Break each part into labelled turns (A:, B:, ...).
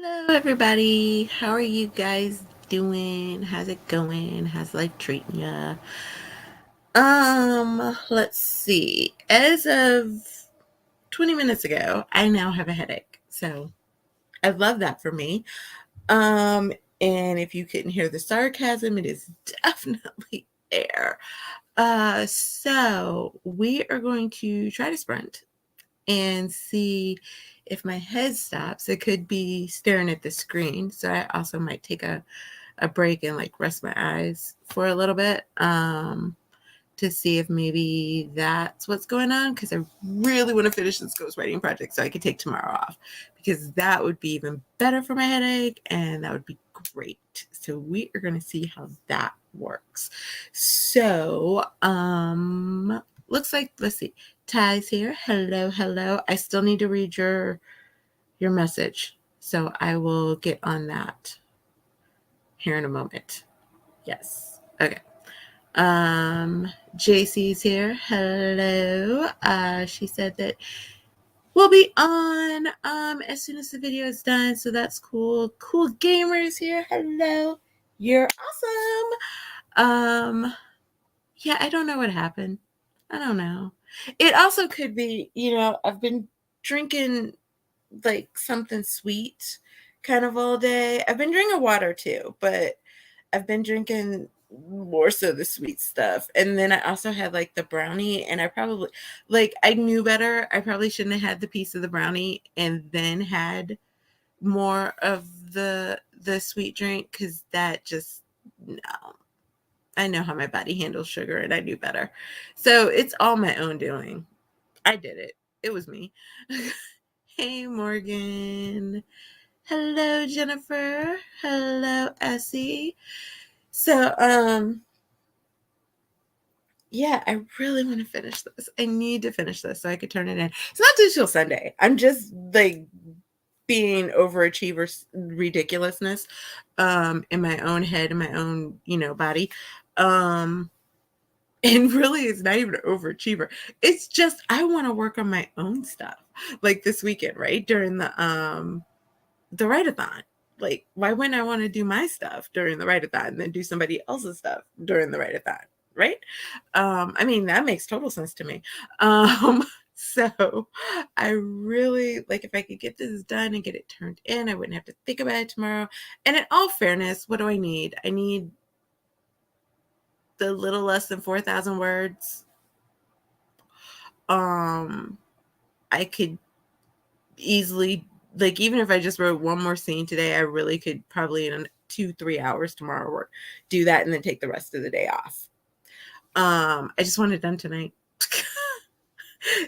A: Hello, everybody. How are you guys doing? How's it going? How's life treating ya? Let's see. As of 20 minutes ago, I now have a headache. So I love that for me. Um, and if you couldn't hear the sarcasm, it is definitely there. So we are going to try to sprint and see if my head stops. It could be staring at the screen. So I also might take a break and like rest my eyes for a little bit to see if maybe that's what's going on. Because I really want to finish this ghostwriting project so I could take tomorrow off because that would be even better for my headache and that would be great. So we are going to see how that works. So, looks like, let's see, Ty's here. Hello, hello. I still need to read your message. So I will get on that here in a moment. Yes. Okay. JC's here. Hello. She said that we'll be on as soon as the video is done. So that's cool. Cool gamers here. Hello. You're awesome. Yeah, I don't know what happened. I don't know. It also could be, I've been drinking like something sweet kind of all day. I've been drinking water too, but I've been drinking more so the sweet stuff. And then I also had like the brownie, and I probably I knew better. I probably shouldn't have had the piece of the brownie and then had more of the sweet drink, because that just no. I know how my body handles sugar and I knew better. So it's all my own doing. I did it. It was me. Hey, Morgan. Hello, Jennifer. Hello, Essie. So, yeah, I really want to finish this. I need to finish this so I could turn it in. It's not due till Sunday. I'm just like being overachiever ridiculousness in my own head, in my own, body. And really, it's not even an overachiever. It's just I want to work on my own stuff, like this weekend, right? During the write-a-thon. Like, why wouldn't I want to do my stuff during the write-a-thon and then do somebody else's stuff during the write-a-thon, right? I mean, that makes total sense to me. So I really like if I could get this done and get it turned in, I wouldn't have to think about it tomorrow. And in all fairness, what do I need? I need the little less than 4,000 words. I could easily, like, even if I just wrote one more scene today, I really could probably in 2-3 hours tomorrow work, do that and then take the rest of the day off. I just want it done tonight.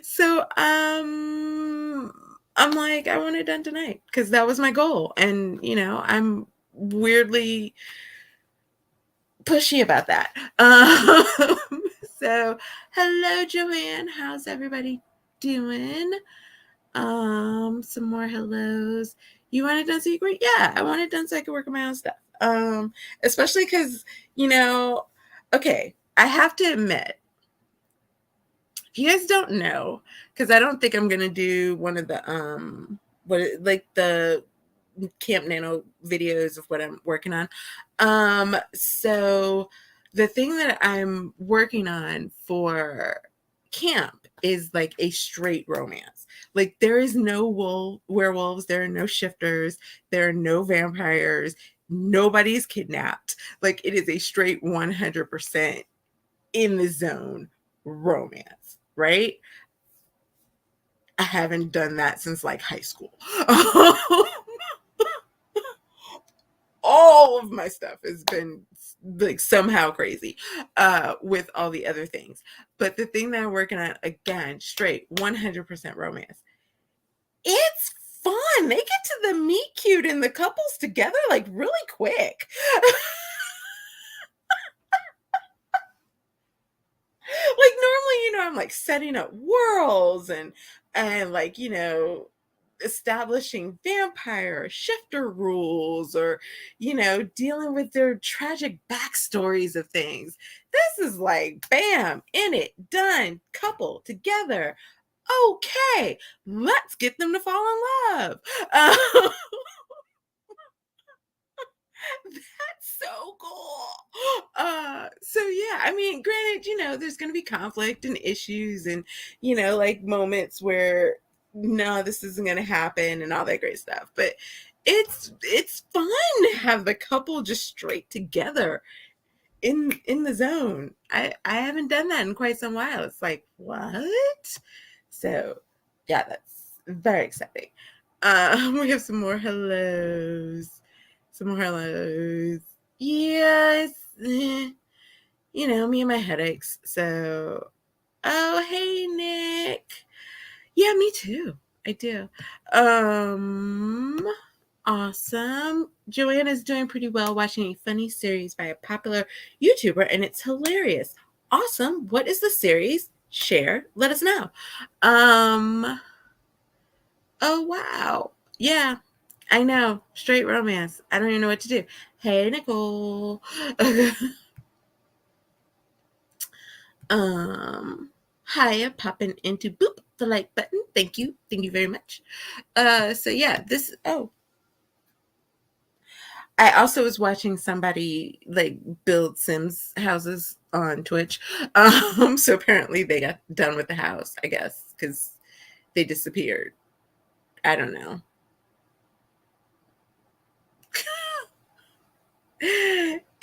A: So I'm like, I want it done tonight because that was my goal. And I'm weirdly pushy about that. So hello, Joanne. How's everybody doing? Some more hellos. You want it done so you can, yeah, I want it done so I can work on my own stuff. Especially because, okay, I have to admit, if you guys don't know, because I don't think I'm gonna do one of the the Camp Nano videos of what I'm working on. So the thing that I'm working on for camp is like a straight romance. Like, there is no werewolves, there are no shifters, there are no vampires, nobody's kidnapped. Like, it is a straight 100% in the zone romance, right? I haven't done that since like high school. All of my stuff has been like somehow crazy with all the other things. But the thing that I'm working on, again, straight 100% romance. It's fun. They get to the meet cute and the couples together like really quick. Like, normally, I'm like setting up worlds and like, establishing vampire shifter rules, or dealing with their tragic backstories of things. This is like bam, in it, done, couple together. Okay, let's get them to fall in love. so cool. So yeah, I mean, granted, there's gonna be conflict and issues and, like moments where no, this isn't gonna happen and all that great stuff. But it's fun to have the couple just straight together in the zone. I haven't done that in quite some while. It's like, what? So yeah, that's very exciting. We have some more hellos. Some more hellos. Yes. Me and my headaches. So, oh, hey, Nick. Yeah, me too. I do. Um, awesome. Joanna's doing pretty well watching a funny series by a popular YouTuber, and it's hilarious. Awesome. What is the series? Share. Let us know. Oh, wow. Yeah, I know. Straight romance. I don't even know what to do. Hey, Nicole. Hiya, popping into boop the like button. Thank you. Thank you very much. So yeah, I also was watching somebody like build Sims houses on Twitch. So apparently they got done with the house, I guess, because they disappeared. I don't know.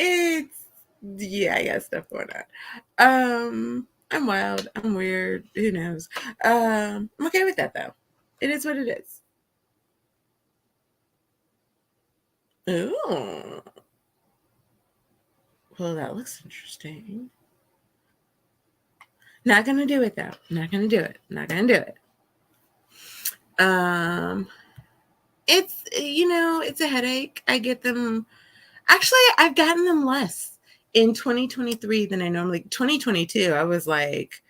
A: It's yeah, I got stuff going on. I'm wild. I'm weird. Who knows? I'm okay with that though. It is what it is. Ooh. Well, that looks interesting. Not gonna do it though. Not gonna do it. Not gonna do it. Um, it's a headache. I get them. Actually, I've gotten them less in 2023 than I normally. 2022, I was like,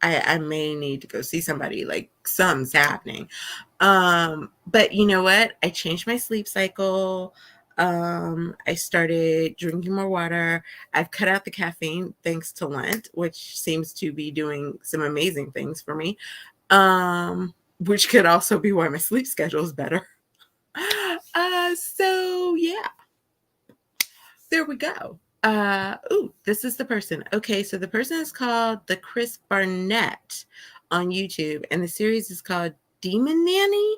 A: I may need to go see somebody. Like something's happening. But you know what? I changed my sleep cycle. I started drinking more water. I've cut out the caffeine thanks to Lent, which seems to be doing some amazing things for me. Which could also be why my sleep schedule is better. So yeah, there we go. This is the person. Okay, so the person is called the Chris Barnett on YouTube, and the series is called Demon Nanny.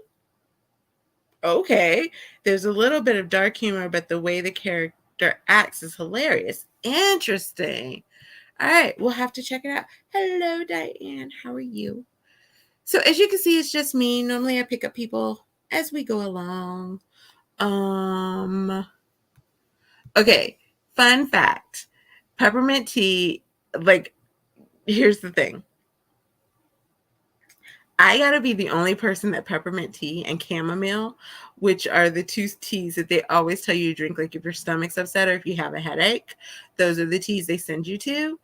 A: Okay, there's a little bit of dark humor, but the way the character acts is hilarious. Interesting. All right, we'll have to check it out. Hello, Diane. How are you? So as you can see, it's just me. Normally I pick up people as we go along. Okay, fun fact. Peppermint tea, like, here's the thing. I gotta be the only person that peppermint tea and chamomile, which are the two teas that they always tell you to drink, like if your stomach's upset or if you have a headache, those are the teas they send you to.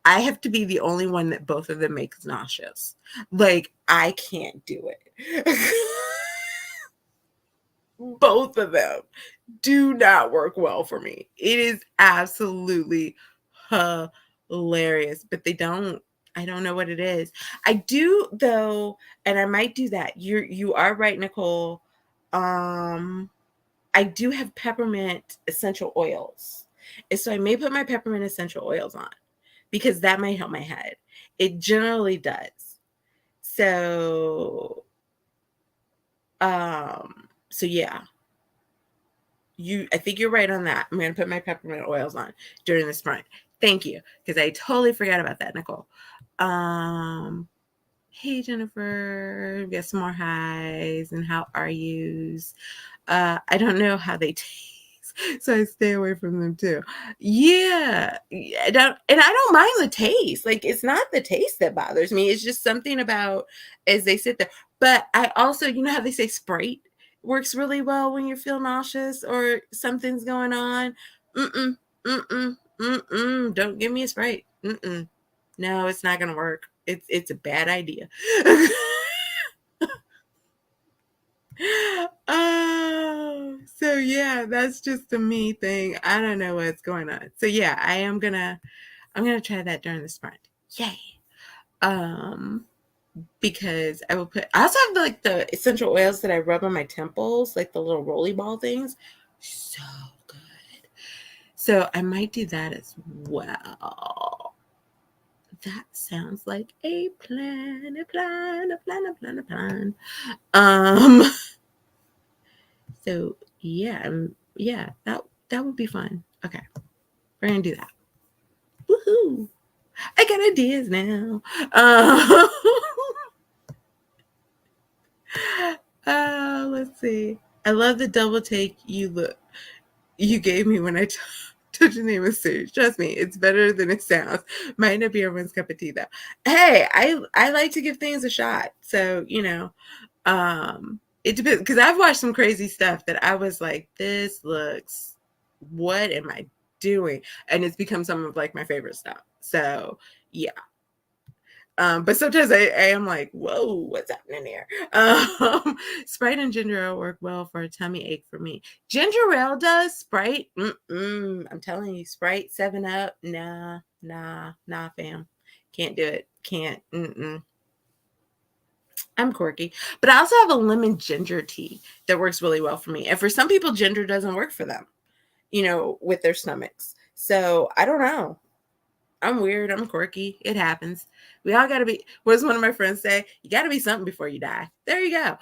A: I have to be the only one that both of them makes nauseous. Like, I can't do it. Both of them do not work well for me. It is absolutely hilarious, but they don't. I don't know what it is. I do though, and I might do that. You are right, Nicole. I do have peppermint essential oils. And so I may put my peppermint essential oils on because that might help my head. It generally does. So so yeah. I think you're right on that. I'm going to put my peppermint oils on during the sprint. Thank you, because I totally forgot about that, Nicole. Hey, Jennifer, we got some more highs and how are yous? I don't know how they taste, so I stay away from them too. Yeah, I don't mind the taste. Like, it's not the taste that bothers me. It's just something about as they sit there. But I also, how they say Sprite works really well when you feel nauseous or something's going on. Mm-mm, mm-mm, mm-mm. Don't give me a Sprite. Mm-mm. No, it's not gonna work. It's a bad idea. Oh, so yeah, that's just a me thing. I don't know what's going on. So yeah, I'm gonna try that during the sprint. Yay. Um, because I also have like the essential oils that I rub on my temples, like the little rolly ball things. So good. So I might do that as well. That sounds like a plan, a plan, a plan, a plan, a plan. So yeah, that would be fun. Okay, we're gonna do that. Woohoo! I got ideas now. Let's see. I love the double take you gave me when I told your name was Sue. Trust me, it's better than it sounds. Might not be everyone's cup of tea though. Hey, I like to give things a shot. So, it depends because I've watched some crazy stuff that I was like, this looks, what am I doing? And it's become some of like my favorite stuff. So yeah. But sometimes I am like, whoa, what's happening here? Sprite and ginger ale work well for a tummy ache for me. Ginger ale does. Sprite, I'm telling you, Sprite, 7-Up, nah, fam. Can't do it. Can't. I'm quirky. But I also have a lemon ginger tea that works really well for me. And for some people, ginger doesn't work for them, with their stomachs. So I don't know. I'm weird. I'm quirky. It happens. We all got to be, what does one of my friends say? You got to be something before you die. There you go.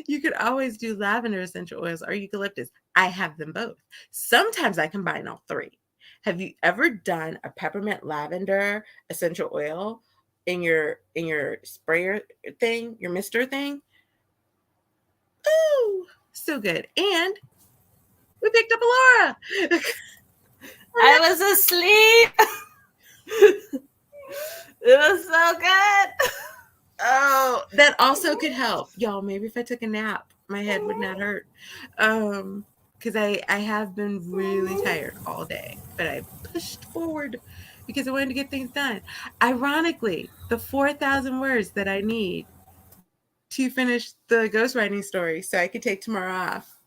A: You could always do lavender essential oils or eucalyptus. I have them both. Sometimes I combine all three. Have you ever done a peppermint lavender essential oil in your sprayer thing, your mister thing? Ooh, so good. And we picked up Laura.
B: I was asleep. It was so good.
A: Oh, that also could help. Y'all, maybe if I took a nap, my head would not hurt. Because I have been really tired all day, but I pushed forward because I wanted to get things done. Ironically, the 4,000 words that I need to finish the ghostwriting story so I could take tomorrow off,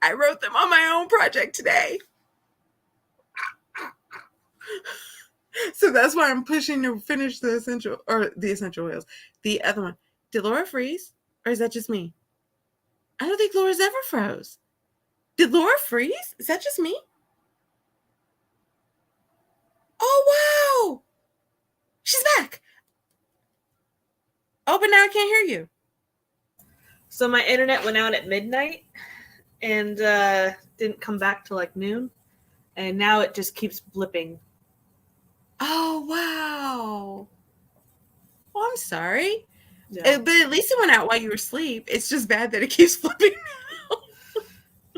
A: I wrote them on my own project today. So that's why I'm pushing to finish the essential oils. The other one. Did Laura freeze? Or is that just me? I don't think Laura's ever froze. Did Laura freeze? Is that just me? Oh, wow. She's back. Oh, but now I can't hear you.
B: So my internet went out at midnight and didn't come back till like noon. And now it just keeps blipping.
A: Oh, wow. Well, I'm sorry.
B: Yeah.
A: But at least it went out while you were asleep. It's just bad that it keeps flipping now.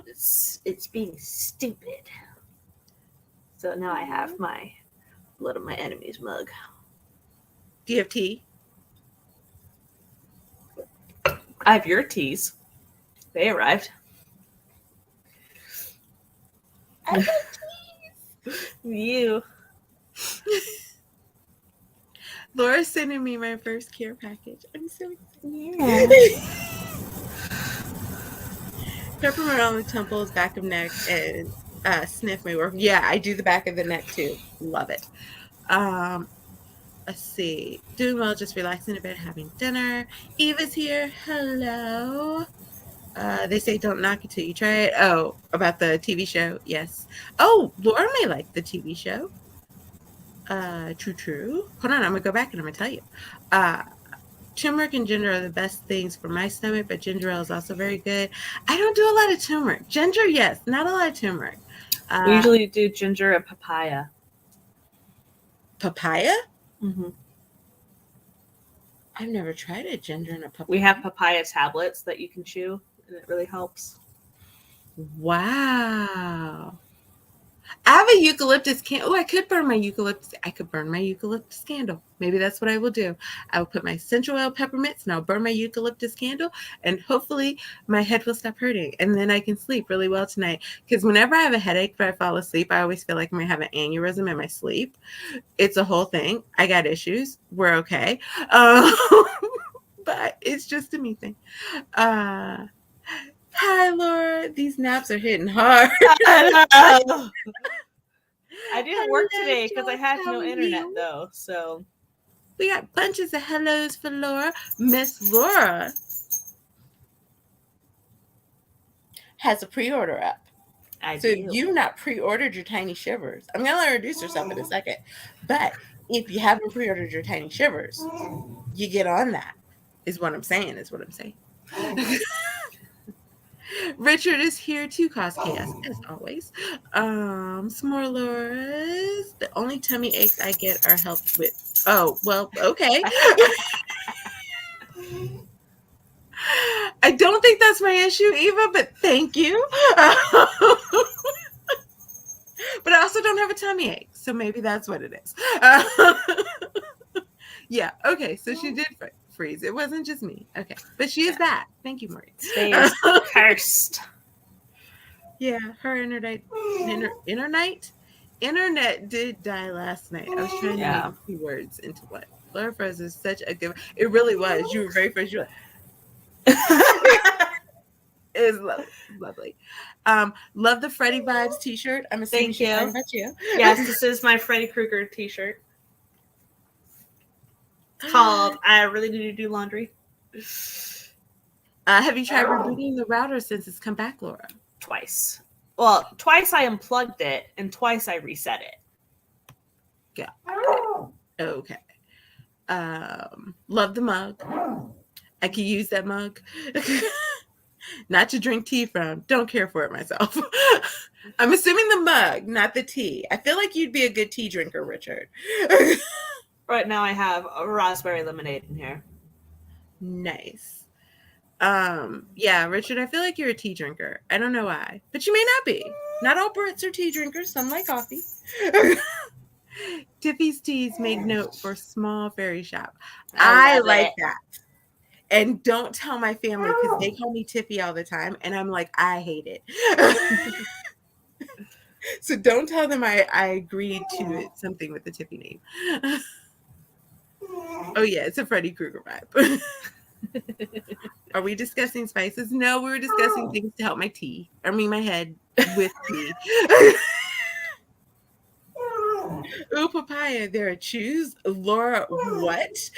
B: It's being stupid. So now I have my Blood of My Enemies mug.
A: Do you have tea?
B: I have your teas. They arrived.
A: I have teas.
B: You.
A: Laura's sending me my first care package. I'm so excited.
B: Yeah.
A: Peppermint on the temples, back of neck, and sniff may work. Yeah, I do the back of the neck too. Love it. Let's see. Doing well, just relaxing a bit, having dinner. Eva's here. Hello. They say don't knock it till you try it. Oh, about the TV show. Yes. Oh, Laura may like the TV show. True. Hold on, I'm gonna go back and I'm gonna tell you. Turmeric and ginger are the best things for my stomach, but ginger ale is also very good. I don't do a lot of turmeric. Ginger, yes, not a lot of turmeric.
B: We usually do ginger and papaya.
A: Papaya?
B: Mm-hmm.
A: I've never tried a ginger and a papaya.
B: We have papaya tablets that you can chew, and it really helps.
A: Wow. I have a eucalyptus candle. Oh, I could burn my eucalyptus. I could burn my eucalyptus candle. Maybe that's what I will do. I will put my essential oil peppermints and I'll burn my eucalyptus candle, and hopefully my head will stop hurting. And then I can sleep really well tonight. Because whenever I have a headache but I fall asleep, I always feel like I'm going to have an aneurysm in my sleep. It's a whole thing. I got issues. We're okay. But it's just a me thing. Hi, Laura. These naps are hitting hard.
B: I didn't work today because I had no internet, though. So
A: we got bunches of hellos for Laura. Miss Laura. has a pre-order up.
B: I
A: So if
B: do.
A: you've not pre-ordered your tiny shivers, I'm gonna let her introduce herself in a second. But if you haven't pre-ordered your tiny shivers, you get on that. Is what I'm saying. Richard is here to cause chaos, as always. Some more Laura's. The only tummy aches I get are helped with. Oh, well, okay. I don't think that's my issue, Eva, but thank you. But I also don't have a tummy ache, so maybe that's what it is. Yeah, okay, so she did freeze. It wasn't just me. Okay, but she is back. Thank you, Maureen.
B: Today is cursed.
A: Yeah, her internet did die last night. I was trying to make 2 words into one. Laura Froze is such a good. It really was. You were very first. You were like, it was lovely. Lovely. Love the Freddy Vibes t-shirt. I'm assuming she's talking about you.
B: Yes, this is my Freddy Krueger t-shirt. It's called I Really Need to Do Laundry.
A: Have you tried rebooting the router since it's come back, Laura?
B: Twice. Well, twice I unplugged it and twice I reset it.
A: Yeah. Okay. Love the mug. I could use that mug. Not to drink tea from. Don't care for it myself. I'm assuming the mug, not the tea. I feel like you'd be a good tea drinker, Richard.
B: Right now I have a raspberry lemonade in here.
A: Nice. Yeah, Richard, I feel like you're a tea drinker. I don't know why, but you may not be. Not all Brits are tea drinkers. Some like coffee. Tiffy's Teas make note for small fairy shop. I like that. And don't tell my family because they call me Tiffy all the time, and I'm like, I hate it. So don't tell them I agreed to it, something with the Tiffy name. Oh yeah, it's a Freddy Krueger vibe. Are we discussing spices? No, we were discussing things to help my head with tea. Ooh, papaya, there are chews. Laura, what?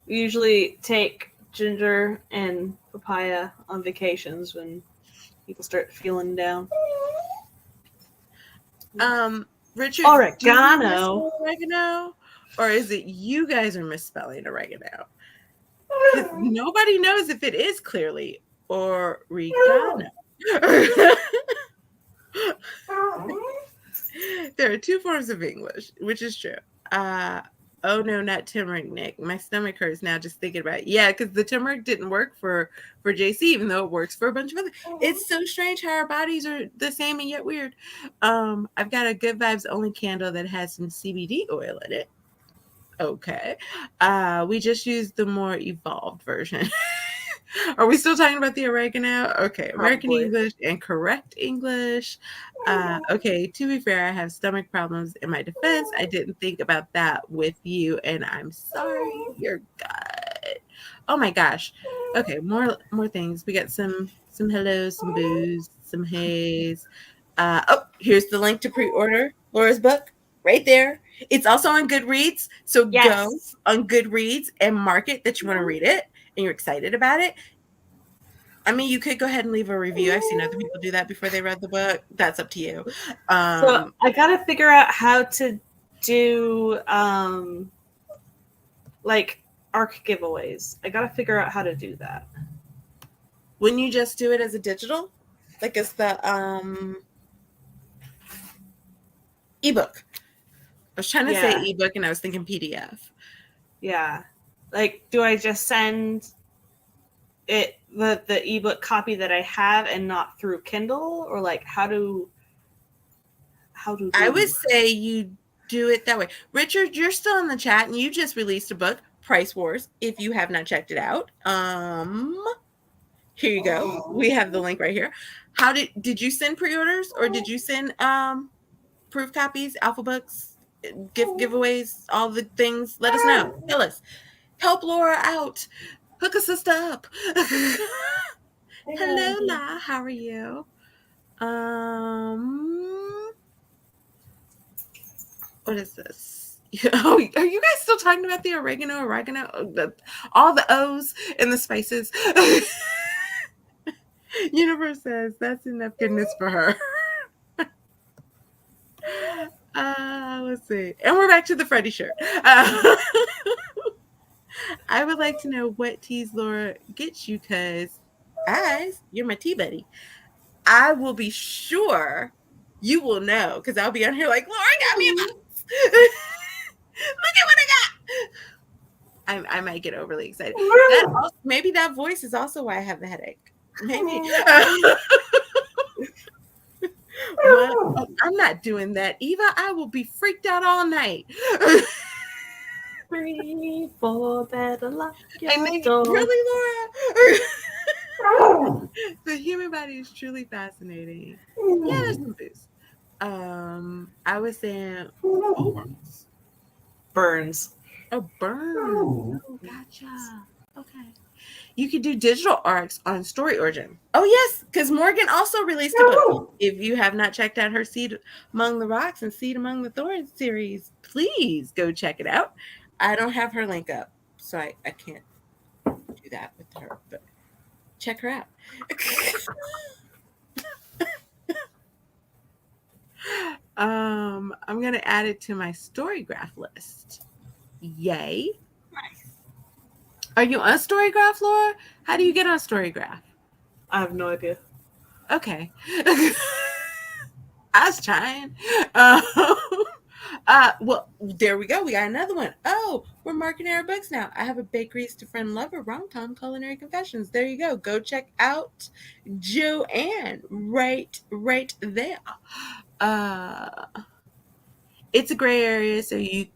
B: We usually take ginger and papaya on vacations when people start feeling down.
A: Richard,
B: oregano.
A: Or is it you guys are misspelling oregano? Nobody knows if it is clearly oregano. There are 2 forms of English, which is true. Oh no, not turmeric, Nick. My stomach hurts now just thinking about it. Yeah, because the turmeric didn't work for JC, even though it works for a bunch of other. It's so strange how our bodies are the same and yet weird. I've got a Good Vibes Only candle that has some CBD oil in it. Okay. We just used the more evolved version. Are we still talking about the oregano? Okay, American English and correct English. Okay, to be fair, I have stomach problems. In my defense, I didn't think about that with you, and I'm sorry. Your gut. Oh my gosh. Okay, more things. We got some hellos, some booze, some haze. Here's the link to pre-order Laura's book right there. It's also on Goodreads, so go on Goodreads and mark it that you want to read it and you're excited about it. I mean, you could go ahead and leave a review. I've seen other people do that before they read the book. That's up to you.
B: So I gotta figure out how to do like ARC giveaways. I gotta figure out how to do that.
A: Wouldn't you just do it as a digital? Like as the ebook. I was trying to say ebook and I was thinking PDF.
B: Yeah. Like, do I just send it the ebook copy that I have and not through Kindle? Or like how do I
A: would say you do it that way. Richard, you're still in the chat and you just released a book, Price Wars, if you have not checked it out. Here you go. We have the link right here. How did you send pre-orders or did you send proof copies, alpha books, giveaways, all the things? Let us know. Tell us. Help Laura out. Hook a sister up. Hello, La. How are you? What is this? Oh, are you guys still talking about the oregano? All the O's and the spices. Universe says that's enough goodness for her. Let's see. And we're back to the Freddy shirt. I would like to know what teas Laura gets you because, as you're my tea buddy, I will be sure you will know because I'll be on here like, Laura got me a box. Look at what I got. I might get overly excited. That also, maybe that voice is also why I have the headache. Maybe. Oh, I'm not doing that, Eva. I will be freaked out all night.
B: 3, 4, better lock
A: And then,
B: your door.
A: really, Laura? The human body is truly fascinating. Yeah, there's some boost. I was saying
B: Burns.
A: oh, burn. Oh, gotcha. Okay. You could do digital arcs on Story Origin. Oh, yes, because Morgan also released a book. If you have not checked out her Seed Among the Rocks and Seed Among the Thorns series, please go check it out. I don't have her link up, so I can't do that with her, but check her out. I'm going to add it to my Storygraph list. Yay.
B: Nice.
A: Are you on Storygraph, Laura? How do you get on Storygraph?
B: I have no idea.
A: Okay. I was trying. Well, there we go. We got another one. Oh, we're marketing our books now. I have a Bakeries to Friend Lover Rom-Com Culinary Confessions. There you go. Go check out Joanne right there. It's a gray area, so you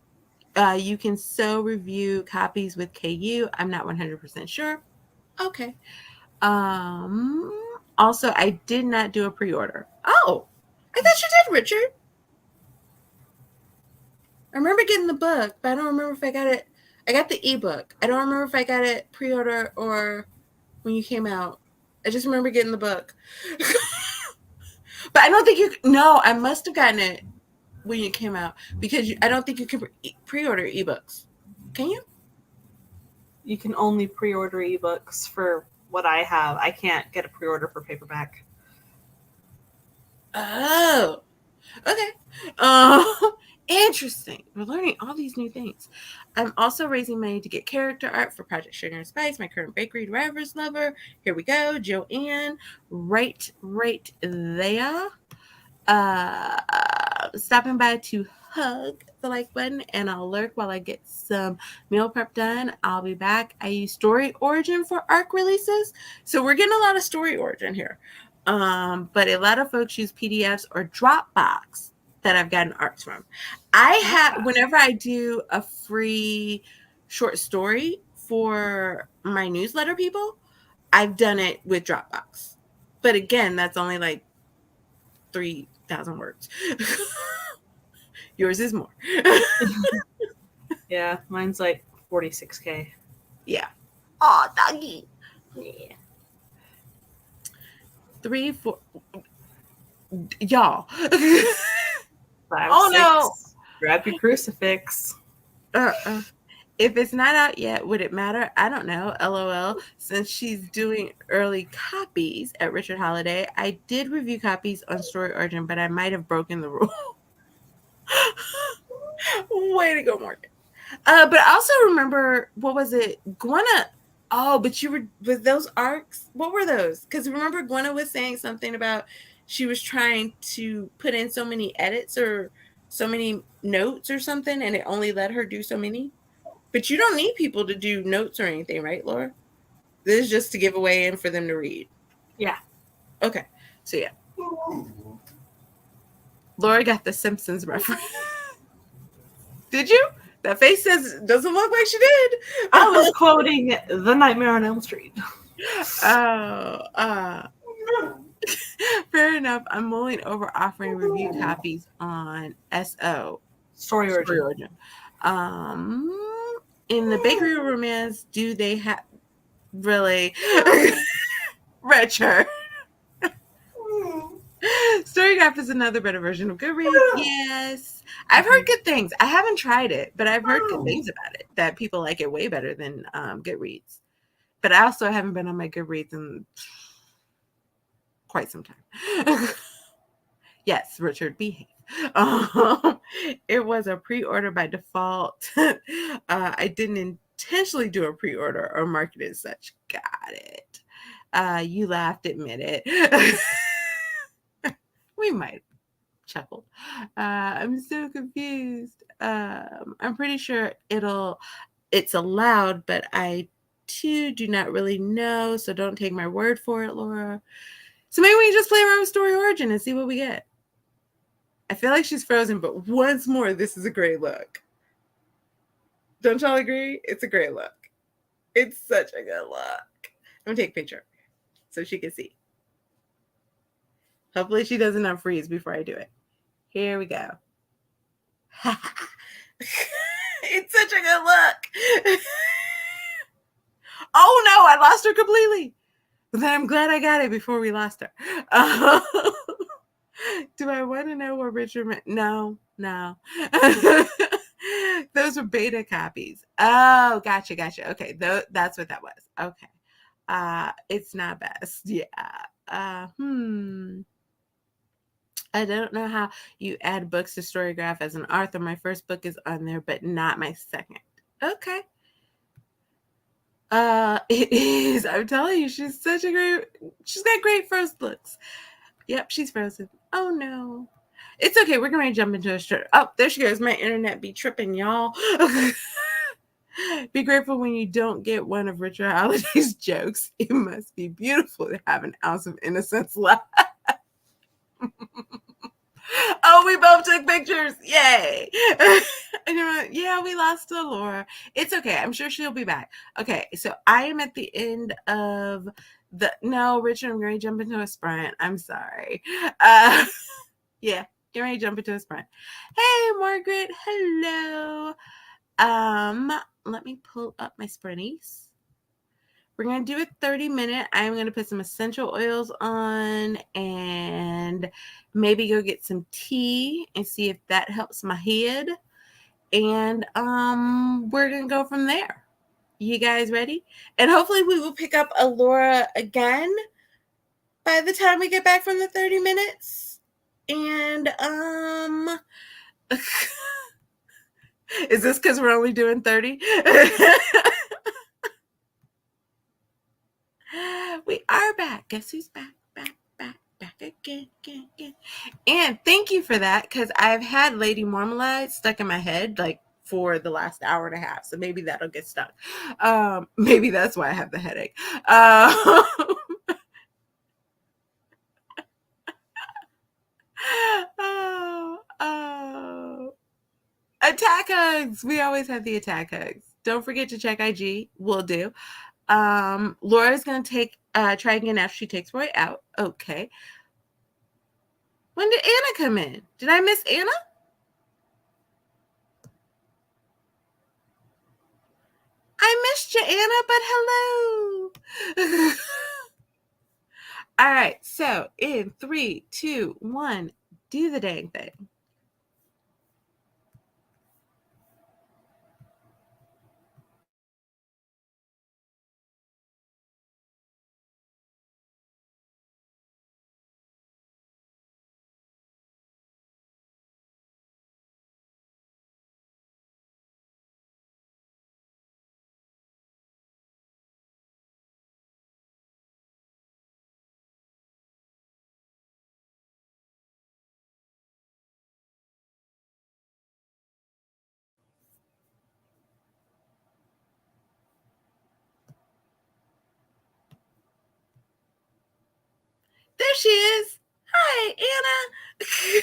A: can so review copies with KU. I'm not 100% sure. Okay. Also, I did not do a pre-order. Oh, I thought you did, Richard. I remember getting the book, but I don't remember if I got it. I got the ebook. I don't remember if I got it pre-order or when you came out. I just remember getting the book. But I don't think you. No, I must have gotten it when you came out because I don't think you can pre-order ebooks. Can you?
B: You can only pre-order ebooks for what I have. I can't get a pre-order for paperback.
A: Oh, okay. Interesting. We're learning all these new things. I'm also raising money to get character art for Project Sugar and Spice, my current bakery drivers lover. Here we go. Joanne, right there. Stopping by to hug the like button and I'll lurk while I get some meal prep done. I'll be back. I use Story Origin for ARC releases. So we're getting a lot of Story Origin here. But a lot of folks use PDFs or Dropbox that I've gotten arcs from. Whenever I do a free short story for my newsletter people, I've done it with Dropbox. But again, that's only like 3,000 words. Yours is more.
B: Yeah, mine's like 46K.
A: Yeah. Oh, doggy.
B: Yeah.
A: 3, 4. Y'all.
B: 5,
A: Oh,
B: 6.
A: no.
B: Grab your crucifix.
A: If it's not out yet, would it matter? I don't know. LOL. Since she's doing early copies at Richard Holiday, I did review copies on Story Origin, but I might have broken the rule. Way to go, Morgan. But I also remember, what was it? Gwenna. Oh, but you were with those arcs. What were those? Because remember, Gwenna was saying something about she was trying to put in so many edits or so many notes or something, and it only let her do so many. But you don't need people to do notes or anything, right, Laura? This is just to give away and for them to read.
B: Yeah.
A: Okay. So, yeah. Laura got the Simpsons reference. Did you? That face doesn't look like she did.
B: I was quoting The Nightmare on Elm Street.
A: Fair enough. I'm mulling over offering review copies on
B: Story Origin.
A: In the Bakery of Romance, do they have really Richard? Storygraph is another better version of Goodreads. Yes. I've heard good things. I haven't tried it, but I've heard good things about it, that people like it way better than Goodreads. But I also haven't been on my Goodreads in quite some time. Yes, Richard, behave. Um, it was a pre-order by default. I didn't intentionally do a pre-order or market it as such. Got it. You laughed, admit it. We might chuckle. I'm so confused. I'm pretty sure it's allowed, but I too do not really know, so don't take my word for it, Laura. So maybe we can just play around with story origin and see what we get. I feel like she's frozen, but once more, this is a great look. Don't y'all agree? It's a great look. It's such a good look. I'm gonna take a picture so she can see. Hopefully she doesn't unfreeze before I do it. Here we go. It's such a good look. Oh no, I lost her completely. But then I'm glad I got it before we lost her. Do I want to know what Richard meant? No. Those were beta copies. Oh, gotcha. Okay, that's what that was. Okay. It's not best. Yeah. I don't know how you add books to Storygraph as an author. My first book is on there, but not my second. Okay. It is. I'm telling you, she's got great first looks. Yep, she's frozen. Oh no. It's okay. We're going to jump into a story. Oh, there she goes. My internet be tripping, y'all. Be grateful when you don't get one of Richard Holiday's jokes. It must be beautiful to have an ounce of innocence left. Oh, we both took pictures. Yay. Yeah, we lost to Laura. It's okay. I'm sure she'll be back. Okay, so I am at the end of no, Richard, I'm going to jump into a sprint. I'm sorry. Yeah, get ready to jump into a sprint. Hey, Margaret. Hello. Let me pull up my sprinties. We're going to do a 30-minute. I'm going to put some essential oils on and maybe go get some tea and see if that helps my head. And we're going to go from there. You guys ready? And hopefully we will pick up a Laura again by the time we get back from the 30 minutes. And is this because we're only doing 30? We are back. Guess who's back again. And thank you for that, because I've had Lady Marmalade stuck in my head like for the last hour and a half. So maybe that'll get stuck. Maybe that's why I have the headache. Oh. Attack hugs. We always have the attack hugs. Don't forget to check IG. Will do. Laura's gonna try again after she takes Roy out. Okay. When did Anna come in? Did I miss Anna? I missed you, Anna, but hello. All right, so in 3, 2, 1, do the dang thing. There she is. Hi, Anna.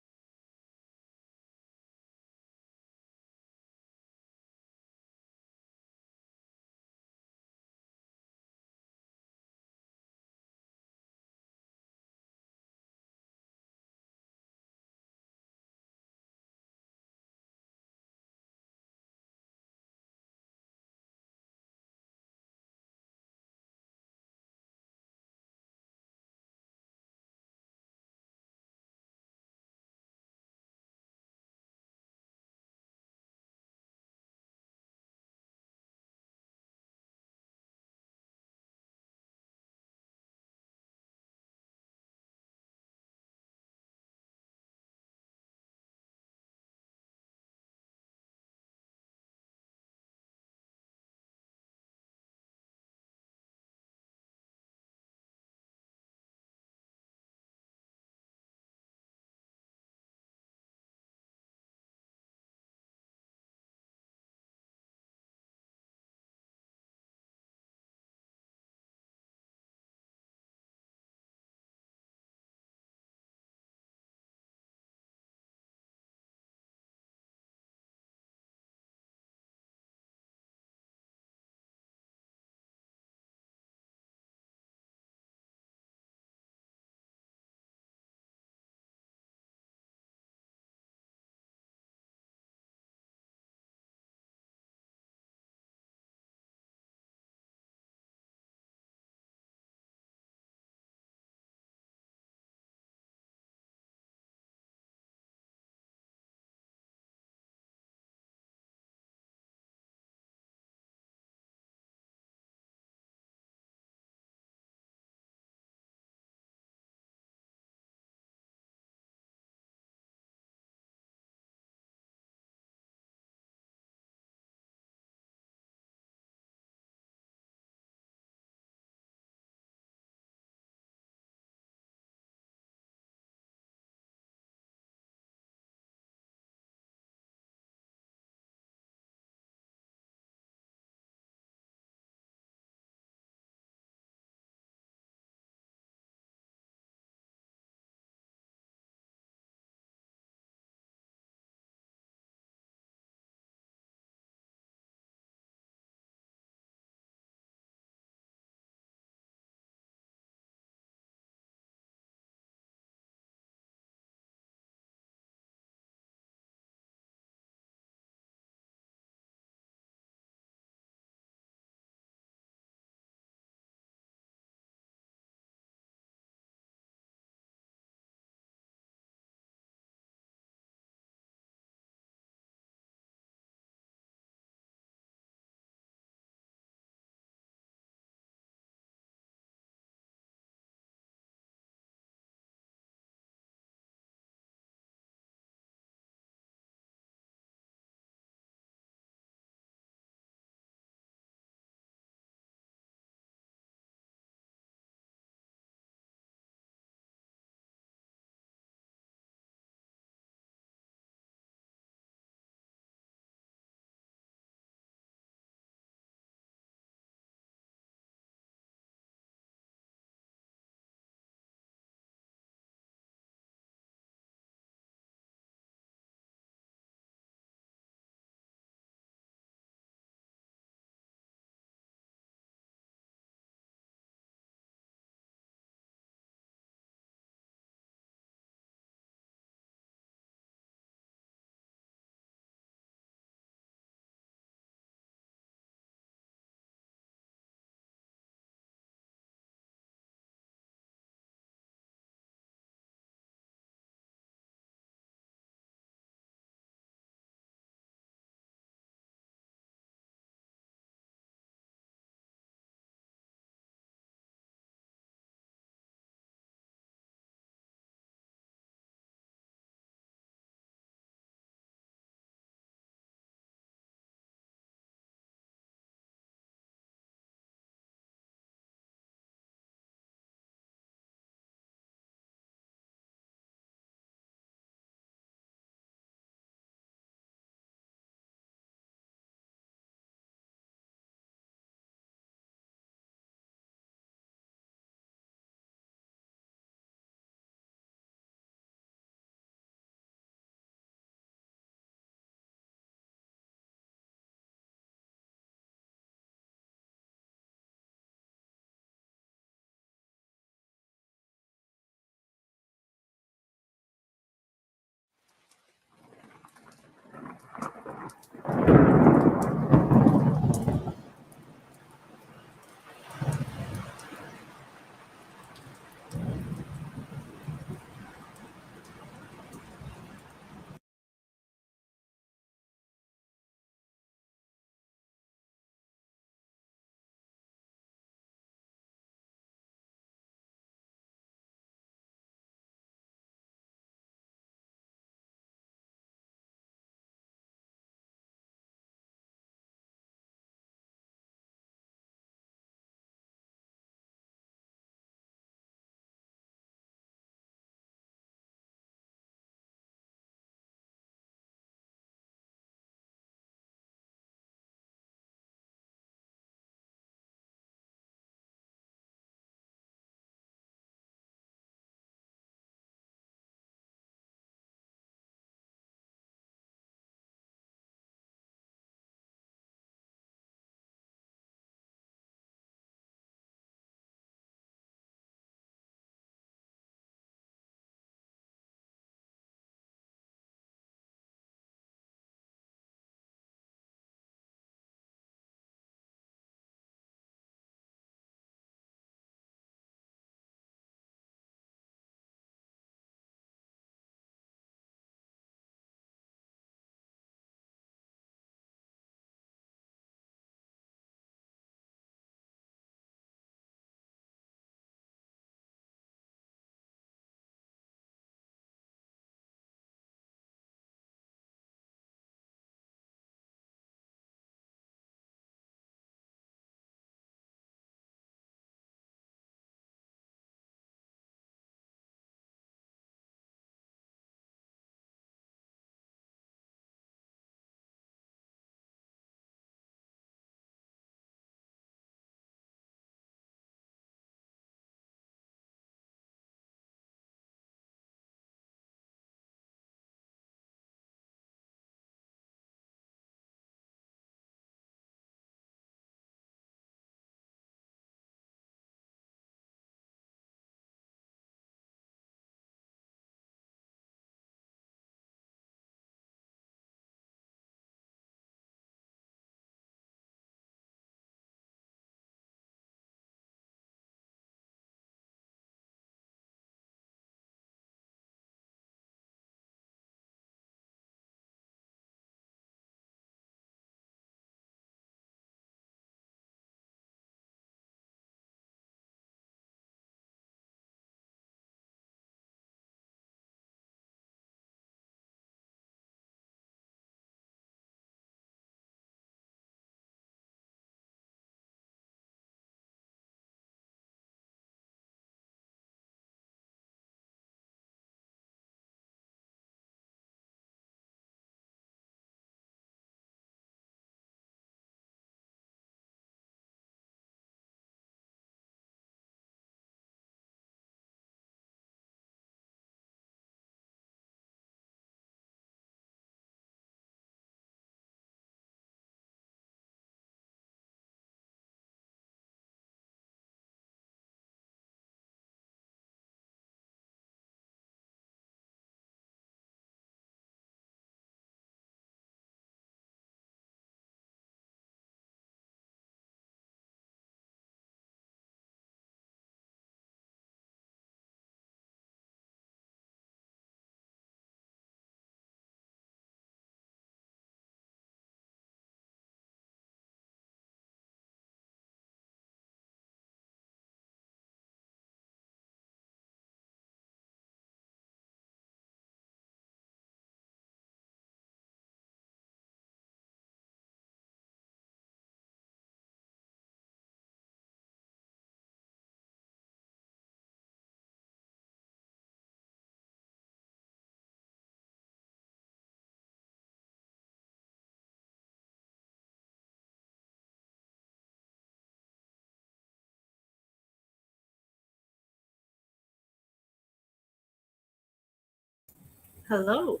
B: Hello.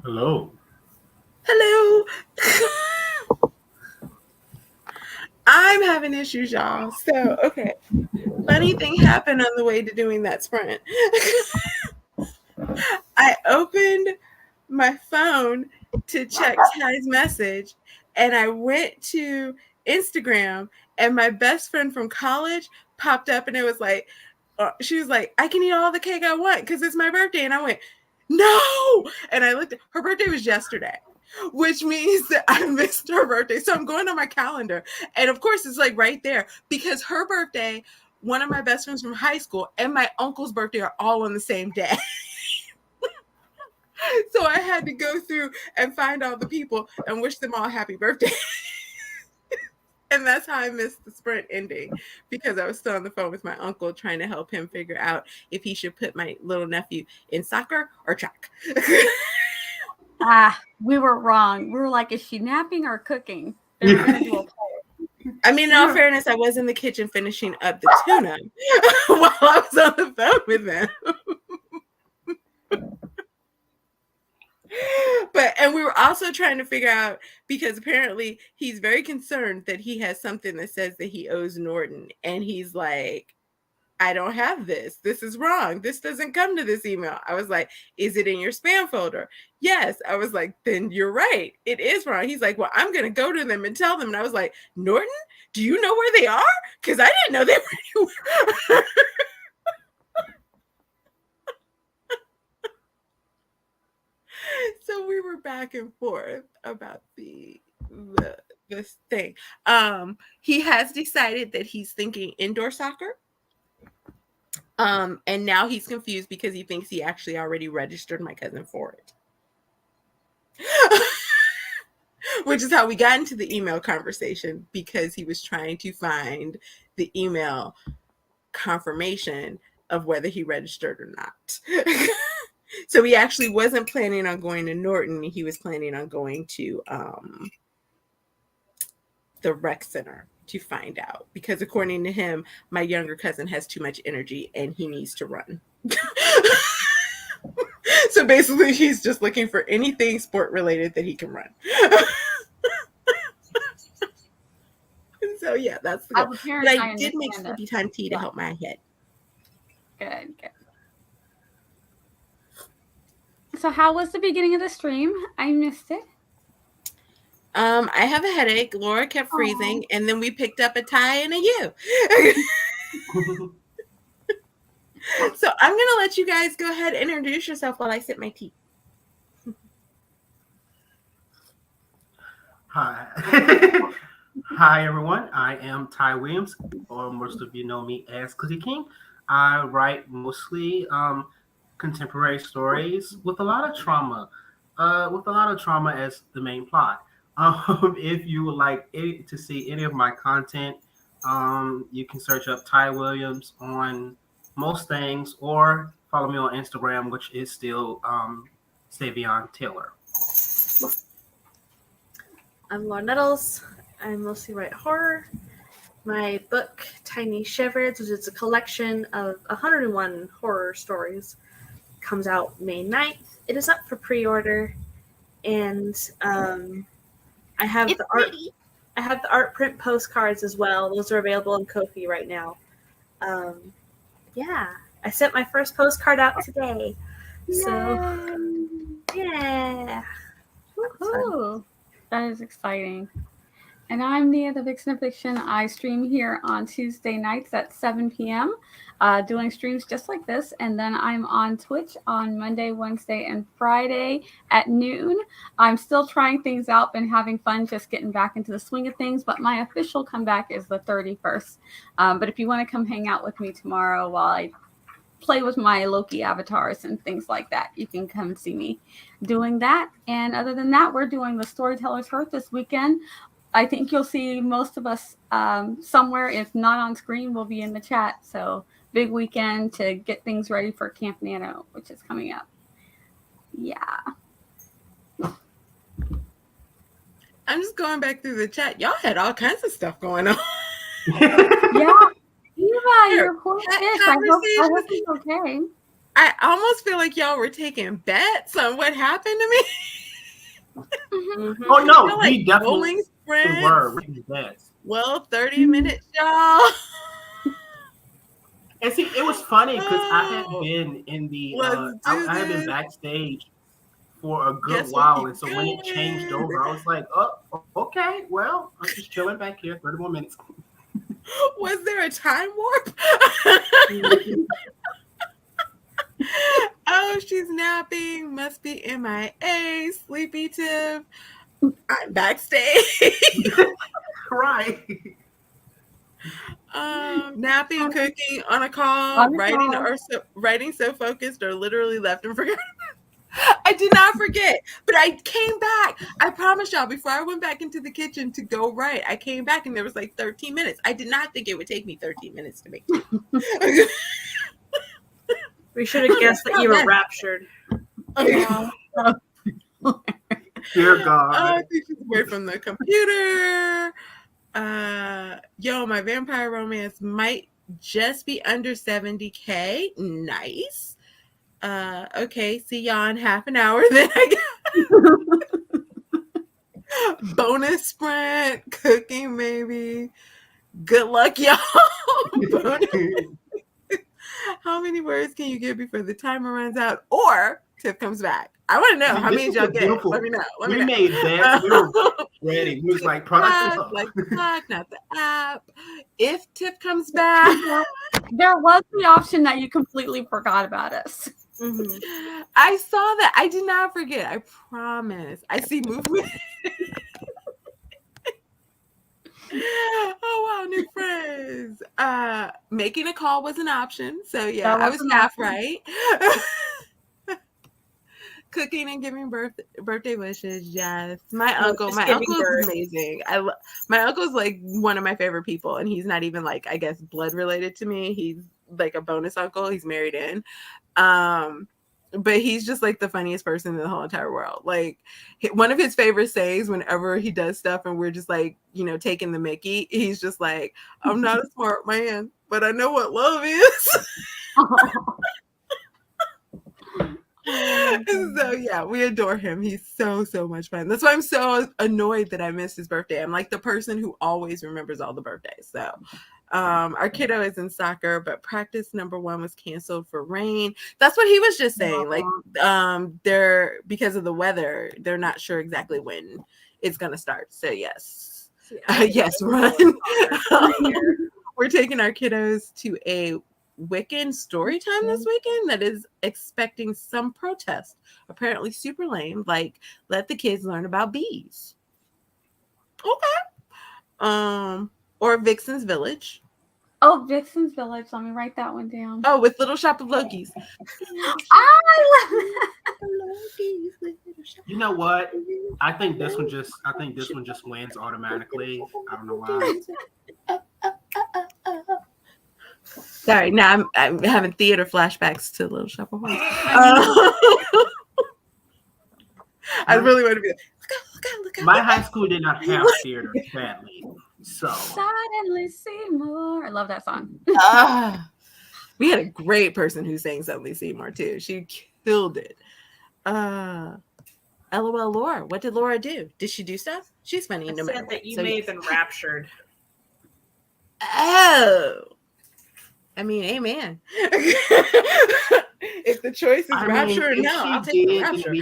C: Hello.
A: Hello. I'm having issues, y'all. So, okay. Funny thing happened on the way to doing that sprint. I opened my phone to check Ty's message, and I went to Instagram, and my best friend from college popped up, and it was like, she was like, I can eat all the cake I want because it's my birthday. And I went, no. And I looked, her birthday was yesterday, which means that I missed her birthday. So I'm going on my calendar. And of course, it's like right there because her birthday, one of my best friends from high school, and my uncle's birthday are all on the same day. So I had to go through and find all the people and wish them all happy birthday. And that's how I missed the sprint ending, because I was still on the phone with my uncle trying to help him figure out if he should put my little nephew in soccer or track.
D: We were wrong. We were like, is she napping or cooking? They were going to do a poll.
A: I mean, in all fairness, I was in the kitchen finishing up the tuna while I was on the phone with them. And we were also trying to figure out, because apparently he's very concerned that he has something that says that he owes Norton, and he's like, I don't have this. This is wrong. This doesn't come to this email. I was like, is it in your spam folder? Yes. I was like, then you're right. It is wrong. He's like, well, I'm going to go to them and tell them. And I was like, Norton, do you know where they are? Because I didn't know they were anywhere. So we were back and forth about this thing. He has decided that he's thinking indoor soccer. And now he's confused because he thinks he actually already registered my cousin for it. Which is how we got into the email conversation, because he was trying to find the email confirmation of whether he registered or not. So he actually wasn't planning on going to Norton. He was planning on going to the rec center to find out, because according to him, my younger cousin has too much energy and he needs to run. So basically, he's just looking for anything sport related that he can run. So yeah, that's the goal. But I did make sleepy time tea to help my head.
D: Good. So how was the beginning of the stream? I missed it.
A: I have a headache. Laura kept freezing, and then we picked up a Ty and a you. So I'm gonna let you guys go ahead and introduce yourself while I sip my tea.
C: Hi. Hi, everyone. I am Ty Williams, or most of you know me as Cookie King. I write mostly contemporary stories with a lot of trauma, as the main plot. If you would like to see any of my content, you can search up Ty Williams on most things, or follow me on Instagram, which is still Savion Taylor.
B: I'm Laura Nettles. I mostly write horror. My book, Tiny Shivers, which is a collection of 101 horror stories, comes out May 9th. It is up for pre-order, and I have the art. I have the art print postcards as well. Those are available in Ko-fi right now. Yeah, I sent my first postcard out today. So, yeah.
D: Ooh, that is exciting. And I'm Nia, the Vixen of Fiction. I stream here on Tuesday nights at 7 p.m., doing streams just like this. And then I'm on Twitch on Monday, Wednesday, and Friday at noon. I'm still trying things out, been having fun, just getting back into the swing of things. But my official comeback is the 31st. But if you want to come hang out with me tomorrow while I play with my Loki avatars and things like that, you can come see me doing that. And other than that, we're doing the Storyteller's Hearth this weekend. I think you'll see most of us somewhere. If not on screen, we'll be in the chat. So big weekend to get things ready for Camp Nano, which is coming up. Yeah.
A: I'm just going back through the chat. Y'all had all kinds of stuff going on.
D: Yeah. You your poor
A: Pet
D: fish. I hope
A: conversations.
D: he's okay.
A: I almost feel like y'all were taking bets on what happened to me.
B: Mhm.
C: Oh no,
A: You're
C: we definitely
A: bowling sprints.
C: were. We did that.
A: Well, 30 minutes, y'all.
C: And see, it was funny because I had
A: Oh,
C: been in the
A: let's do
C: I had been
A: this.
C: backstage for a good
A: Guess what
C: while,
A: keeps
C: and so when it changed
A: going?
C: over, I was like, "Oh, okay, well, I'm just chilling back here, 30 more minutes."
A: Was there a time warp? Oh, she's napping. Must be MIA. Sleepy Tiff. I'm backstage.
C: Right.
A: Napping, cooking, on a call,
D: On a
A: writing,
D: call.
A: or writing so focused or literally left and forgot. I did not forget, but I came back. I promise y'all, before I went back into the kitchen to go write, I came back and there was like 13 minutes. I did not think it would take me 13 minutes to make tea.
B: We should have guessed that you were raptured.
D: Yeah.
C: Dear God.
A: I think she's away from the computer. Yo, my vampire romance might just be under 70K. Nice. Okay, see y'all in half an hour. Then I got bonus sprint, cooking maybe. Good luck, y'all. Bonus. How many words can you get before the timer runs out or Tiff comes back? I want to know how many y'all get.
C: Beautiful.
A: Let me know. Let me
C: We
A: know.
C: made bets. We were ready. We was like, product.
A: Like the clock, not the app. If Tiff comes back,
D: There was the option that you completely forgot about us.
B: Mm-hmm.
A: I saw that. I did not forget. I promise. I see movement. Oh wow, new friends. Making a call was an option. So yeah,
D: That
A: I
D: was
A: was
D: an
A: half
D: option.
A: right. Cooking and giving birthday wishes. Yes, my uncle is amazing. My uncle's like one of my favorite people, and he's not even like, I guess, blood related to me. He's like a bonus uncle. He's married in. But he's just like the funniest person in the whole entire world. Like one of his favorite sayings whenever he does stuff and we're just like, you know, taking the Mickey, he's just like, I'm not a smart man, but I know what love is. So yeah, we adore him. He's so much fun. That's why I'm so annoyed that I missed his birthday. I'm like the person who always remembers all the birthdays. So our kiddo is in soccer, but practice number 1 was canceled for rain. That's what he was just saying. Like they're, because of the weather, they're not sure exactly when it's gonna start. So yes. Yes, run. We're taking our kiddos to a Wiccan story time this weekend that is expecting some protest. Apparently super lame, like let the kids learn about bees. Okay. Or Vixen's Village.
D: Oh, Vixen's Village. Let me write that one down.
A: Oh, with Little Shop of Lokis.
D: I
C: You know what? I think this one just wins automatically. I don't know why.
A: Sorry, now I'm having theater flashbacks to Little Shop of Horrors. I really want to be like, look out.
C: My high school did not have theater, sadly. So
D: suddenly see more. I love that song.
A: We had a great person who sang Suddenly Seymour too. She killed it. LOL Laura. What did Laura do? Did she do stuff? She's funny no matter
B: Said that you
A: what.
B: may have been raptured.
A: Oh. I mean, amen. If the choice is rapture or no, I'll take the rapture.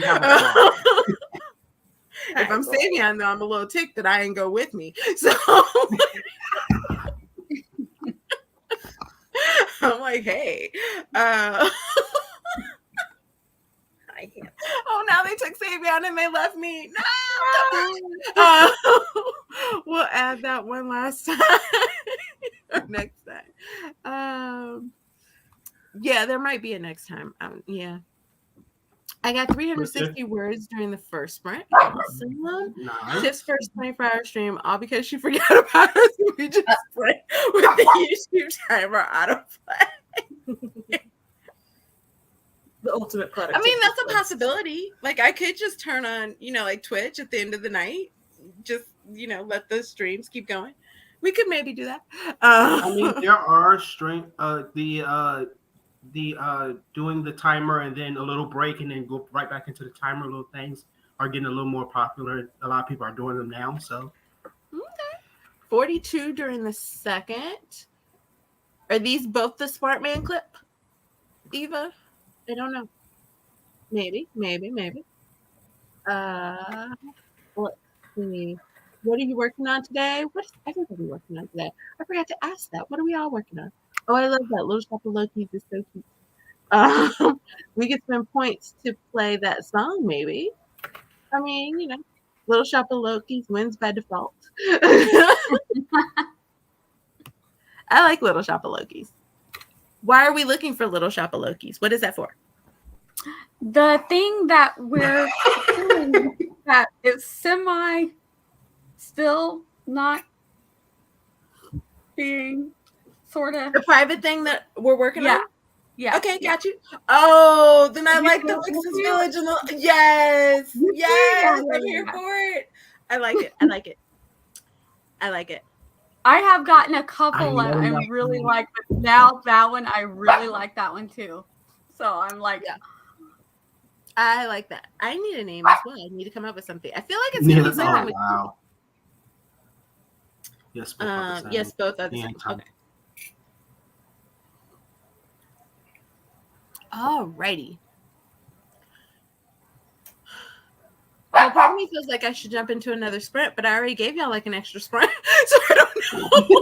A: If I'm Savion, though, I'm a little ticked that I ain't go with me. So I'm like, hey. Oh, now they took Savion and they left me. No. We'll add that one last time. Or next time. Yeah, there might be a next time. Yeah. I got 360 words during the first sprint. Awesome.
C: Nice.
A: Tiff's first 24-hour stream, all because she forgot about us. We just sprint with the YouTube timer autoplay.
B: The ultimate product.
A: I mean, that's a possibility. Like, I could just turn on, like Twitch at the end of the night. Just, let the streams keep going. We could maybe do that.
C: I mean, there are strength. Doing the timer and then a little break and then go right back into the timer. Little things are getting a little more popular. A lot of people are doing them now. So
A: 42 during the second. Are these both the Smart Man clip, Eva? I don't know. Maybe. Let's see. What are you working on today? What is everybody working on today? I forgot to ask that. What are we all working on? Oh, I love that. Little Shop of Loki's is so cute. We could spend points to play that song, maybe. I mean, Little Shop of Loki's wins by default. I like Little Shop of Loki's. Why are we looking for Little Shop of Loki's? What is that for?
D: The thing that we're doing that is still not being sort of
A: The private thing that we're working on?
D: Yeah.
A: Okay, got you. Oh, then I like the
D: Yeah.
A: Vixens Village and the yes.
D: Yeah.
A: I'm here for it. I like it.
D: I have gotten a couple
C: I
D: and
C: know
D: I
C: that
D: really
C: one.
D: like, but now that one, I really like that one too. So I'm like,
A: Yeah. I like that. I need a name as well. I need to come up with something. I feel like it's gonna be something with
C: wow. Yes, both are the same.
A: yes, both are the
C: Yeah,
A: same.
C: time.
A: Okay. Alrighty. Well, part of me feels like I should jump into another sprint, but I already gave y'all like an extra sprint, so I don't know.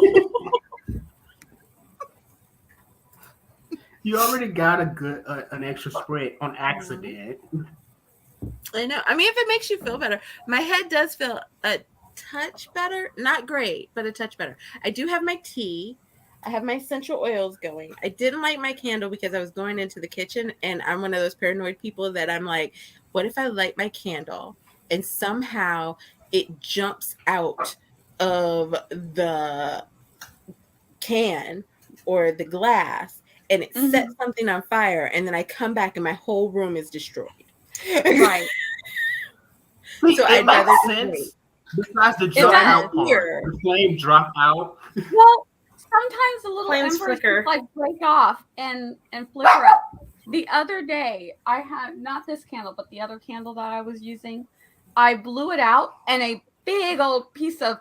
C: You already got a good an extra sprint on accident.
A: I know. I mean, if it makes you feel better, my head does feel a touch better. Not great, but a touch better. I do have my tea. I have my essential oils going. I didn't light my candle because I was going into the kitchen, and I'm one of those paranoid people that I'm like, what if I light my candle and somehow it jumps out of the can or the glass and it sets something on fire, and then I come back and my whole room is destroyed.
D: right.
A: So I'd rather just
C: sense.
A: wait.
C: Besides the drop
A: does
C: out part,
A: here.
C: the flame drop out.
D: Well, sometimes the little
B: Flames
D: embers
B: flicker.
D: just, like break off and flicker up. The other day, I had not this candle, but the other candle that I was using. I blew it out, and a big old piece of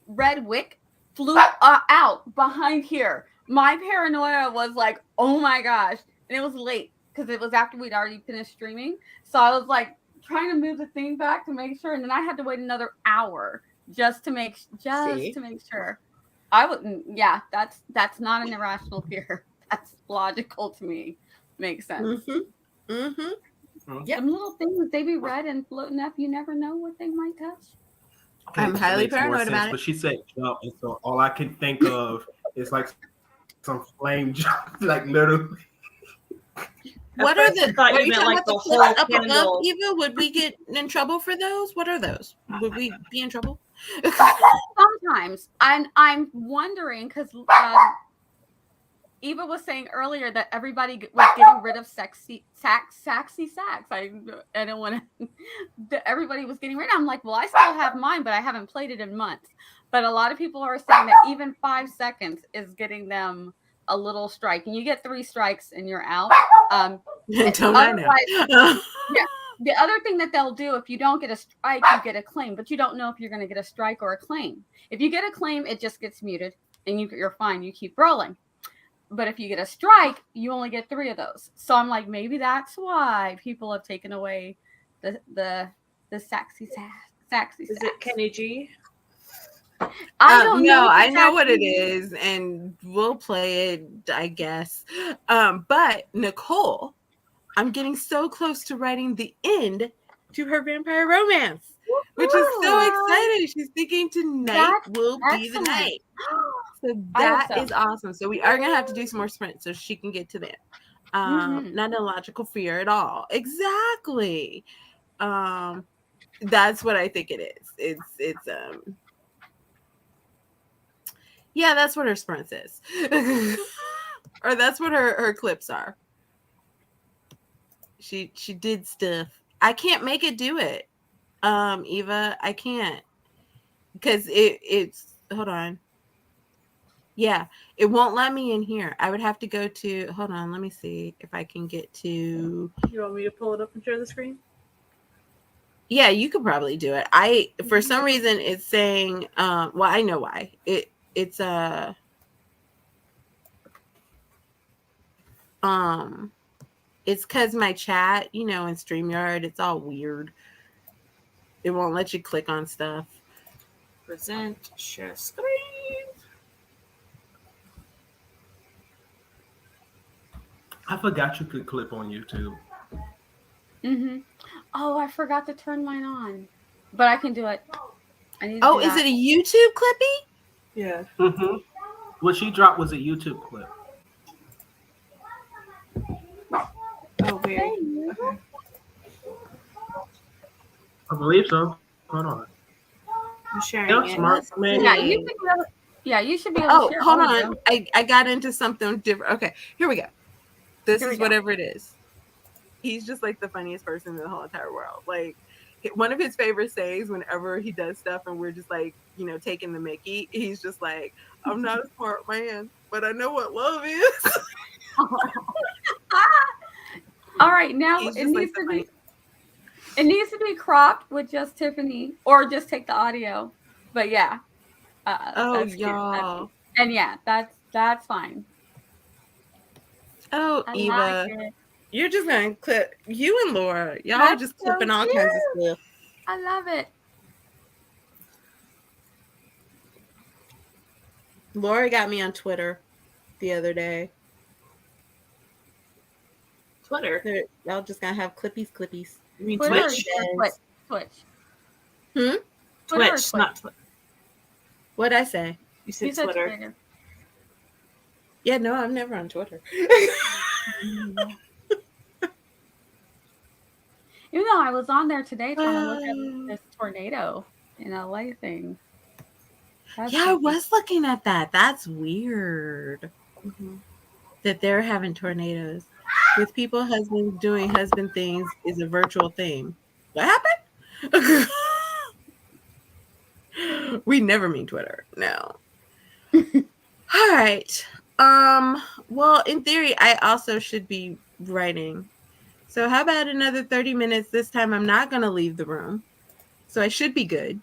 D: red wick flew out behind here. My paranoia was like, oh my gosh. And it was late because it was after we'd already finished streaming. So I was like trying to move the thing back to make sure. And then I had to wait another hour just to make sure. I wouldn't. Yeah, that's not an irrational fear. That's logical to me. Makes sense.
A: Yep.
D: Some little things, they be red and floating up. You never know what they might touch.
C: Okay,
A: I'm
C: that
A: highly
C: makes more
A: paranoid
C: sense,
A: about it.
C: But she said jump, and so all I can think of is like some flame jump, like literally.
A: What are the?
B: thought
A: Are
B: you
A: you
B: meant
A: talking
B: like
A: about the
B: the
A: clips
B: whole
A: up above,
B: candle.
A: Eva? Would we get in trouble for those? What are those? Would we be in trouble?
D: Sometimes I'm wondering because Eva was saying earlier that everybody was getting rid of saxy sax. I don't want to. Everybody was getting rid of. I'm like, well, I still have mine, but I haven't played it in months. But a lot of people are saying that even 5 seconds is getting them a little strike, and you get 3 strikes and you're out.
A: Don't I know?
D: The other thing that they'll do, if you don't get a strike, you get a claim, but you don't know if you're going to get a strike or a claim. If you get a claim, it just gets muted, and you're fine. You keep rolling. But if you get a strike, you only get 3 of those. So I'm like, maybe that's why people have taken away the saxy sax.
B: Is it Kenny G?
D: I don't know.
A: No, I know what it is, and we'll play it, I guess. But Nicole, I'm getting so close to writing the end to her vampire romance, which is so exciting. She's thinking tonight will be the night. So that is awesome. So we are gonna have to do some more sprints so she can get to that. Not a logical fear at all. Exactly. That's what I think it is. It's yeah, that's what her sprints is. Or that's what her clips are. She did stuff. I can't make it do it. Eva, I can't. Because it's hold on. Yeah, it won't let me in here. I would have to go to. Hold on, let me see if I can get to.
B: You want me to pull it up and share the screen?
A: Yeah, you could probably do it. For some reason it's saying. Well, I know why. It's it's because my chat, in StreamYard, it's all weird. It won't let you click on stuff.
B: Present, share screen.
C: I forgot you could clip on YouTube.
D: Oh, I forgot to turn mine on, but I can do it. I need to
A: Oh,
D: do
A: is
D: that.
A: it a YouTube clippy?
B: Yeah.
C: Mm-hmm. What she dropped was a YouTube clip.
B: Oh, weird.
D: Hey, you.
B: Okay.
C: I believe so. Hold on.
B: I'm sharing
C: Yeah,
B: it.
C: smart
A: Let's
C: man.
D: Yeah,
A: see.
D: you should be able. Yeah, you should be able to
A: Oh,
D: share
A: hold
D: audio.
A: on. I got into something different. Okay, here we go. This
D: Here we
A: is
D: go.
A: whatever it is. He's just like the funniest person in the whole entire world. Like, one of his favorite sayings whenever he does stuff and we're just like, taking the Mickey, he's just like, I'm not a smart man, but I know what love is.
D: All right, now
A: He's
D: it
A: just like
D: needs
A: the
D: to
A: funniest.
D: be. It needs to be cropped with just Tiffany, or just take the audio. But yeah,
A: Oh,
D: that's cute.
A: y'all.
D: And yeah, that's fine.
A: Oh,
D: I like
A: Eva.
D: it.
A: You're just going to clip. You and Laura, y'all
D: That's
A: just
D: so
A: clipping all
D: cute.
A: kinds of stuff.
D: I love it.
A: Laura got me on Twitter the other day.
B: Twitter.
A: Y'all just going to have clippies.
B: You mean
D: Twitter or
B: Twitch?
D: Twitch?
A: Hmm?
D: Twitter or
B: Twitch, not Twitch.
A: What'd I say?
B: You said Twitter.
A: Yeah, no, I'm never on Twitter.
D: Even though I was on there today trying to look at this tornado in LA thing. That's
A: Yeah, I
D: creepy.
A: was looking at that. That's weird.
B: Mm-hmm.
A: That they're having tornadoes. With people doing husband things is a virtual thing. What happened? We never mean Twitter. No. All right. Well, in theory, I also should be writing. So how about another 30 minutes? This time I'm not gonna leave the room. So I should be good.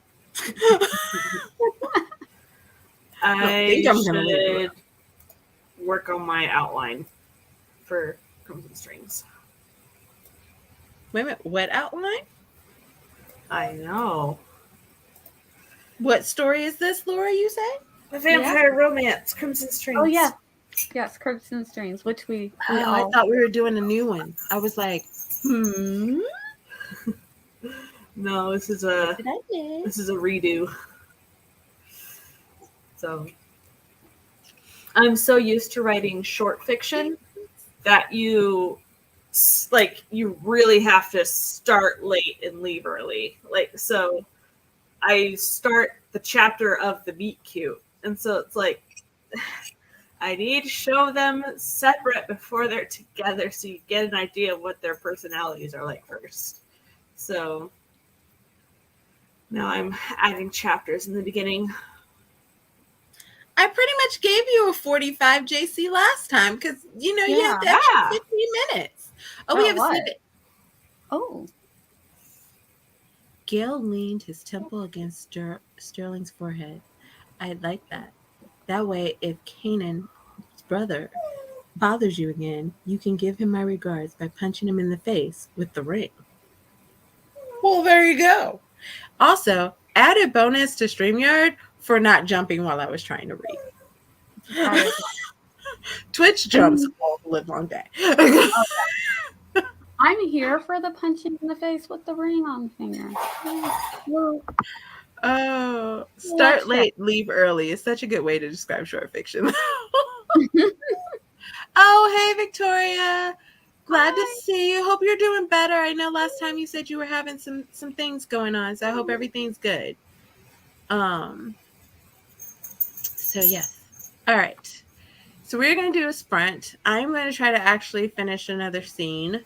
B: I
A: think I'm gonna leave the room.
B: should work on my outline for Crimson Strings.
A: Wait a minute, what outline?
B: I know.
A: What story is this, Laura, you say?
B: The vampire romance, Crimson Strings.
D: Oh yeah. Yes, Crimson Strings, which we
A: Oh,
D: all
A: I thought we were doing a new one. I was like,
B: No, this is a redo. So I'm so used to writing short fiction that you really have to start late and leave early. So I start the chapter of the meet cute, and so it's like I need to show them separate before they're together, so you get an idea of what their personalities are like first. So now I'm adding chapters in the beginning.
A: I pretty much gave you a 45 JC last time because you have to have 15 minutes. Oh, we have a snippet.
D: Oh.
A: Gale leaned his temple against Sterling's forehead. I'd like that. That way, if Kanan's brother bothers you again, you can give him my regards by punching him in the face with the ring. Well, there you go. Also, added bonus to StreamYard for not jumping while I was trying to read. Twitch jumps all the live long day.
D: I'm here for the punching in the face with the ring on finger.
A: Oh, start late, leave early is such a good way to describe short fiction. Oh, hey, Victoria. Glad to see you. Hope you're doing better. I know last time you said you were having some things going on, so I hope everything's good. So yes. All right. So we're going to do a sprint. I'm going to try to actually finish another scene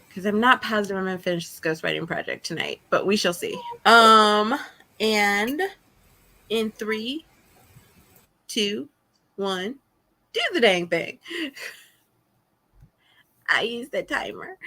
A: because I'm not positive I'm going to finish this ghostwriting project tonight, but we shall see. And in 3, 2, 1. Do the dang thing. I use the timer.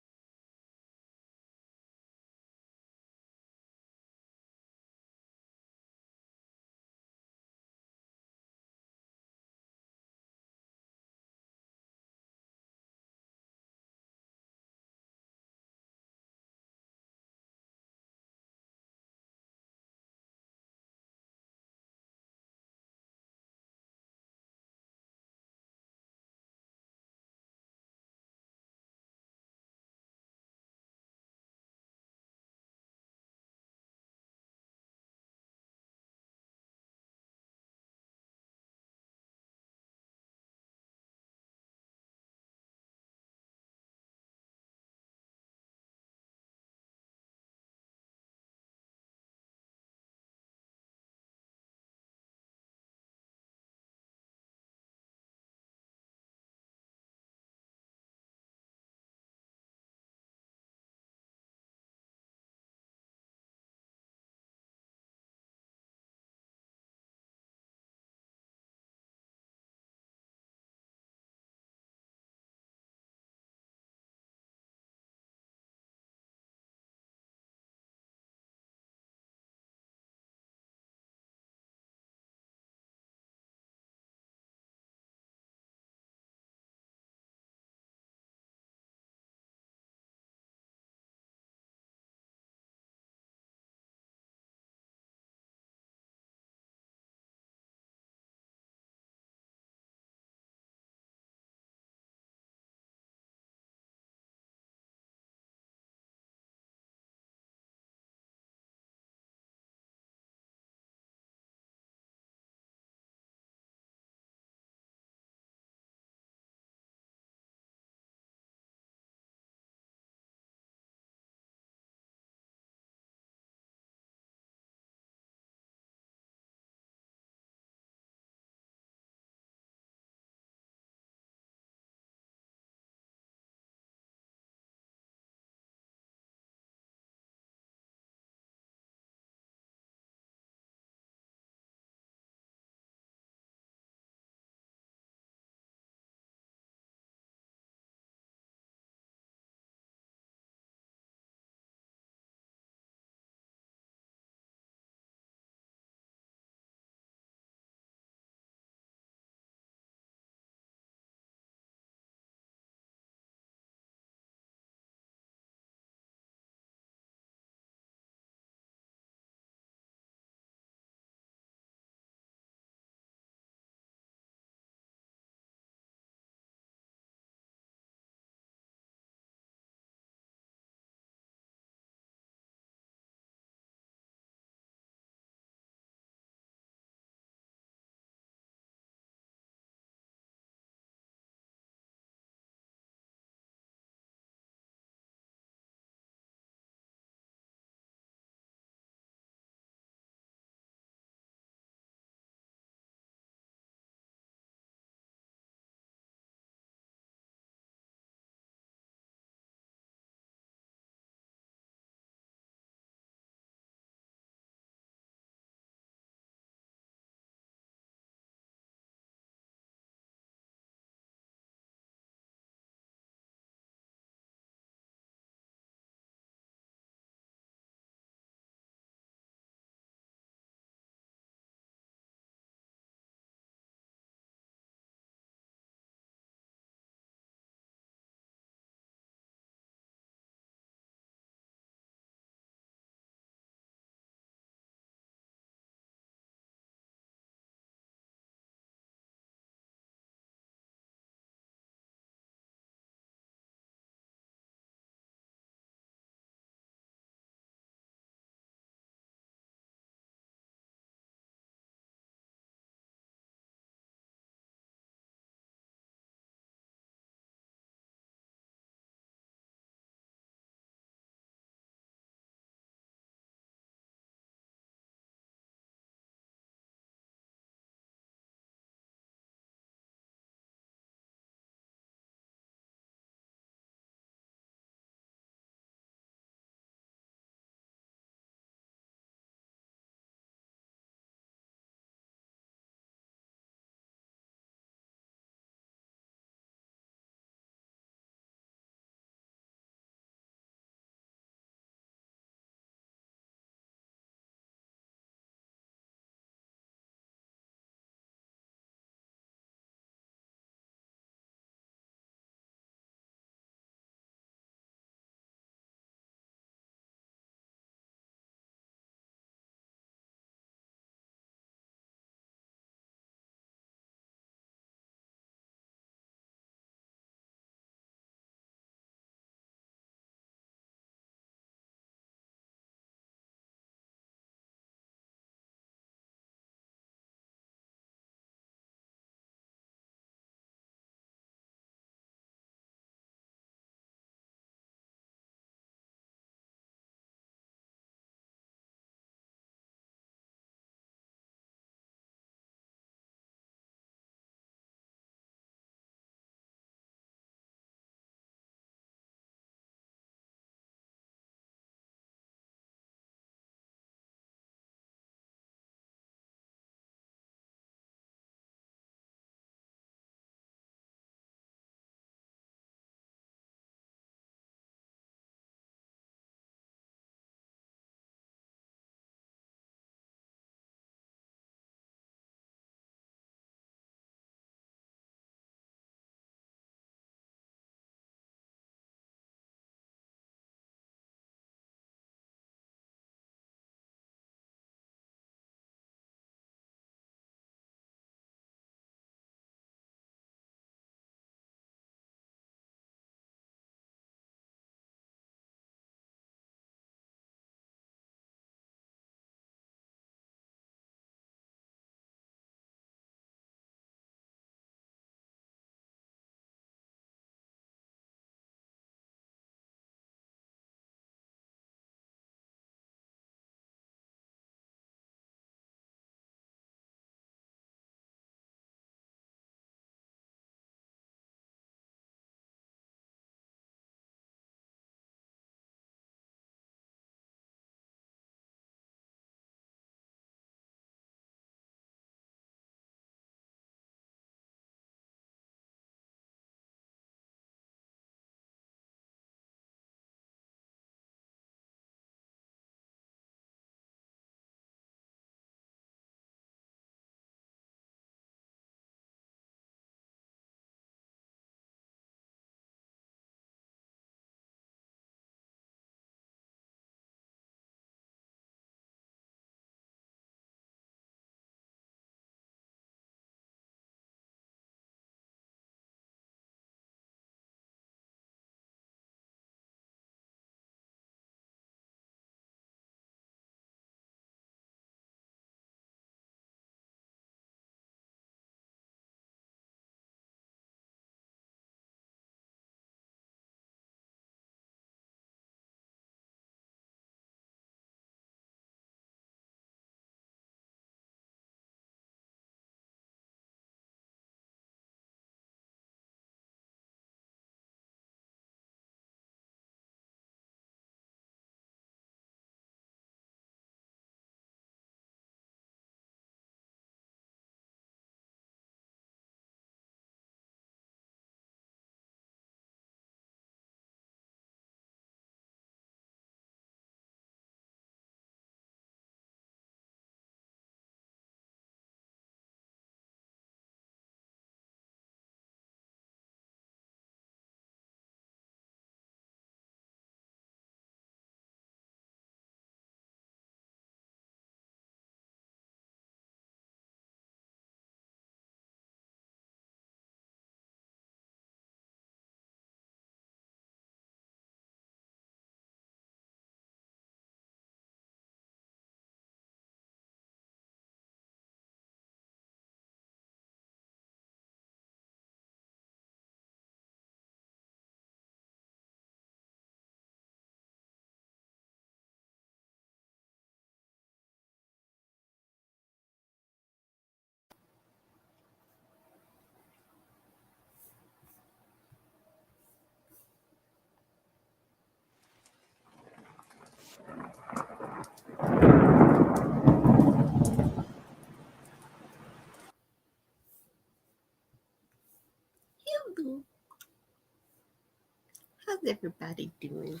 A: everybody doing?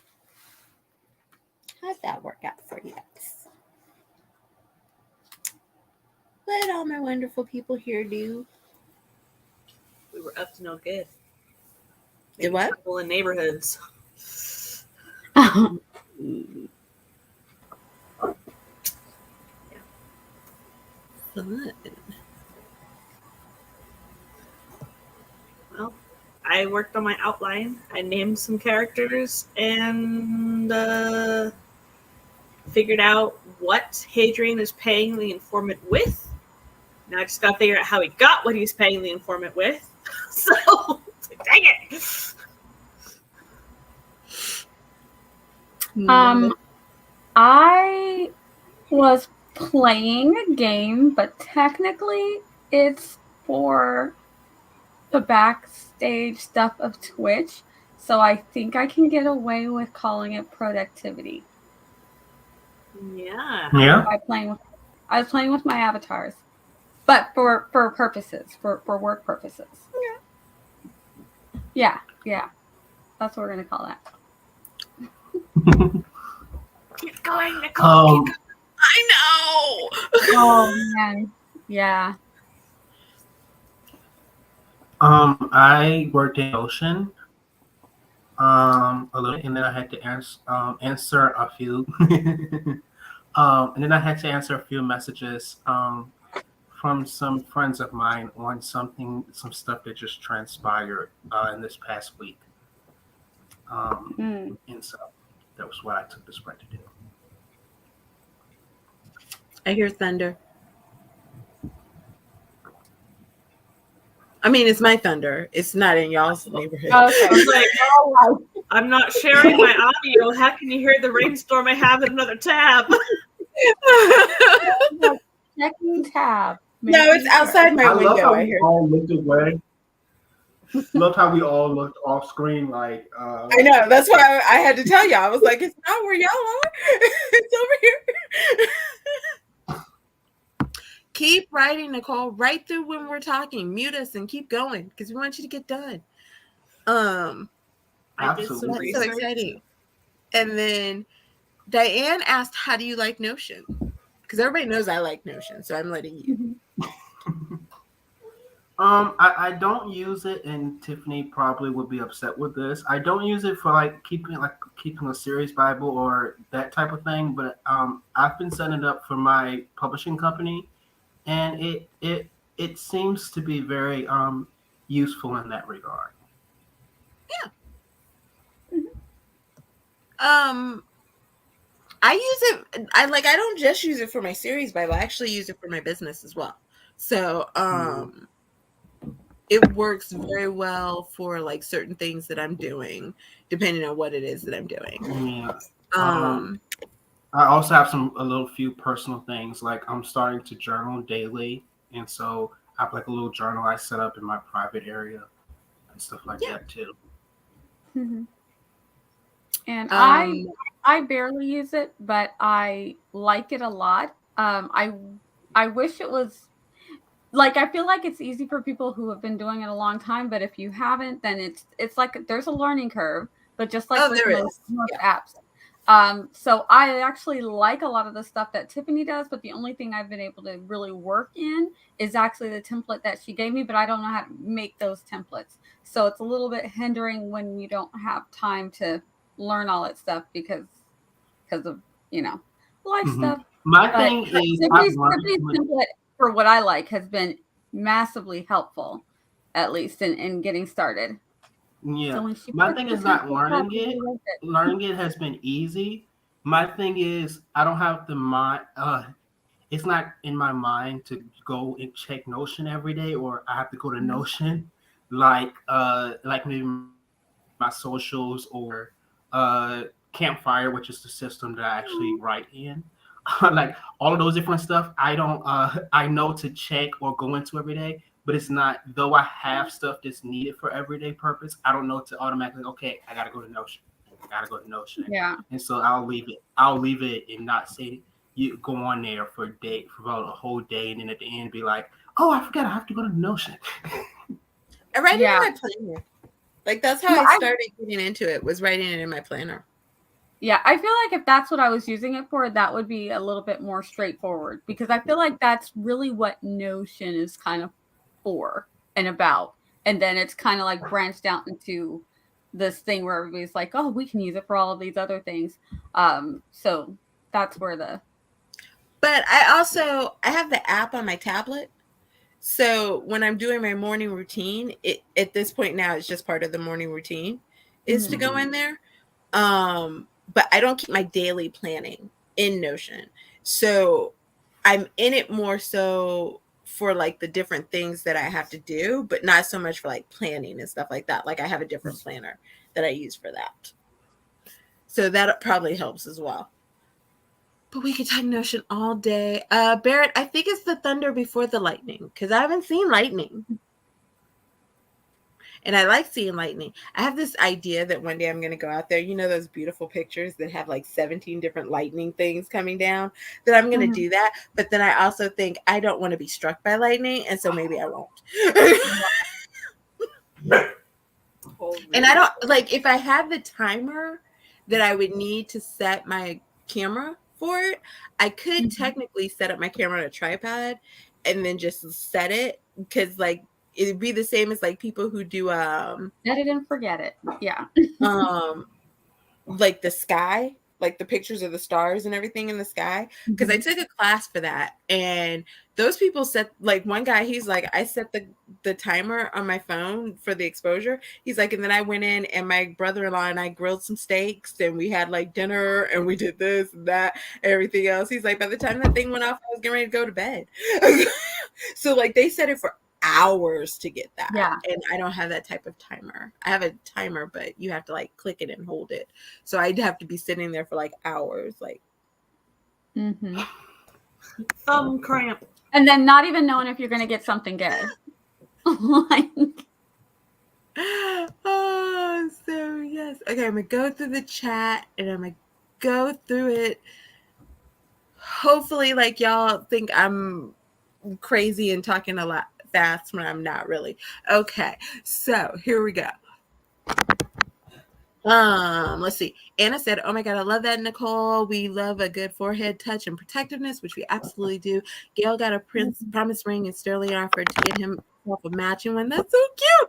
A: How'd that work out for you guys? What did all my wonderful people here do?
B: We were up to no good.
A: Did what?
B: Trouble in neighborhoods.
A: Fun.
B: Well, I worked on my outline. I named some characters and figured out what Hadrian is paying the informant with. Now I just got to figure out how he got what he's paying the informant with. So, dang it.
D: I was playing a game, but technically it's for the backstage stuff of Twitch. So I think I can get away with calling it productivity.
B: Yeah.
C: Yeah.
D: I was playing with my avatars, but for purposes, for work purposes. Yeah. That's what we're gonna call that.
B: Keep going, Nicole. Keep going.
A: I know.
D: Oh man, yeah.
C: I worked in Ocean a little, and then I had to answer a few, and then I had to answer a few messages from some friends of mine on some stuff that just transpired in this past week, and so that was what I took this break to do.
A: I hear thunder. I mean, it's my thunder. It's not in y'all's neighborhood.
D: Okay.
B: I was like, oh, I'm not sharing my audio. How can you hear the rainstorm I have in another tab?
D: Checking tab.
A: No, it's outside my
C: I love
A: window.
C: how
A: I
C: we
A: hear.
C: all looked away. Love how we all looked off screen like.
A: I know. That's why I had to tell y'all. I was like, it's not where y'all are. It's over here. Keep writing, Nicole. Write through when we're talking. Mute us and keep going because we want you to get done.
B: I did some
C: Absolutely.
A: That's so
B: research.
A: exciting. And then Diane asked, how do you like Notion? Because everybody knows I like Notion, so I'm letting you.
C: I don't use it, and Tiffany probably would be upset with this. I don't use it for keeping a series Bible or that type of thing, but I've been setting it up for my publishing company, and it seems to be very useful in that regard.
A: I use it. I don't just use it for my series Bible. I actually use it for my business as well. So it works very well for certain things that I'm doing, depending on what it is that I'm doing.
C: Yeah. I also have a little few personal things. Like I'm starting to journal daily, and so I have a little journal I set up in my private area and stuff like that too.
D: Mm-hmm. And I barely use it, but I like it a lot. I wish it was I feel like it's easy for people who have been doing it a long time, but if you haven't, then it's like there's a learning curve, but just like with most apps. So I actually like a lot of the stuff that Tiffany does, but the only thing I've been able to really work in is actually the template that she gave me, but I don't know how to make those templates. So it's a little bit hindering when you don't have time to learn all that stuff because of life stuff.
C: My thing is
D: Tiffany's template for what I like has been massively helpful, at least in getting started.
C: Yeah.
D: So
C: my thing is not learning it. Learning it has been easy. My thing is I don't have the mind. It's not in my mind to go and check Notion every day, or I have to go to Notion, like maybe my socials or Campfire, which is the system that I actually write in. All of those different stuff, I don't. I know to check or go into every day, but it's not. Though I have stuff that's needed for everyday purpose, I don't know to automatically. Okay, I gotta go to Notion.
D: Yeah.
C: And so I'll leave it and not say you go on there for about a whole day, and then at the end be like, oh, I forgot I have to go to Notion.
A: I write it in my planner. Like that's how I started getting into it, was writing it in my planner.
D: Yeah, I feel like if that's what I was using it for, that would be a little bit more straightforward, because I feel like that's really what Notion is kind of for and about. And then it's kind of like branched out into this thing where everybody's like, oh, we can use it for all of these other things. So that's where the...
A: But I have the app on my tablet. So when I'm doing my morning routine, at this point now, it's just part of the morning routine is to go in there. But I don't keep my daily planning in Notion. So I'm in it more so for like the different things that I have to do, but not so much for like planning and stuff like that. Like I have a different planner that I use for that. So that probably helps as well. But we could talk Notion all day. Barrett, I think it's the thunder before the lightning, because I haven't seen lightning. And I like seeing lightning. I have this idea that one day I'm going to go out there. You know those beautiful pictures that have like 17 different lightning things coming down? That I'm going to do that. But then I also think I don't want to be struck by lightning. And so maybe I won't. And I don't, like, if I had the timer that I would need to set my camera for it, I could technically set up my camera on a tripod and then just set it, because like it'd be the same as like people who do
D: set it and forget it. Yeah.
A: Like the sky, like the pictures of the stars and everything in the sky, because I took a class for that, and those people set, like one guy, he's like, I set the timer on my phone for the exposure. He's like, and then I went in and my brother-in-law and I grilled some steaks and we had like dinner and we did this and that and everything else. He's like, by the time that thing went off, I was getting ready to go to bed. So like they set it for hours to get that.
D: Yeah.
A: And I don't have that type of timer. I have a timer, but you have to like click it and hold it. So I'd have to be sitting there for like hours, like
B: cramp.
D: And then not even knowing if you're going to get something good. Like,
A: oh, so yes. Okay, I'm gonna go through the chat and I'm gonna go through it. Hopefully, like y'all think I'm crazy and talking a lot fast when I'm not really. Okay, so here we go. Let's see. Anna said, oh my God, I love that, Nicole. We love a good forehead touch and protectiveness, which we absolutely do. Gail got a promise ring and Sterling offered to get himself a matching one. That's so cute.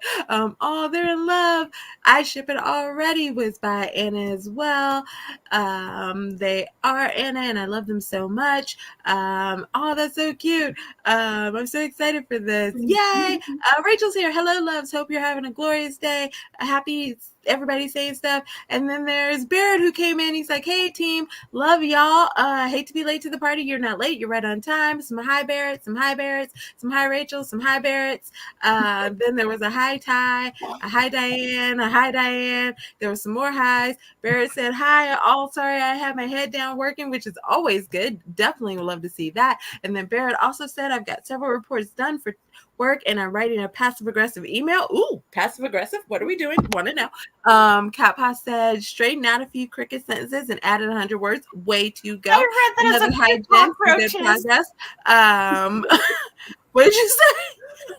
A: Oh, they're in love. I ship it already was by Anna as well. They are Anna and I love them so much. Oh, that's so cute. I'm so excited for this. Yay. Rachel's here. Hello, loves. Hope you're having a glorious day. Happy everybody saying stuff. And then there's Barrett who came in. He's like, hey team, love y'all. Hate to be late to the party. You're not late. You're right on time. Some hi Barrett, some hi Barretts, some hi Rachel, some hi Barretts. Then there was a hi Ty, a hi Diane, a hi Diane. There was some more highs. Barrett said, hi, all sorry I have my head down working, which is always good. Definitely would love to see that. And then Barrett also said, I've got several reports done for work and I'm writing a passive-aggressive email. Ooh, passive-aggressive. What are we doing? Want to know. Catpa said, straighten out a few cricket sentences and added 100 words. Way to go.
B: I read that as a few cockroaches.
A: What did you say?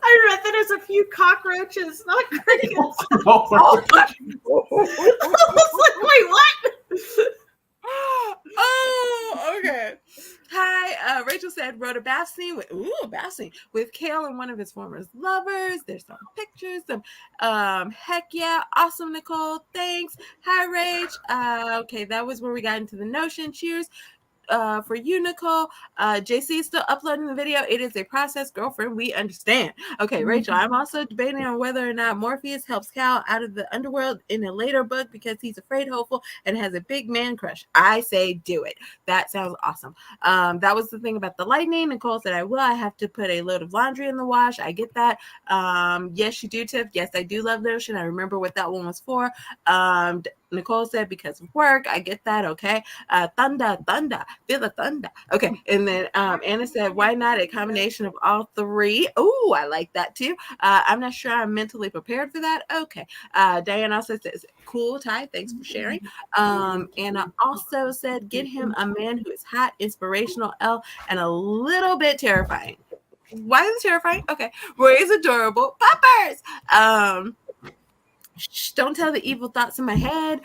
B: I read that as a few cockroaches, not crickets. I was like, wait, what?
A: Oh, okay. Hi, Rachel said, wrote a bath scene with Kale and one of his former lovers. There's some pictures. Heck yeah, awesome, Nicole. Thanks. Hi, Rach. Okay, that was where we got into the Notion. Cheers. For you, Nicole. JC is still uploading the video. It is a process, girlfriend. We understand. Okay, Rachel, I'm also debating on whether or not Morpheus helps Cal out of the underworld in a later book because he's afraid, hopeful, and has a big man crush. I say do it. That sounds awesome. That was the thing about the lightning. Nicole said, I will. I have to put a load of laundry in the wash. I get that. Yes, you do, Tiff. Yes, I do love Notion. I remember what that one was for. Nicole said, because of work. I get that. Okay. Thunder. Feel the thunder. Okay. And then Anna said, why not a combination of all three? Oh, I like that too. I'm not sure I'm mentally prepared for that. Okay. Diane also says, cool, Ty. Thanks for sharing. Anna also said, get him a man who is hot, inspirational, and a little bit terrifying. Why is it terrifying? Okay. Roy is adorable. Poppers. Shh, don't tell the evil thoughts in my head.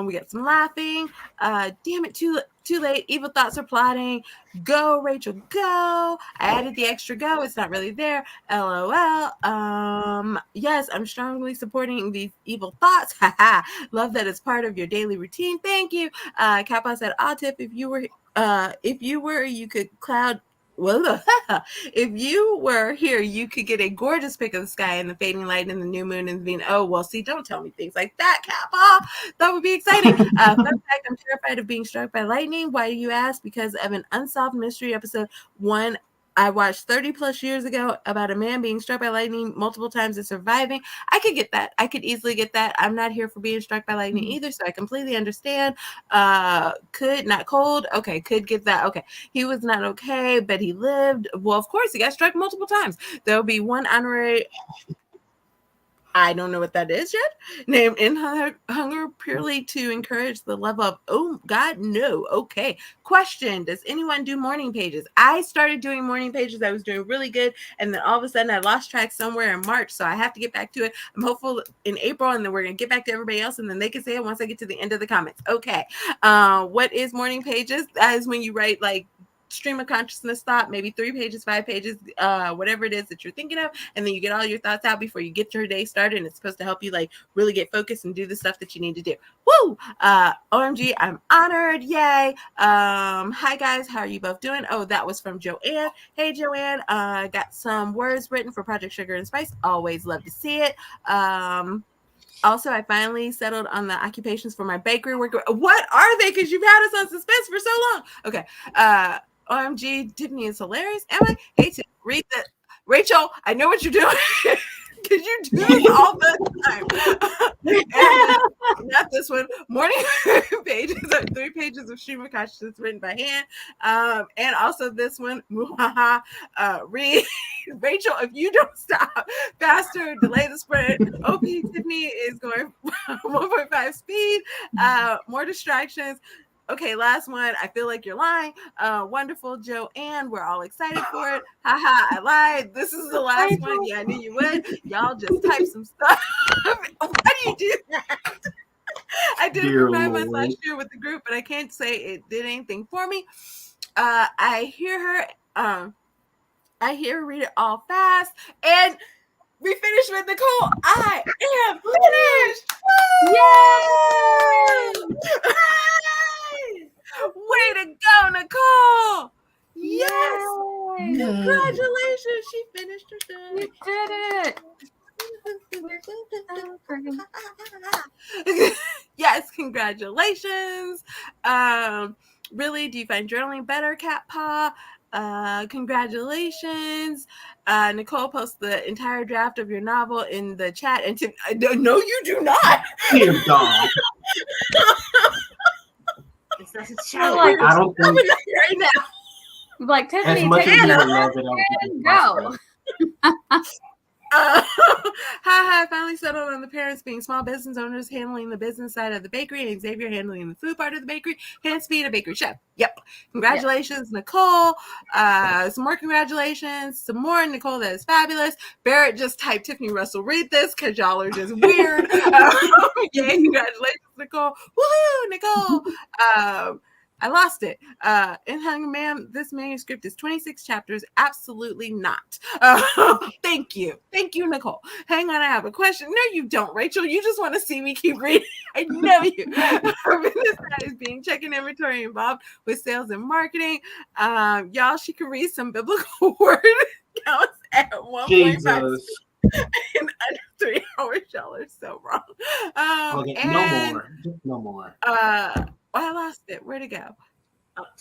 A: We got some laughing. Damn it, too late. Evil thoughts are plotting. Go, Rachel, go. I added the extra go. It's not really there. LOL. Yes, I'm strongly supporting these evil thoughts. Haha. Love that it's part of your daily routine. Thank you. Kappa said, "I'll tip if you were, you could cloud." Well, if you were here, you could get a gorgeous pic of the sky and the fading light and the new moon and the Venus. Oh, well, see, don't tell me things like that, Kappa. That would be exciting. Fun fact, I'm terrified of being struck by lightning. Why do you ask? Because of an unsolved mystery episode 1 I watched 30 plus years ago about a man being struck by lightning multiple times and surviving. I could get that. I could easily get that. I'm not here for being struck by lightning either, so I completely understand. Could, not cold. Okay, could get that. Okay. He was not okay, but he lived. Well, of course, he got struck multiple times. There'll be one honorary. I don't know what that is yet. Named In Hunger purely to encourage the love of, oh God, no. Okay. Question. Does anyone do morning pages? I started doing morning pages. I was doing really good. And then all of a sudden I lost track somewhere in March. So I have to get back to it. I'm hopeful in April, and then we're going to get back to everybody else. And then they can say it once I get to the end of the comments. Okay. What is morning pages? That is when you write like stream of consciousness thought, maybe 3 pages, 5 pages, whatever it is that you're thinking of, and then you get all your thoughts out before you get your day started, and it's supposed to help you like really get focused and do the stuff that you need to do. Woo! OMG, I'm honored. Yay. Hi guys, how are you both doing? Oh, that was from Joanne. Hey Joanne, got some words written for Project Sugar and Spice. Always love to see it. Also, I finally settled on the occupations for my bakery worker. What are they? Because you've had us on suspense for so long. Okay. OMG, Tiffany is hilarious. Am I? Hey, Tiff, read that. Rachel, I know what you're doing. Because you do this all the time. And not this one. Morning pages are 3 pages of stream of consciousness written by hand. And also this one. Read. Rachel, if you don't stop faster, delay the spread. OP Tiffany is going 1.5 speed. More distractions. Okay, last one. I feel like you're lying. Wonderful, Joanne. We're all excited for it. Haha, I lied. This is the last one. Yeah, I knew you would. Y'all just type some stuff. Why do you do that? I did it for 9 months last year with the group, but I can't say it did anything for me. I hear her read it all fast. And we finished with Nicole. I am finished. Yay! Way to go, Nicole! Yes! Yay. Congratulations! She finished her thing.
D: You did
A: it! Yes, congratulations. Really, do you find journaling better, Cat Paw? Congratulations. Nicole posts the entire draft of your novel in the chat. And no, you do not.
C: Dear dog.
D: Like,
C: I don't think
A: right now.
D: Like Tiffany,
C: as much
D: take
C: as
D: it
C: I love it,
D: go.
A: I finally settled on the parents being small business owners, handling the business side of the bakery, and Xavier handling the food part of the bakery. Hence being a bakery chef. Yep. Congratulations, Nicole. Some more congratulations. Some more, Nicole. That is fabulous. Barrett just typed Tiffany Russell. Read this because y'all are just weird. Yay! Congratulations, Nicole. Woohoo, Nicole. I lost it. In Hunger, ma'am, this manuscript is 26 chapters. Absolutely not. Thank you. Thank you, Nicole. Hang on, I have a question. No, you don't, Rachel. You just want to see me keep reading. I know you. Her business side is being checking inventory involved with sales and marketing. Y'all, she can read some biblical word counts at 1.5 in under 3 hours. Y'all are so wrong.
C: okay, no more.
A: I lost it. Where'd it go?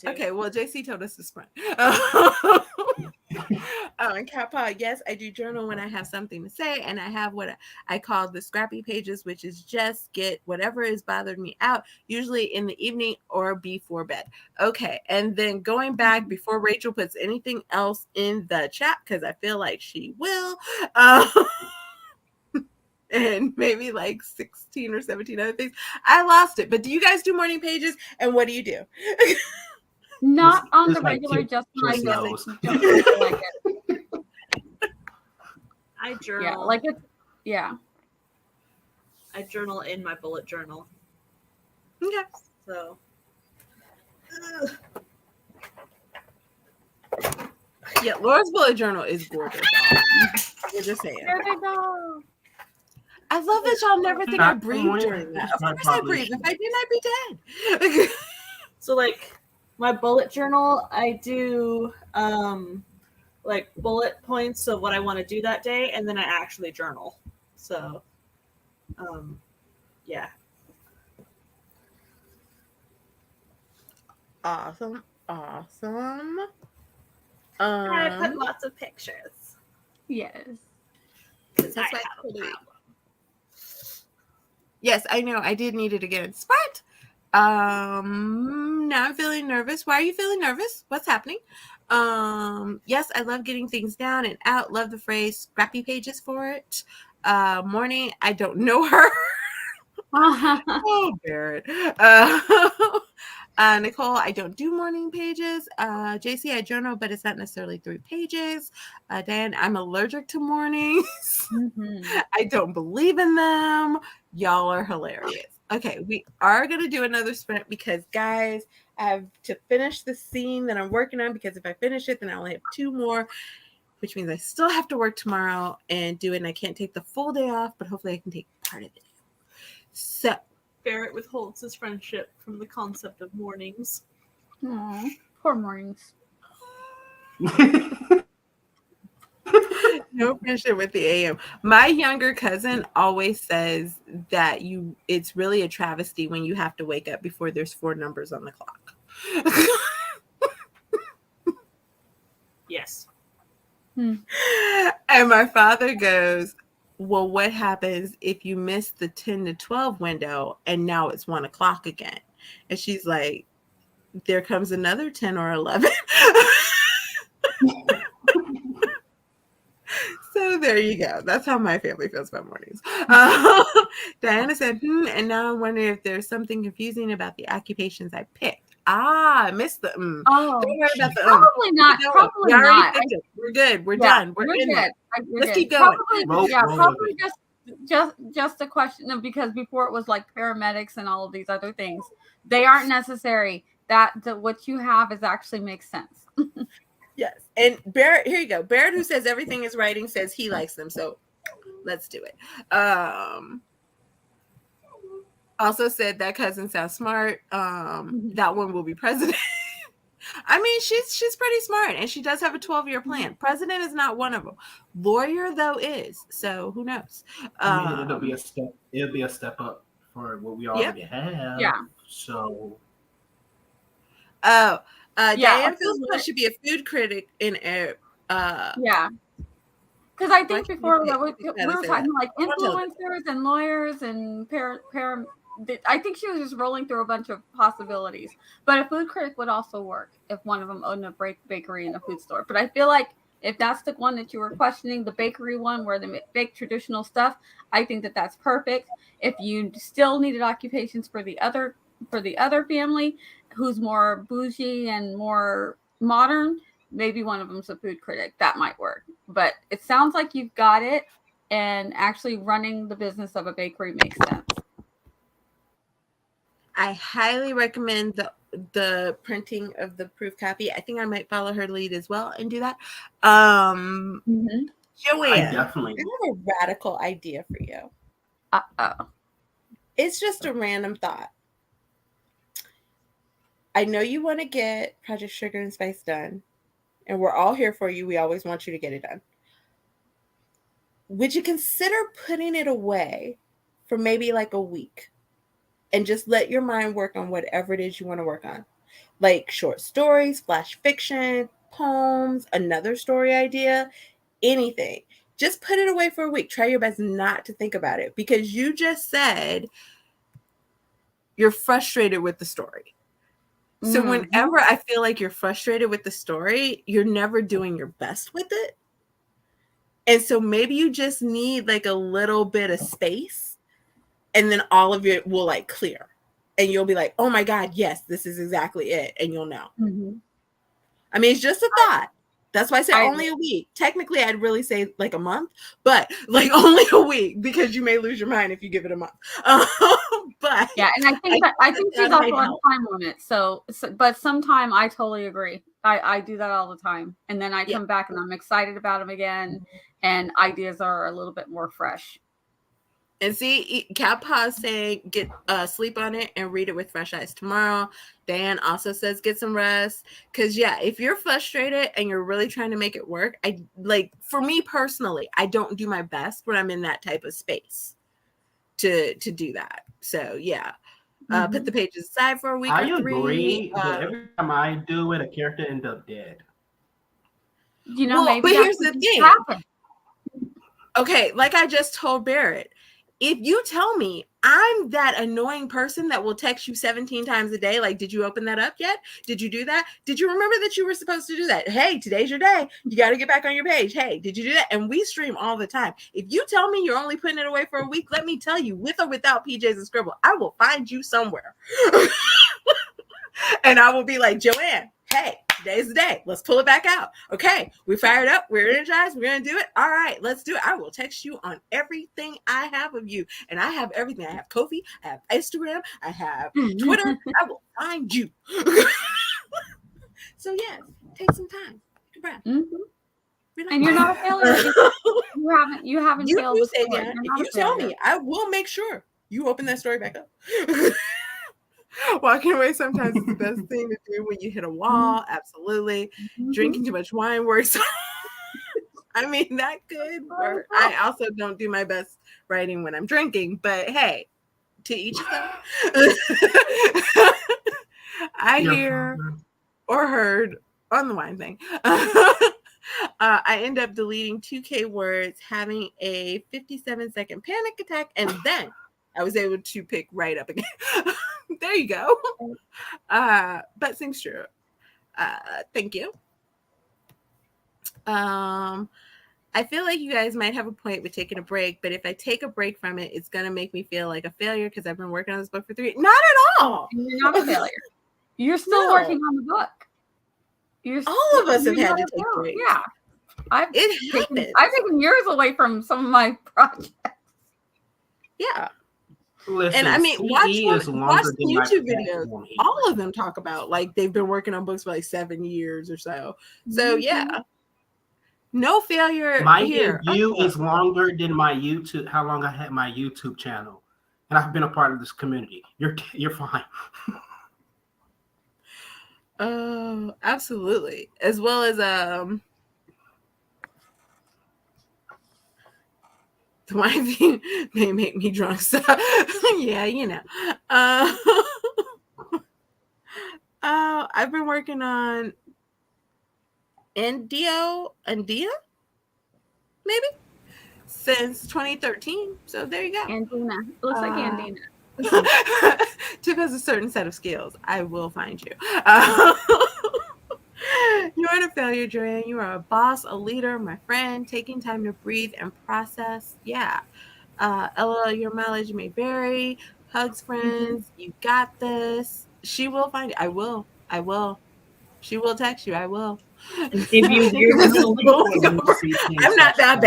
A: Okay, well, JC told us to sprint. And Kappa, yes, I do journal when I have something to say, and I have what I call the scrappy pages, which is just get whatever is bothering me out, usually in the evening or before bed. Okay, and then going back before Rachel puts anything else in the chat, because I feel like she will. And maybe like 16 or 17 other things. I lost it. But do you guys do morning pages? And what do you do?
D: Not on the regular, just like it.
B: I journal.
D: Yeah, like it. Yeah.
B: I journal in my bullet journal.
A: Okay.
B: So
A: Yeah, Laura's bullet journal is gorgeous. Y'all. We're just saying.
D: There they go.
A: I love that y'all never think I breathe during that. Of
C: My
A: course I breathe. If I didn't, I'd be dead.
B: so like my bullet journal, I do like bullet points of what I want to do that day, and then I actually journal. So yeah.
A: Awesome. Awesome.
B: I put lots of pictures.
D: Yes.
A: That's
B: I
A: why
B: have
A: it's
B: a
A: pretty.
B: problem.
A: Yes, I know. I did need it again. Smart. Now I'm feeling nervous. Why are you feeling nervous? What's happening? Yes, I love getting things down and out. Love the phrase scrappy pages for it. Morning, I don't know her. Oh, Barrett. Nicole, I don't do morning pages. JC, I journal, but it's not necessarily 3 pages. Dan, I'm allergic to mornings.
D: Mhm.
A: I don't believe in them. Y'all are hilarious. Okay, we are going to do another sprint because, guys, I have to finish the scene that I'm working on because if I finish it, then I only have 2 more, which means I still have to work tomorrow and do it, and I can't take the full day off, but hopefully I can take part of it. So,
B: Barrett withholds his friendship from the concept of mornings.
D: Aw, poor mornings.
A: no friendship with the AM. My younger cousin always says that it's really a travesty when you have to wake up before there's 4 numbers on the clock.
B: Yes.
A: And my father goes, well, what happens if you miss the 10 to 12 window and now it's 1 o'clock again? And she's like, there comes another 10 or 11. So there you go. That's how my family feels about mornings. Diana said, and now I'm wondering if there's something confusing about the occupations I picked. I missed the
D: Oh,
A: Don't worry about the
D: probably not. Probably
A: we already
D: not.
A: picked it. We're good. We're done. We're in
D: good.
A: there.
D: We're
A: Let's
D: good.
A: keep going.
D: Probably,
C: Roll
D: probably
C: with it.
D: just a question of because before it was like paramedics and all of these other things. They aren't necessary. What you have is actually makes sense.
A: Yes. And Barrett, here you go. Barrett, who says everything is writing, says he likes them. So let's do it. Also said that cousin sounds smart. That one will be president. I mean, she's pretty smart, and she does have a 12-year plan. President is not one of them. Lawyer, though, is. So who knows?
C: I mean, it'll be a step. It'll be a step up for what we already have.
D: Yeah.
C: So.
A: Diane feels like should be a food critic in a.
D: Yeah. Because I think before we were talking like
A: Don't tell
D: influencers and lawyers and I think she was just rolling through a bunch of possibilities. But a food critic would also work if one of them owned a bakery and a food store. But I feel like if that's the one that you were questioning, the bakery one where they bake traditional stuff, I think that that's perfect. If you still needed occupations for the other family who's more bougie and more modern, maybe one of them's a food critic. That might work. But it sounds like you've got it, and actually running the business of a bakery makes sense.
A: I highly recommend the printing of the proof copy. I think I might follow her lead as well and do that. Joanne,
C: I definitely.
A: I have a radical idea for you.
D: Uh-oh.
A: It's just a random thought. I know you want to get Project Sugar and Spice done, and we're all here for you. We always want you to get it done. Would you consider putting it away for maybe like a week and just let your mind work on whatever it is you want to work on? Like short stories, flash fiction, poems, another story idea, anything. Just put it away for a week. Try your best not to think about it because you just said you're frustrated with the story. So whenever I feel like you're frustrated with the story, you're never doing your best with it. And so maybe you just need like a little bit of space and then all of it will like clear. And you'll be like, oh my God, yes, this is exactly it. And you'll know. I mean, it's just a thought. That's why I said
D: I
A: only a week. Technically, I'd really say like a month, but like only a week because you may lose your mind if you give it a month. But
D: yeah, and I think she's
A: that might
D: also on
A: help.
D: time limit. So but sometime I totally agree. I do that all the time, and then I
A: Yeah.
D: come back and I'm excited about them again, and ideas are a little bit more fresh.
A: And see, Cat Pa's saying get sleep on it and read it with fresh eyes tomorrow. Dan also says get some rest. Cause yeah, if you're frustrated and you're really trying to make it work, I like for me personally, I don't do my best when I'm in that type of space to do that. So yeah. Put the pages aside for a week
C: I
A: or 3.
C: agree, but every time I do it, a character ends up dead.
D: You know,
A: Well,
D: maybe
A: but
D: that's
A: here's
D: what
A: the
D: needs to
A: thing.
D: happen.
A: Okay, like I just told Barrett, if you tell me I'm that annoying person that will text you 17 times a day, like, did you open that up yet? Did you do that? Did you remember that you were supposed to do that? Hey, today's your day. You got to get back on your page. Hey, did you do that? And we stream all the time. If you tell me you're only putting it away for a week, let me tell you, with or without PJs and Scribble, I will find you somewhere. And I will be like, Joanne, hey, today's the day. Let's pull it back out. Okay, we fired up. We're energized. We're going to do it. All right, let's do it. I will text you on everything I have of you. And I have everything. I have Ko-fi. I have Instagram. I have Twitter. I will find you. So, yes, take some time. Take a breath.
D: And you're not a failure. You haven't
A: You
D: failed
A: do say
D: before.
A: that.
D: You're
A: If
D: not
A: you
D: a
A: tell
D: failure.
A: me, I will make sure you open that story back up. Walking away sometimes is the best thing to do when you hit a wall. Absolutely. Drinking too much wine works. I mean, that could work. I also don't do my best writing when I'm drinking, but hey, to each his own. I hear or heard on the wine thing. I end up deleting 2K words, having a 57-second panic attack, and then I was able to pick right up again. There you go. But seems true. Thank you. I feel like you guys might have a point with taking a break, but if I take a break from it, it's gonna make me feel like a failure because I've been working on this book for 3 years. Not at all.
D: You're not a failure. You're still working on the book.
A: All of us have had to take breaks.
D: Yeah. I've
A: happens.
D: taken years away from some of my projects.
A: Yeah.
C: Listen,
A: and I mean, watch YouTube videos.
C: All
A: All of them talk about like they've been working on books for like 7 years or so. So yeah, no failure here.
C: You is longer than my YouTube. How long I had my YouTube channel, and I've been a part of this community. You're fine.
A: Oh, absolutely. As well as the wine may make me drunk. So yeah, you know. I've been working on India, maybe since 2013. So there you go.
D: Andina. It looks like Andina.
A: Tip has a certain set of skills. I will find you. You aren't a failure, Joanne. You are a boss, a leader, my friend, taking time to breathe and process. Yeah. LOL, your mileage may vary. Hugs, friends. You got this. She will find you. I will. She will text you. I will.
B: And give you years of
A: I'm not that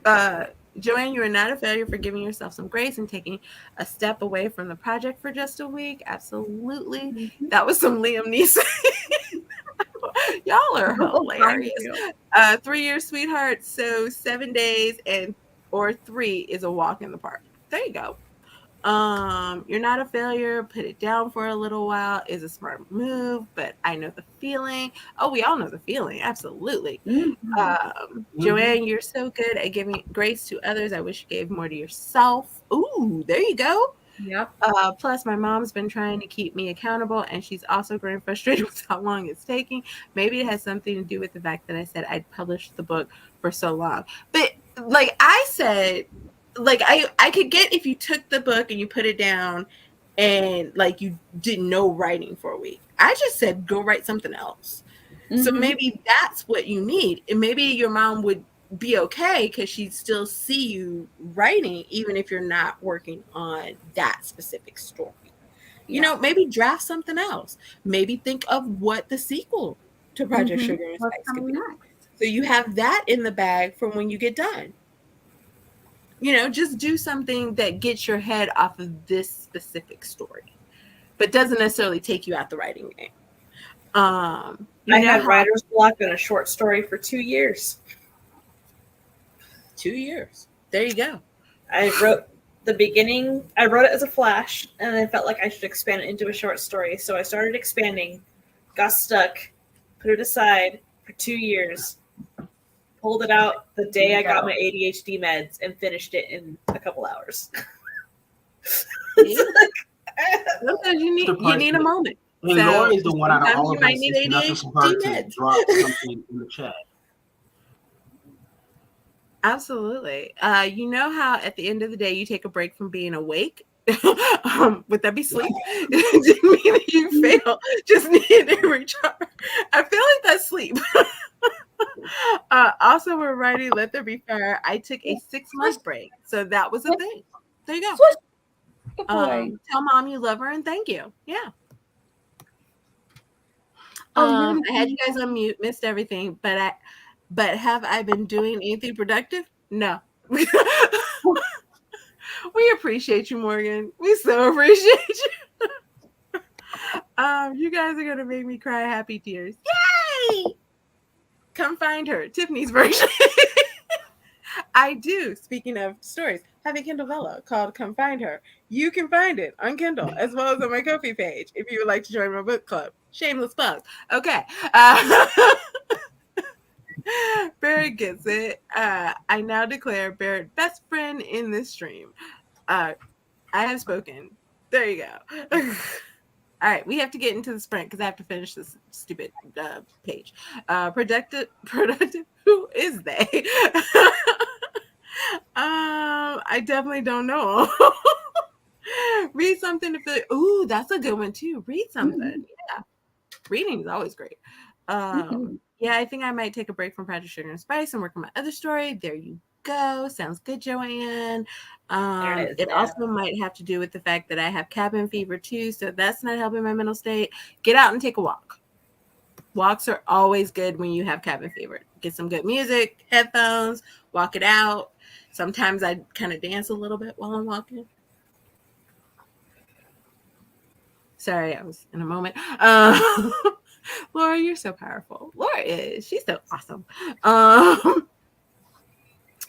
A: bad. Joanne, you are not a failure for giving yourself some grace and taking a step away from the project for just a week. Absolutely. That was some Liam Neeson. Y'all are hilarious. 3 years, sweetheart. So 7 days or 3 is a walk in the park. There you go. You're not a failure. Put it down for a little while is a smart move, but I know the feeling. Oh, we all know the feeling. Absolutely. Joanne, you're so good at giving grace to others. I wish you gave more to yourself. Ooh, there you go.
D: Yep.
A: Plus, my mom's been trying to keep me accountable, and she's also growing frustrated with how long it's taking. Maybe it has something to do with the fact that I said I'd publish the book for so long. But like I said, like I could get if you took the book and you put it down and like you did no writing for a week. I just said go write something else. So maybe that's what you need. And maybe your mom would be okay because she'd still see you writing even if you're not working on that specific story. You know, maybe draft something else. Maybe think of what the sequel to Project Sugar and
D: What's
A: Spice could
D: coming
A: be.
D: next?
A: So you have that in the bag for when you get done. You know, just do something that gets your head off of this specific story, but doesn't necessarily take you out the writing game.
B: I had writer's block on a short story for 2 years.
A: 2 years. There you go.
B: I wrote the beginning. I wrote it as a flash, and I felt like I should expand it into a short story. So I started expanding, got stuck, put it aside for 2 years, pulled it out the day I got my ADHD meds, and finished it in a couple hours.
A: Sometimes you need a moment.
C: And Laura is the one out of all of us
A: need
C: that's nothing for her to drop something in the chat.
A: Absolutely. You know how at the end of the day you take a break from being awake? Would that be sleep? Didn't mean that you fail. Just needed to recharge. I feel like that's sleep. Also, we're writing Let There Be Fire. I took a 6-month break, so that was a thing. There you go.
D: Good boy.
A: Tell mom you love her and thank you. Yeah.
D: Oh,
A: I had you guys on mute, missed everything, but have I been doing anything productive? No. We appreciate you, Morgan. We so appreciate you. You guys are gonna make me cry happy tears. Yay! Come find her, Tiffany's version. I do. Speaking of stories, have a Kindle Vella called Come Find Her. You can find it on Kindle as well as on my Ko-fi page if you would like to join my book club. Shameless plug. Okay. Barrett gets it. I now declare Barrett best friend in this stream. I have spoken. There you go. All right, we have to get into the sprint because I have to finish this stupid page. Productive. Who is they? I definitely don't know. Read something to feel. Ooh, that's a good one too. Read something. Yeah, reading is always great. Yeah, I think I might take a break from Project Sugar and Spice and work on my other story. There you go. Sounds good, Joanne. It also might have to do with the fact that I have cabin fever too, so that's not helping my mental state. Get out and take a walk. Walks are always good when you have cabin fever. Get some good music, headphones, walk it out. Sometimes I kind of dance a little bit while I'm walking. Sorry, I was in a moment. Laura, you're so powerful. Laura is. She's so awesome.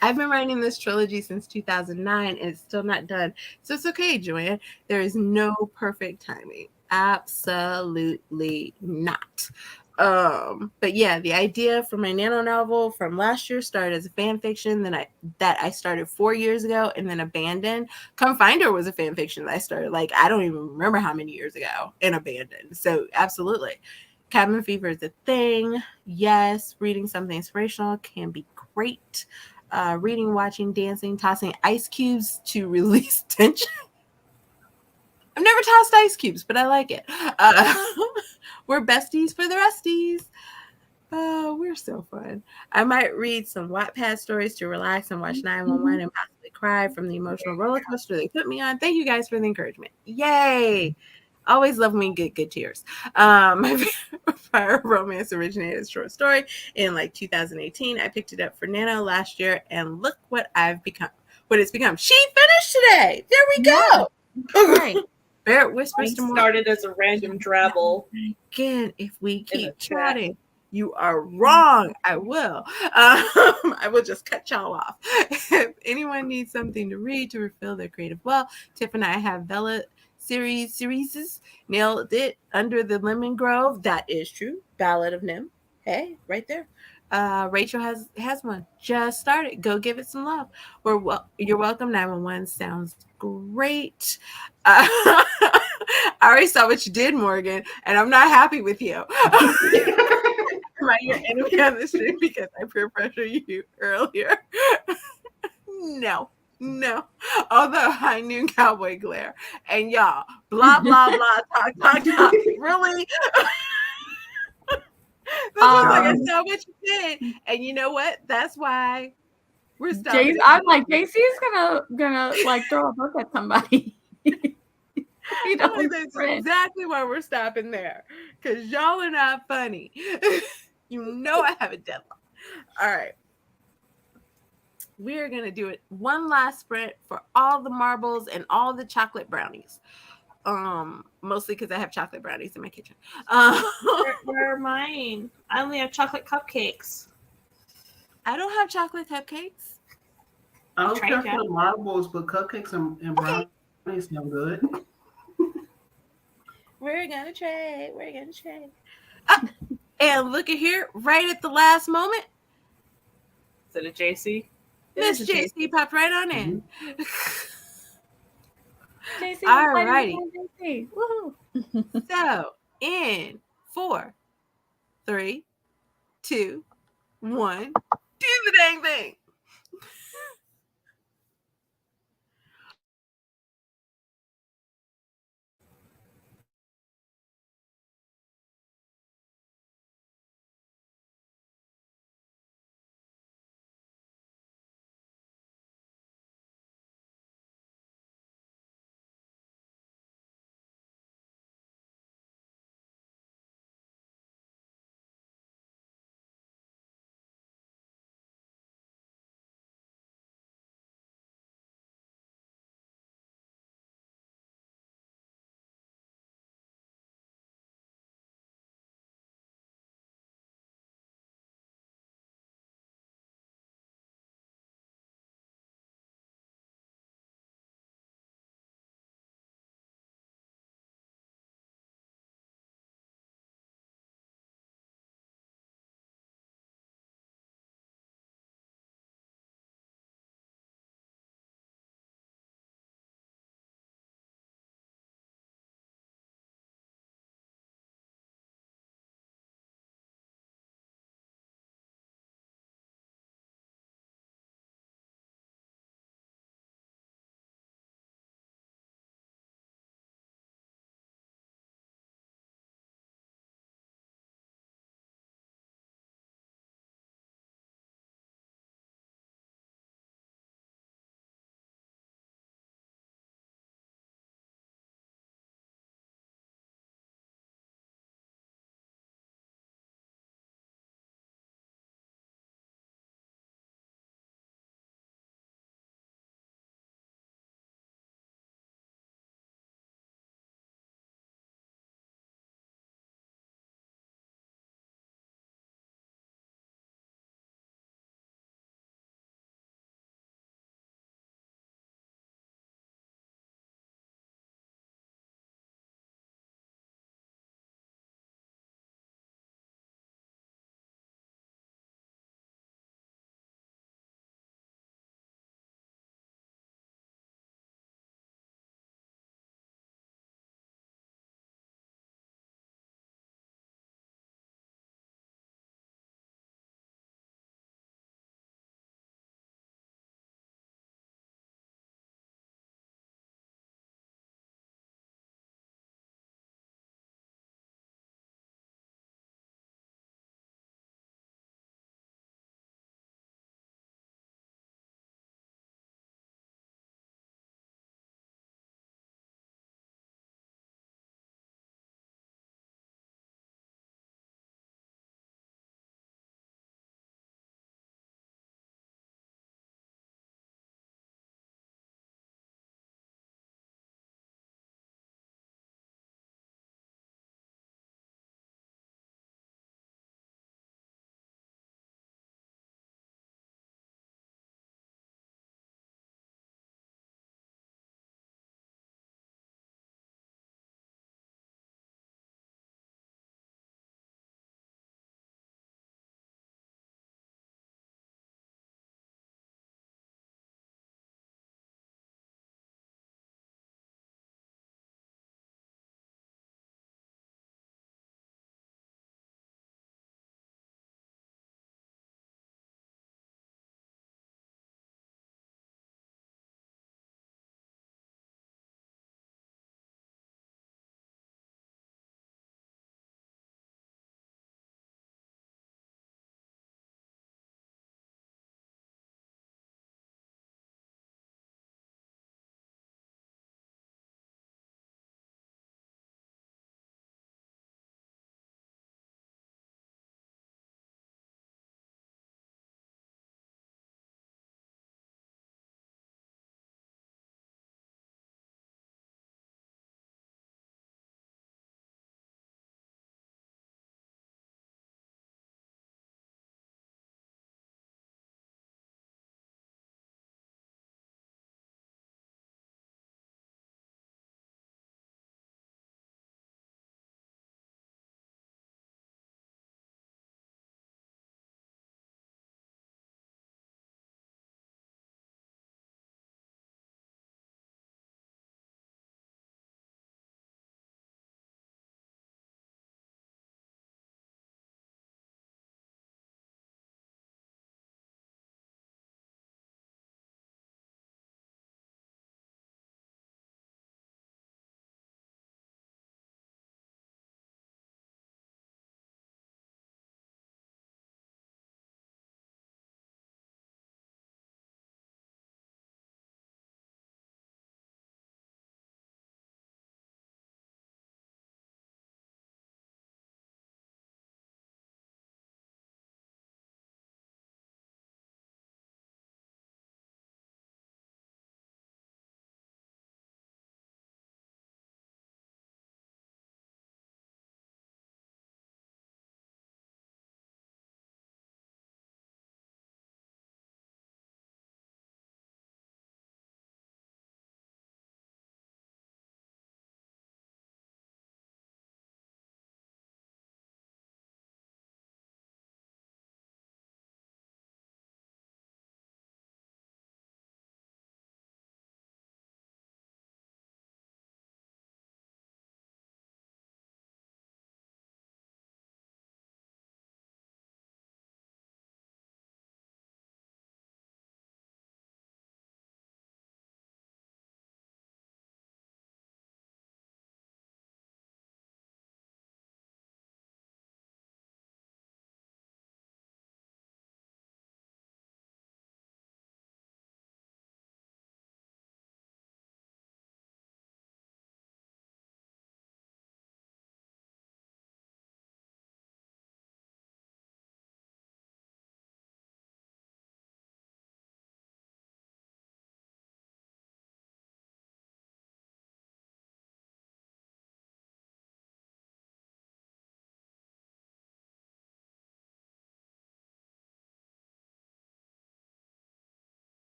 A: I've been writing this trilogy since 2009 and it's still not done. So it's okay, Joanne. There is no perfect timing. Absolutely not. But yeah, the idea for my nano novel from last year started as a fan fiction that I started 4 years ago and then abandoned. Come Find Her was a fan fiction that I started like I don't even remember how many years ago and abandoned. So absolutely. Cabin fever is a thing. Yes, reading something inspirational can be great. Reading, watching, dancing, tossing ice cubes to release tension. I've never tossed ice cubes, but I like it. We're besties for the resties. Oh, we're so fun. I might read some Wattpad stories to relax and watch 911 and possibly cry from the emotional roller coaster they put me on. Thank you guys for the encouragement. Yay! Always love me good tears. My Fire Romance originated as a short story in like 2018. I picked it up for Nano last year, and look what it's become. She finished today. There we go.
D: Right.
A: Barrett whispers to
B: We
A: Morgan.
B: started as a random drabble.
A: Again, if we keep chatting, you are wrong. I will. I will just cut y'all off. If anyone needs something to read to refill their creative well, Tiff and I have Bella series nailed it under the lemon grove. That is true. Ballad of Nim. Hey, right there. Rachel has one just started. Go give it some love. You're welcome. 911 sounds great. I already saw what you did, Morgan, and I'm not happy with you. Am I your enemy on the street because I peer pressure you earlier? No. Although I knew Cowboy Glare. And y'all, blah, blah, blah, talk. Really? This was like, I saw what you did. And you know what? That's why we're stopping.
D: I'm like, JC's gonna like throw a book at somebody. He
A: feel like
D: Challenge
A: that's
D: sprint.
A: exactly why we're stopping there. Because y'all are not funny. You know I have a deadline. All right. We're going to do it one last sprint for all the marbles and all the chocolate brownies. Mostly because I have chocolate brownies in my kitchen.
B: Where are mine? I only have chocolate cupcakes.
A: I don't have chocolate cupcakes.
C: I don't
B: Try
C: care
B: it
C: for
B: out.
C: the marbles, but cupcakes and
A: Okay.
C: brownies sound good.
A: We're gonna trade. We're gonna trade. And look at here, right at the last moment,
B: Is it a JC? It
A: Miss
B: is a JC.
A: JC popped right on in.
D: JC,
A: All
D: we're fighting
A: righty.
D: again, JC. Woohoo!
A: So, in 4, 3, 2, 1, do the dang thing.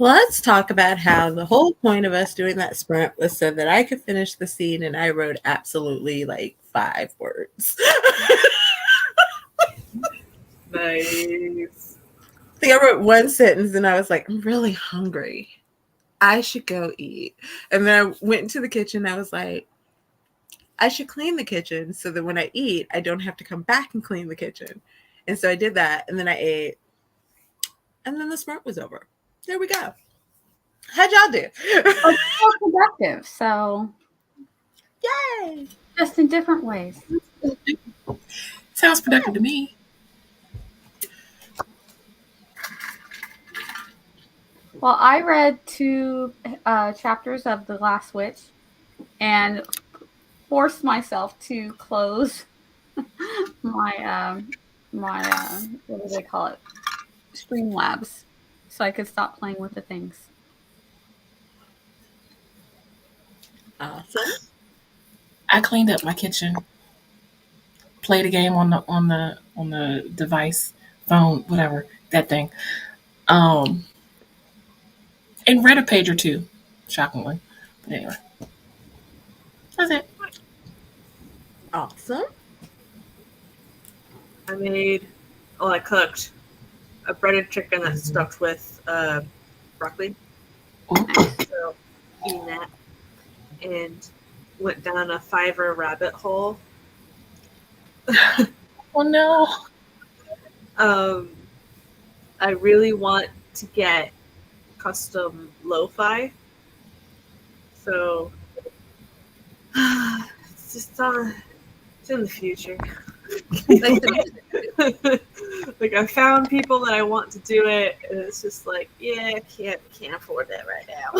A: Let's talk about how the whole point of us doing that sprint was so that I could finish the scene, and I wrote absolutely like 5 words.
B: Nice.
A: I think I wrote one sentence and I was like, I'm really hungry. I should go eat. And then I went into the kitchen. I was like, I should clean the kitchen so that when I eat, I don't have to come back and clean the kitchen. And so I did that. And then I ate. And then the sprint was over. There we go. How'd y'all do?
D: But still productive, so
A: Yay!
D: just in different ways.
E: Sounds productive to me.
D: Well, I read 2 chapters of The Last Witch and forced myself to close my what do they call it? Streamlabs, so I could stop playing with the things.
A: Awesome.
E: I cleaned up my kitchen, played a game on the device, phone, whatever, that thing. And read a page or two, shockingly. But anyway. That's it.
A: Awesome.
B: I cooked a breaded chicken that's stuffed with broccoli. So eating that, and went down a Fiverr rabbit hole.
E: Oh no.
B: I really want to get custom lo-fi. So it's just it's in the future. Like I found people that I want to do it, and it's just like, yeah, I can't afford that right now.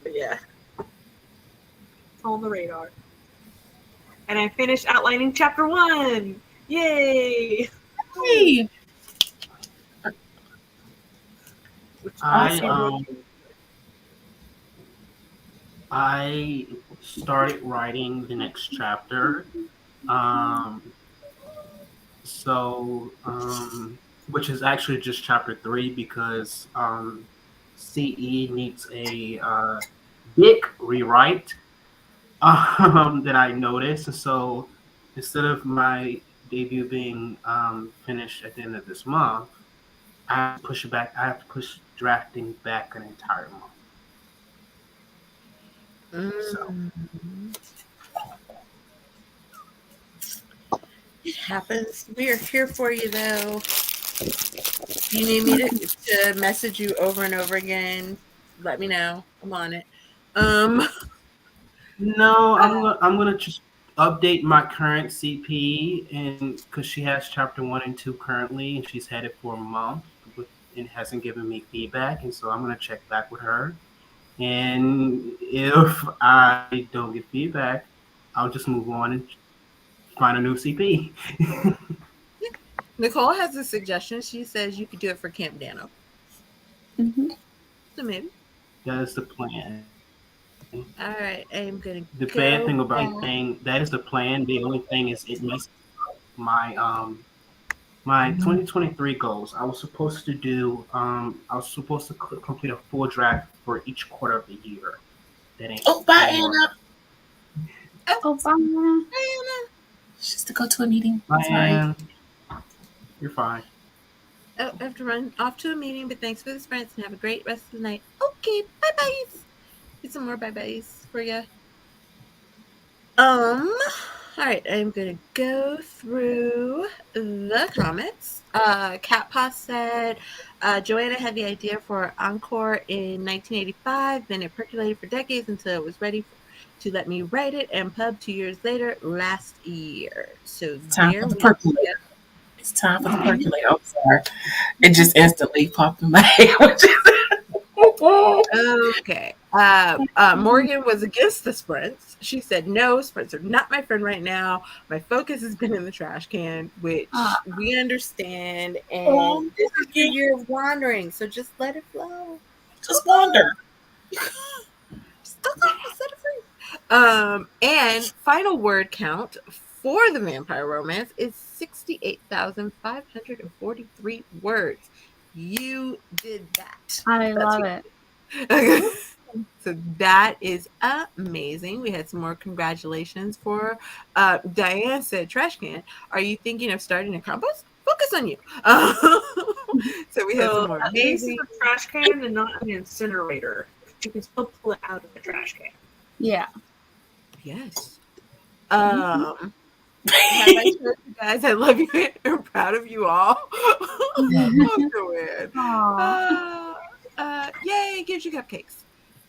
B: But yeah, it's on the radar. And I finished outlining chapter 1. Yay!
E: Hey.
C: I started writing the next chapter. Which is actually just chapter 3 because CE needs a big rewrite that I noticed. And so instead of my debut being finished at the end of this month, I have to push it back. I have to push drafting back an entire month. So
A: it happens. We are here for you, though. Do you need me to message you over and over again? Let me know. I'm on it.
C: No, I'm gonna just update my current CP, and because she has chapter 1 and 2 currently, and she's had it for a month, and hasn't given me feedback, and so I'm gonna check back with her. And if I don't get feedback, I'll just move on and find a new CP.
A: Nicole has a suggestion. She says you could do it for Camp Dano.
D: Mm-hmm.
A: So maybe.
C: That is the plan.
A: All right, I'm gonna.
C: The bad thing about saying that is the plan. The only thing is it messes up my my 2023 goals. I was supposed to do complete a full draft for each quarter of the year. That ain't.
E: Oh, bye, Anna.
D: Oh, bye, Anna.
A: Hi,
E: Just to go to a meeting.
C: Bye,
E: Sorry.
C: Anna. You're fine.
A: Anna. I have to run off to a meeting, but thanks for the sprints and have a great rest of the night. Okay, bye byes. Get some more bye byes for you. All right, I'm gonna go through the comments. Cat Paw said, Joanna had the idea for Encore in 1985, then it percolated for decades until it was ready to let me write it, and pub 2 years later, last year. So
E: Time for the percolator. It's time for the percolator. I'm sorry. It just instantly popped in my head.
A: Okay. Morgan was against the sprints. She said, no, sprints are not my friend right now. My focus has been in the trash can, which we understand. And this is your year of wandering, so just let it flow.
E: Just wander.
A: Just set it free. And final word count for the vampire romance is 68,543 words. You did that.
D: I
A: That's
D: love it.
A: okay. So that is amazing. We had some more congratulations for Diane said, trash can. Are you thinking of starting a compost? Focus on you. So we had some
B: So
A: more
B: at least
A: amazing.
B: it's a trash can and not an incinerator. You can still pull it out of the trash can.
D: Yeah.
A: Yes. Have I told you guys I love you and I'm proud of you all? Oh, so weird.
D: Aw.
A: Yay, gives you cupcakes.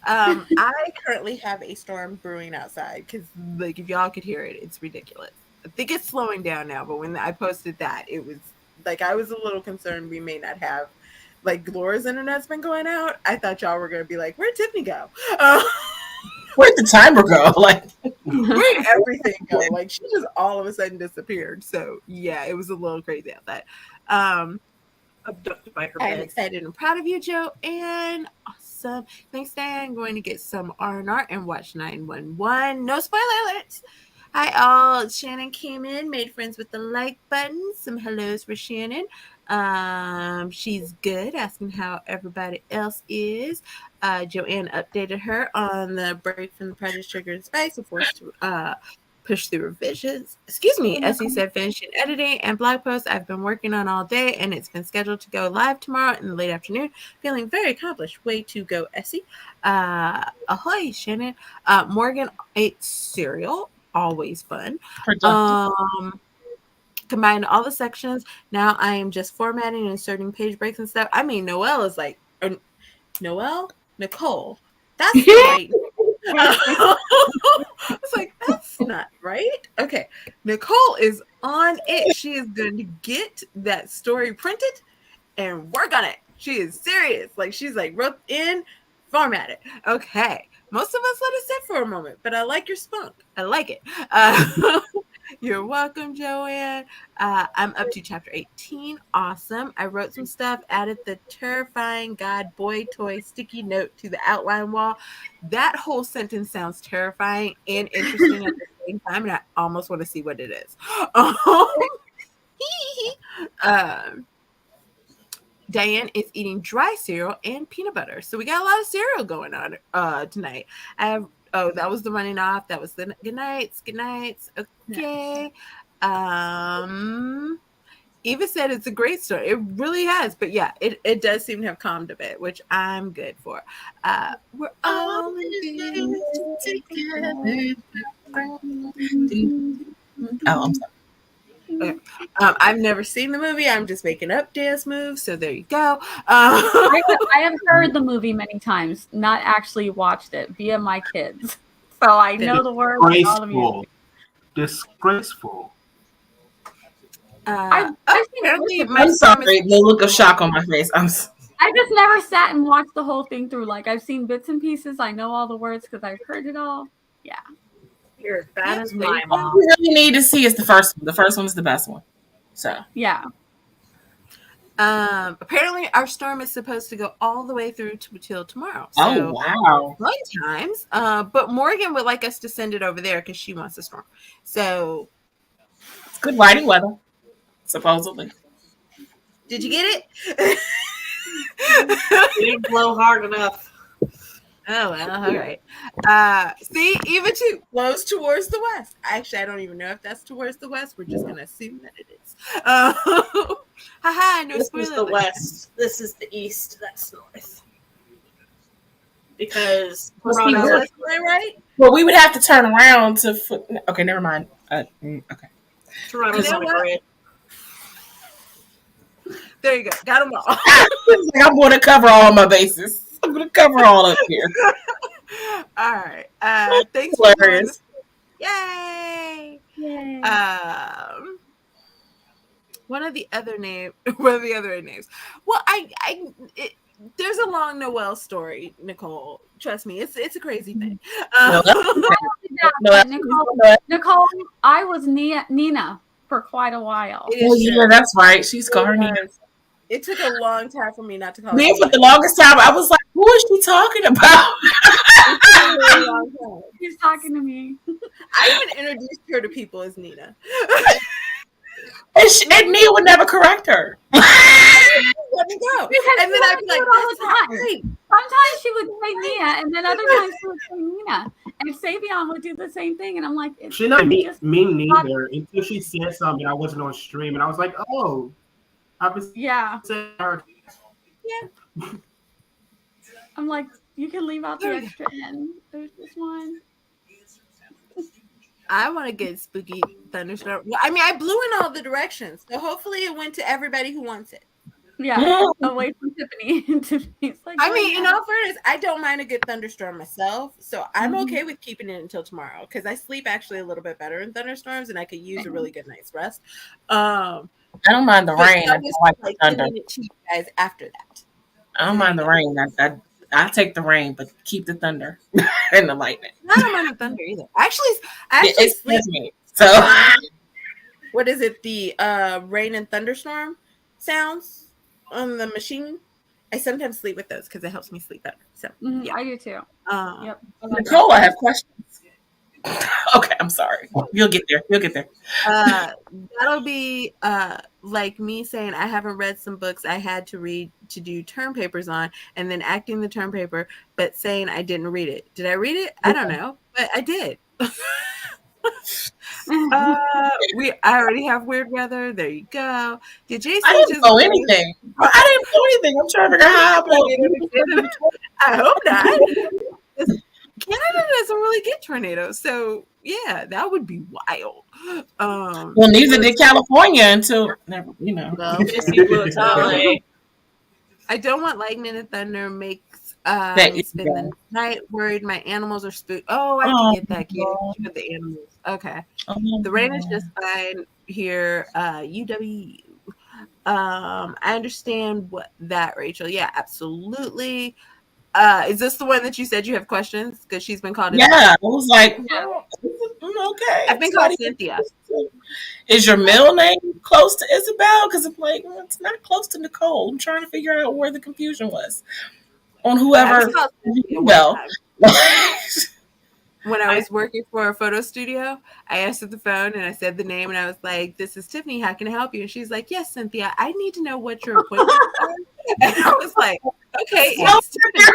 A: I currently have a storm brewing outside because, like, if y'all could hear it, it's ridiculous. I think it's slowing down now, but when I posted that, it was like I was a little concerned we may not have, like, Laura's internet's been going out. I thought y'all were gonna be like, "Where'd Tiffany go?
E: Where'd the timer go? Like,
A: Where'd everything go?" Like, she just all of a sudden disappeared. So yeah, it was a little crazy outside.
B: Abducted by her
A: I'm
B: bed.
A: excited and proud of you, Joe. And awesome. Thanks, Diane. I'm going to get some R&R and watch 911. No spoiler alerts. Hi, all. Shannon came in, made friends with the like button. Some hellos for Shannon. She's good, asking how everybody else is. Joanne updated her on the break from the Project Sugar and Spice and forced to push through revisions. Excuse me. Essie said finishing editing and blog posts I've been working on all day, and it's been scheduled to go live tomorrow in the late afternoon. Feeling very accomplished. Way to go, Essie. Ahoy, Shannon. Morgan ate cereal. Always fun.
E: productive.
A: Combined all the sections. Now I am just formatting and inserting page breaks and stuff. I mean, Noelle is like, Nicole. That's the right. I was like, that's not right. Okay. Nicole is on it. She is going to get that story printed and work on it. She is serious. Like, she's like, wrote in, format it. Okay. Most of us let it sit for a moment, but I like your spunk. I like it. You're welcome, Joanne. I'm up to chapter 18. Awesome. I wrote some stuff, added the terrifying God boy toy sticky note to the outline wall. That whole sentence sounds terrifying and interesting at the same time, and I almost want to see what it is. Diane is eating dry cereal and peanut butter. So we got a lot of cereal going on tonight. That was the running off. That was the good nights. Good nights. Okay. Eva said it's a great story. It really has. But yeah, it does seem to have calmed a bit, which I'm good for. We're all in this together.
E: Oh, I'm sorry.
A: Okay. I've never seen the movie. I'm just making up dance moves. So there you go.
D: I have heard the movie many times, not actually watched it via my kids. So I know the words and all the music.
C: Disgraceful.
D: I've
A: Apparently,
D: seen
A: my
E: I'm
A: son
E: sorry. The look of shock on my face.
D: I just never sat and watched the whole thing through. Like, I've seen bits and pieces. I know all the words because I've heard it all. Yeah.
B: You're as bad as my
E: All
B: mom.
E: we really need to see is the first one. The first one is the best one. So
D: Yeah.
A: apparently our storm is supposed to go all the way through till tomorrow. So
E: wow.
A: fun times. But Morgan would like us to send it over there because she wants a storm. So
E: It's good riding weather, supposedly.
A: did you get it?
B: It didn't blow hard enough.
A: Oh, well, all right. See, Eva too blows towards the west. Actually, I don't even know if that's towards the west. We're just gonna assume that it is. Haha, no
B: This
A: spoiler.
B: is the west. This is the east. That's north. Because
E: Must be
B: Toronto,
E: north.
A: Right?
E: Well, we would have to turn around to. Okay, never mind. Okay.
B: Toronto's
A: You know
B: on a
A: what?
B: grid.
A: There you go. Got them all.
E: I'm going to cover all my bases. I'm going to cover all up here.
A: All right. Thanks for
E: Hilarious.
A: Yay!
D: Yay.
A: One of the other names. Well, there's a long Noelle story, Nicole. Trust me, it's a crazy thing.
D: Nicole, I was Nina for quite a while.
E: Well, yeah, that's right. She's Garney.
A: It took a long time for me not to call
E: Me
A: her.
E: for the longest time, I was like, "Who is she talking about?"
A: It took a really long time.
D: She's talking to me.
A: I even introduced her to people as Nina.
E: And Nia would never correct her.
A: let me go.
D: Because
A: And then I'd be
D: do
A: like,
D: it all
A: this
D: the
A: is
D: time.
A: great.
D: Sometimes she would say Mia, and then other times she would say Nina. And Savion would do the same thing, and I'm like,
C: She not me,
D: just
C: me neither. Until she said something, I wasn't on stream, and I was like, "Oh, I've been
D: yeah.
C: saying her."
D: I'm like, you can leave out the
A: There we go.
D: extra N. There's just one.
A: I want to get spooky thunderstorm. Well, I mean, I blew in all the directions, so hopefully it went to everybody who wants it.
D: Yeah, away from Tiffany. Tiffany's like,
A: I mean, in all fairness, I don't mind a good thunderstorm myself, so I'm
D: Mhm.
A: okay with keeping it until tomorrow because I sleep actually a little bit better in thunderstorms, and I could use a really good night's rest.
E: I don't mind the
A: But
E: rain.
A: that
E: I
A: was
E: just like the
A: like
E: thunder.
A: sending it to you guys after that.
E: I don't mind the rain. I take the rain, but keep the thunder and the lightning.
A: I don't mind the thunder either. I actually
E: It
A: sleep.
E: scares me. So
A: What is it? The rain and thunderstorm sounds on the machine. I sometimes sleep with those because it helps me sleep better. So yeah.
D: I do too. Yep.
E: Nicole, I have questions. Okay, I'm sorry. You'll get there. You'll get there.
A: That'll be like me saying I haven't read some books I had to read to do term papers on, and then acting the term paper, but saying I didn't read it. Did I read it? I don't know, but I did. I already have weird weather. There you go. Did Jason
E: I didn't
A: just
E: know anything. I didn't know anything. I'm trying to figure out how.
A: I hope not. Canada doesn't really get tornadoes, so yeah, that would be wild.
E: Well, neither did California until you know.
A: Well, I don't want lightning and thunder makes me spend the night worried my animals are spooked. Oh, I can get that. With the animals. Okay. The rain is just fine here. UW. I understand what that, Rachel. Yeah, absolutely. Is this the one that you said you have questions? Because she's been called.
E: Yeah, I was like, okay.
A: I've been called Cynthia.
E: Is your middle name close to Isabel? Because I'm like, well, it's not close to Nicole. I'm trying to figure out where the confusion was on whoever.
A: When I was working for a photo studio, I answered the phone and I said the name and I was like, "This is Tiffany. How can I help you?" And she's like, "Yes, Cynthia. I need to know what your appointment are." And I was like, "Okay, it's Tiffany."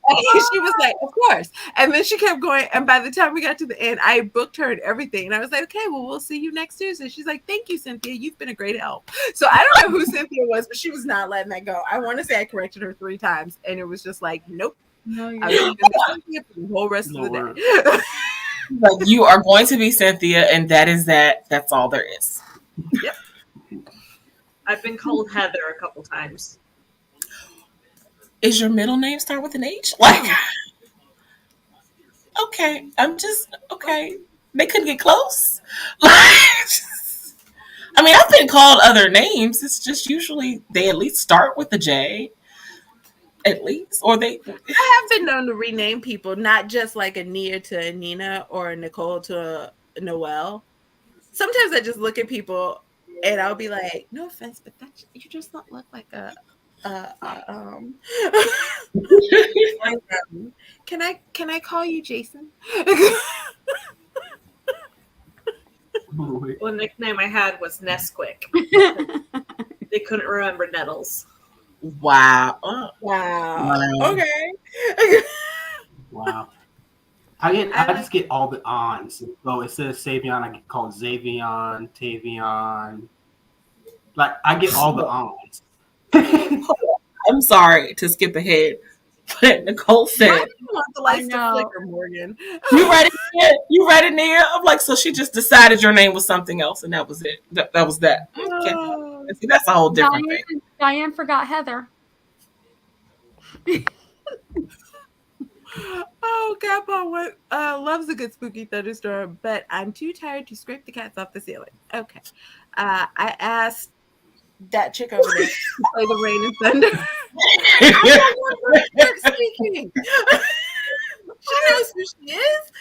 A: And she was like, "Of course." And then she kept going. And by the time we got to the end, I booked her and everything. And I was like, "Okay, well, we'll see you next Tuesday." She's like, "Thank you, Cynthia. You've been a great help." So I don't know who Cynthia was, but she was not letting that go. I want to say I corrected her 3 times, and it was just like, "Nope."
D: No,
A: I was going to be Cynthia for the whole rest of the day.
E: Like, you are going to be Cynthia, and that is that. That's all there is.
B: Yep. I've been called Heather a couple times.
E: Is your middle name start with an H? Like, okay, I'm just okay. They couldn't get close. Like, I mean, I've been called other names. It's just usually they at least start with a J. At least, or they.
A: I have been known to rename people, not just like a Nia to a Nina or a Nicole to a Noelle. Sometimes I just look at people and I'll be like, "No offense, but that you just don't look like a Can I call you Jason?"
B: One nickname I had was Nesquik. They couldn't remember Nettles.
E: Wow.
A: Okay.
C: Wow. I just get all the ons. So instead of Savion, I get called Xavion, Tavion. Like I get all the ons.
E: I'm sorry to skip ahead, but Nicole said,
A: the lights to flicker, Morgan.
E: You read it? Nia? You read it, Nia? I'm like, so she just decided your name was something else, and that was it. That was that. Okay. See, that's a whole different thing.
D: Diane forgot Heather.
A: Oh, Kappa loves a good spooky thunderstorm, but I'm too tired to scrape the cats off the ceiling. Okay. I asked that chick over there to play the rain and thunder. I don't want her speaking. She knows who she is.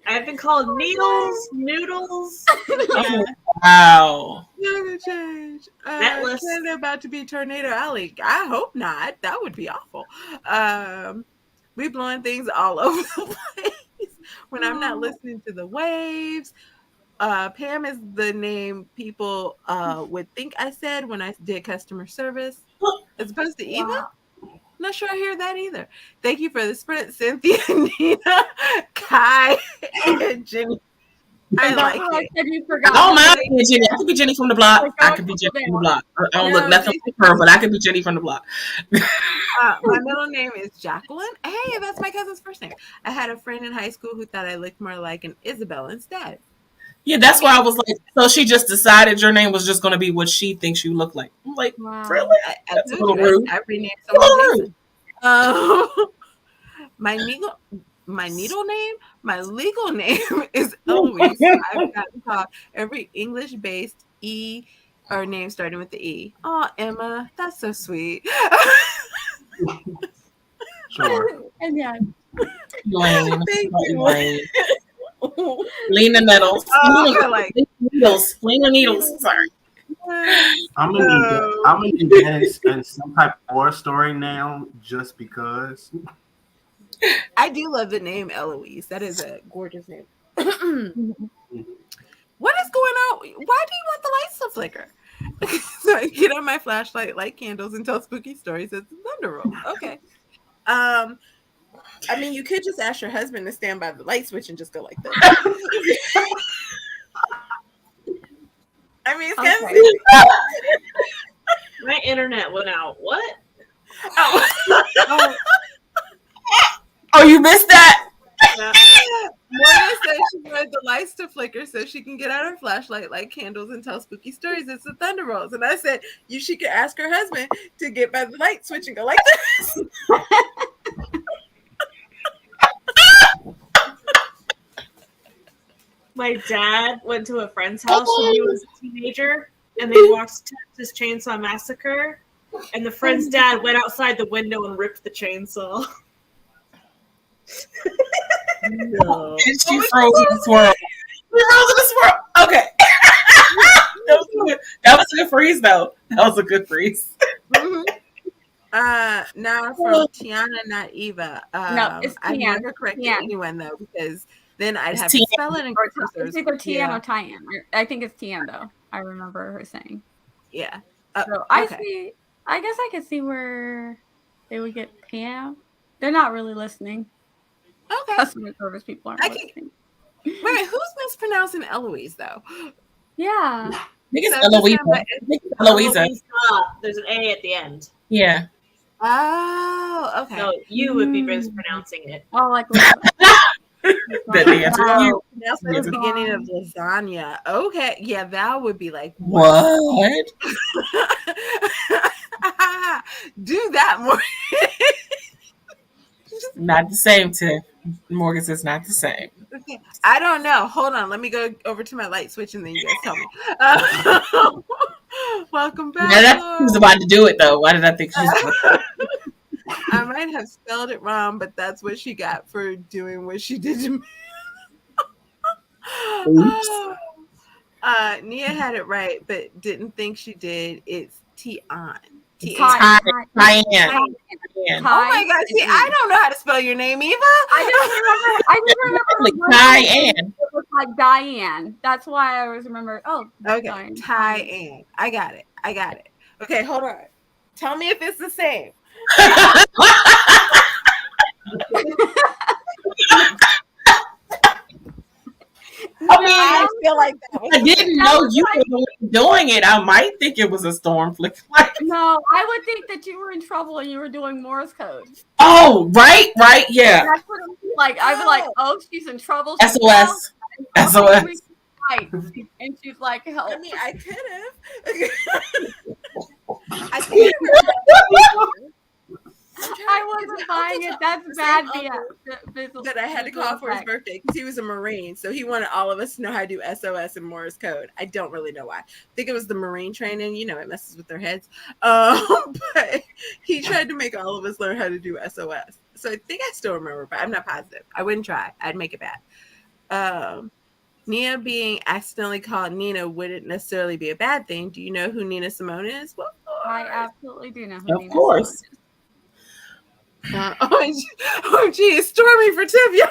B: I've been called Needles, Noodles.
E: Oh, wow.
A: Never change.
B: Netless.
A: Canada about to be Tornado Alley. I hope not. That would be awful. We blowing things all over the place when I'm not listening to the waves. Pam is the name people would think I said when I did customer service, as opposed to Eva.
D: Wow.
A: Not sure I hear that either. Thank you for the sprint, Cynthia, Nina, Kai, and Jenny. I
D: And that's
A: like
D: why I
A: it.
D: said you
E: I
D: forgot.
E: don't mind being Jenny. I could be Jenny from the block.
D: Like,
E: I could be Jenny from the block. I don't look
A: No,
E: nothing like her, but I could be Jenny from the block.
A: My middle name is Jacqueline. Hey, that's my cousin's first name. I had a friend in high school who thought I looked more like an Isabel instead.
E: Yeah, that's why I was like, so she just decided your name was just going to be what she thinks you look like. I'm like,
D: Wow.
E: really?
A: I
E: That's a
A: told
E: little
A: you,
E: rude.
A: I renamed
E: A little
A: someone
E: rude.
A: Jason. My legal name is Eloise. I've gotten called every English-based E or name starting with the E. Oh, Emma, that's so sweet.
C: Sure.
D: And yeah,
E: Lane.
A: Thank you.
E: Lane. Lena Nettles.
A: Oh, like
E: Needles. Lena Needles. Sorry.
C: I'm gonna need that in some type of war story now, just because.
A: I do love the name Eloise. That is a gorgeous name. What is going on? Why do you want the lights to flicker? So I get on my flashlight, light candles, and tell spooky stories as the thunder rolls. Okay. I mean, you could just ask your husband to stand by the light switch and just go like this. I mean, it's kind of
D: Okay.
B: My internet went out. What?
A: oh.
E: Oh, you missed that?
B: Yeah.
A: Morgan said she wanted the lights to flicker so she can get out her flashlight, light candles, and tell spooky stories as the thunder rolls. And I said, she could ask her husband to get by the light switch and go like this.
B: My dad went to a friend's house when he was a teenager, and they watched Texas Chainsaw Massacre. And the friend's dad went outside the window and ripped the chainsaw.
A: No.
E: And she froze in the swirl. She froze in the swirl. Okay. That was a good freeze, though. That was a good freeze.
A: Mm-hmm. Now from Tiana, not Eva.
D: No, it's
A: I've
D: Tian.
A: never corrected
D: Tian.
A: anyone though, because then I'd
E: It's
A: have
E: Tian.
A: to spell it in
D: Or
A: cursors.
D: it's either Tian
A: Yeah.
D: or Tyan. I think it's Tian though. I remember her saying.
A: Yeah.
D: So I
A: okay.
D: see. I guess I could see where they would get Pam. They're not really listening.
A: Okay.
D: Customer service people aren't
A: I can-
D: listening.
A: Wait, who's mispronouncing Eloise though?
D: Yeah.
E: I think it's
A: So just
E: Eloisa.
A: remember,
E: I think it's Eloisa.
B: There's an A at the end.
E: Yeah.
A: Oh, okay.
B: So you would be mispronouncing it.
D: Oh, like
E: The answer is you.
A: That's like the beginning of lasagna. Okay. Yeah, that would be like
E: What?
A: Do that more.
E: Not the same, Tiff. Morgan says not the same.
A: Okay. I don't know. Hold on. Let me go over to my light switch and then you guys tell me. Welcome back.
E: Now that she was about to do it, though. Why did I think she was going to
A: I might have spelled it wrong, but that's what she got for doing what she did to me.
E: Oops.
A: Nia had it right, but didn't think she did. It's Tian.
E: Diane.
A: Oh my God! See, I don't know how to spell your name, Eva.
D: I just remember.
E: Diane.
D: It was like Diane. That's why I always remember. Oh,
A: Okay,
D: Diane.
A: Diane. I got it. Okay, hold on. Tell me if it's the same.
E: I mean,
A: I feel like that.
E: I didn't know you were the one doing it. I might think it was a storm flick.
D: No, I would think that you were in trouble and you were doing Morse code.
E: Oh, right, yeah.
D: That's what it was like. I'd be like, oh, she's in trouble.
E: SOS. SOS.
D: And she's like, help.
A: I mean, I could have. I think
D: I wasn't buying it. That's bad.
A: that I had to call for his birthday because he was a Marine, so he wanted all of us to know how to do SOS and Morse code. I don't really know why. I think it was the Marine training. You know, it messes with their heads. But he tried to make all of us learn how to do SOS. So I think I still remember, but I'm not positive. I wouldn't try. I'd make it bad. Nia being accidentally called Nina wouldn't necessarily be a bad thing. Do you know who Nina Simone is? Well,
D: I absolutely do know who
E: Of
D: Nina
E: course.
D: Simone is.
A: OMG, it's Stormy for Tivia.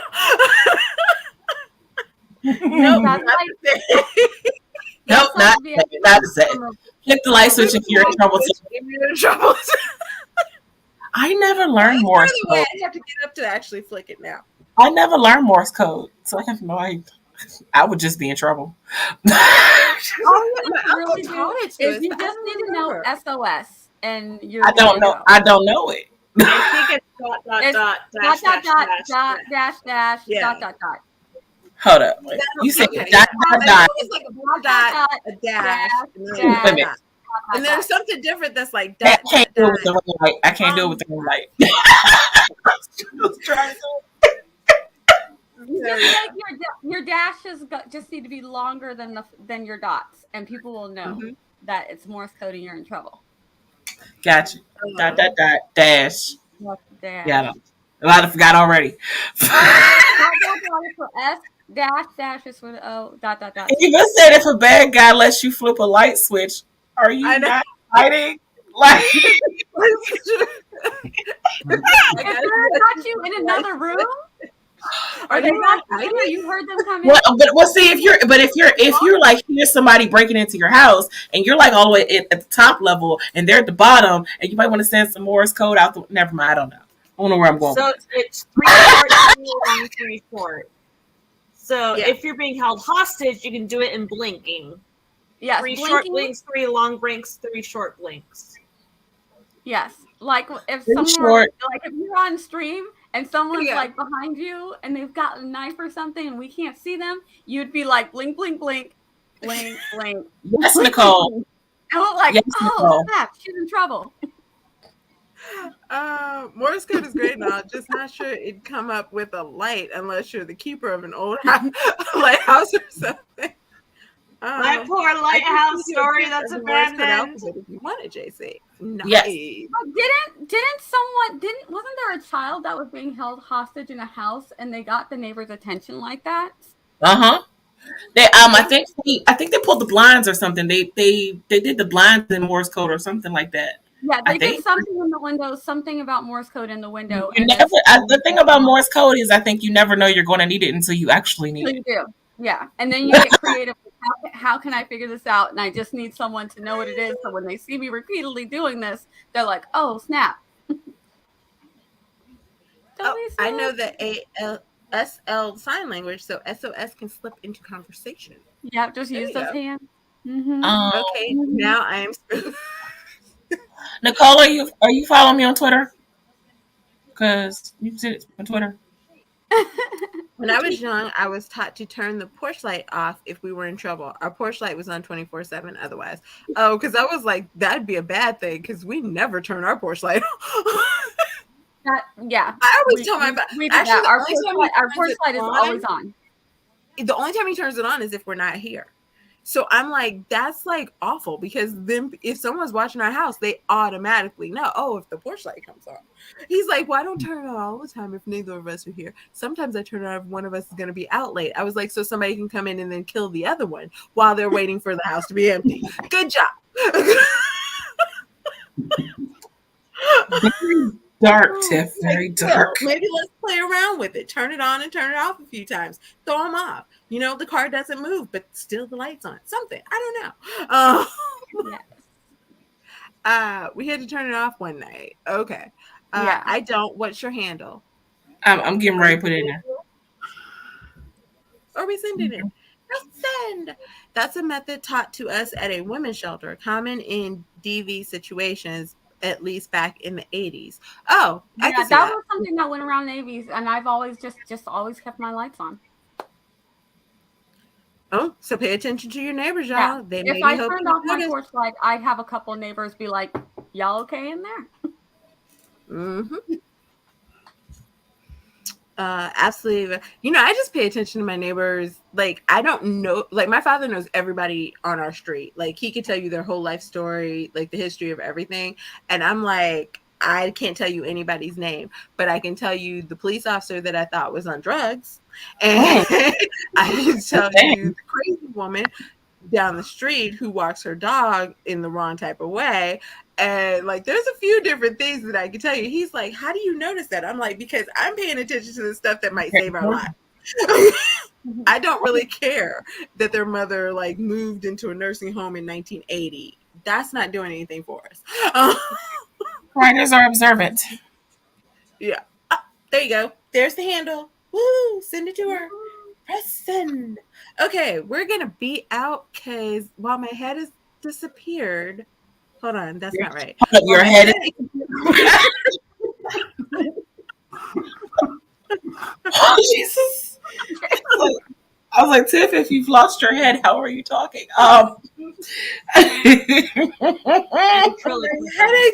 A: Nope,
D: That's
A: not
D: like
A: the same.
D: you
E: Nope,
D: also have to be able
E: not the
D: to
E: same. Flick the light switch if you're in trouble.
A: If you're in trouble.
E: I never
A: Well,
E: learned
A: it's
E: Morse
A: the way
E: code.
A: I have to get up to actually flick it now.
E: I never learned Morse code, so I have no idea. I would just be in trouble.
D: all you
A: My
D: have to really
A: uncle
D: do
A: taught it to
D: is
A: us,
D: you
A: but I
D: just
A: don't
D: need to know
A: remember.
D: SOS and you're
E: I
D: good
E: don't
D: to
E: know.
D: go.
E: I don't know it.
B: I think it's dot
D: It's
B: dot
D: dot
B: dash
D: dot
B: dash
D: dot
B: dash.
D: dot dash
A: Yeah.
D: dot dot dot.
E: Hold up. Wait. You said
A: Okay,
E: dot
A: I
E: dot
A: knew
E: dot.
A: it was like a dot, a dash, and then
D: dash,
A: a dot. And
D: dot,
A: there's something different that's like
E: I
A: dot,
E: can't
A: dot,
E: do it
A: dot.
E: with the ring light. I can't do it with the ring light.
D: Just make your dashes just need to be longer than your dots, and people will know that it's Morse code and you're in trouble.
E: Gotcha. Dot dot dot dash.
D: Dash.
E: Yeah, a lot of forgot already.
D: Dot dot dot is for S. Dash is for the O. Dot dot dot.
E: You just said if a bad guy lets you flip a light switch, are you not fighting? Like,
D: If they got you in another room,
A: Are
D: they
A: you
D: got
A: not
D: you,
A: hiding?
D: or you heard them come in.
E: well, see if you're like here's somebody breaking into your house and you're like all the way at the top level and they're at the bottom and you might want to send some Morse code out. Never mind, I don't know. I don't know where I'm going.
B: So it's 3 short, 3 long, 3 short. So
A: Yeah.
B: if you're being held hostage, you can do it in blinking.
D: Yes,
B: 3
D: blinking.
B: short blinks, 3 long blinks, 3 short blinks.
D: Yes, like if
E: Pretty
D: someone
E: short.
D: like if you're on stream and someone's
A: Yeah.
D: like behind you and they've got a knife or something and we can't see them, you'd be like blink, blink, blink, blink, blink.
E: Yes,
D: blink,
E: Nicole.
D: blink. And we're like,
E: Yes,
D: oh
E: Nicole.
D: snap, she's in trouble.
A: Morse code is great now. Just not sure it'd come up with a light unless you're the keeper of an old lighthouse or something.
B: My poor lighthouse story that's abandoned.
A: If you want it, JC. Nice.
E: Yes.
D: Wasn't there a child that was being held hostage in a house and they got the neighbor's attention like that?
E: They I think they pulled the blinds or something. They did the blinds in Morse code or something like that.
D: Yeah,
E: I
D: they did
E: think.
D: something in the window, something about Morse code in the window.
E: The thing about Morse code is I think you never know you're going to need it until you actually need
D: You
E: it.
D: do. Yeah. And then you get creative. How can I figure this out? And I just need someone to know what it is. So when they see me repeatedly doing this, they're like, oh, snap.
A: I know the ASL sign language, so SOS can slip into conversation.
D: Yeah, just
A: There
D: use
A: you
D: those
A: go.
D: hands. Mm-hmm.
A: Okay, now I am.
E: Nicole, are you following me on Twitter? Because you said it on Twitter.
A: When I was young, I was taught to turn the porch light off if we were in trouble. Our porch light was on 24/7 otherwise. Oh, because I was like, that'd be a bad thing because we never turn our porch light off.
D: Yeah.
A: I always tell my
D: we do
A: actually
D: that.
A: the
D: Our
A: only
D: porch light is
A: on-
D: always on.
A: The only time he turns it on is if we're not here. So I'm like, that's like awful because then if someone's watching our house, they automatically know, oh, if the porch light comes on. He's like, well, I don't turn it on all the time if neither of us are here. Sometimes I turn it on if one of us is going to be out late. I was like, so somebody can come in and then kill the other one while they're waiting for the house to be empty. Good job.
E: Very dark, Tiff. Very dark.
A: Maybe let's play around with it. Turn it on and turn it off a few times. Throw them off. You know, the car doesn't move, but still the light's on. Something. I don't know.
D: Yes.
A: We had to turn it off one night. Okay.
D: Yeah.
A: I don't. What's your handle?
E: I'm getting ready to put it in there.
A: Or we send it in. Let's send. That's a method taught to us at a women's shelter, common in DV situations, at least back in the 80s. Oh, I can see
D: that was something that went around navies, and I've always just always kept my lights on.
A: Oh, so pay attention to your neighbors, y'all.
D: Yeah.
A: They
D: If I turned off my porch light, I'd have a couple of neighbors be like, y'all okay in there?
A: Mm-hmm. Absolutely. You know, I just pay attention to my neighbors. Like, I don't know. Like, my father knows everybody on our street. Like, he could tell you their whole life story, like the history of everything. And I'm like, I can't tell you anybody's name, but I can tell you the police officer that I thought was on drugs. And I can tell you the crazy woman down the street who walks her dog in the wrong type of way. And like, there's a few different things that I can tell you. He's like, how do you notice that? I'm like, because I'm paying attention to the stuff that might save our lives. I don't really care that their mother like moved into a nursing home in 1980. That's not doing anything for us.
E: Writers are observant.
A: Yeah. There you go. There's the handle. Woo! Send it to her. Press send. Okay, we're gonna be out because while my head has disappeared. Hold on, that's not right. While
E: Your
A: my
E: head is. Oh, Jesus. I was like, Tiff, if you've lost your head, how are you talking?
A: headache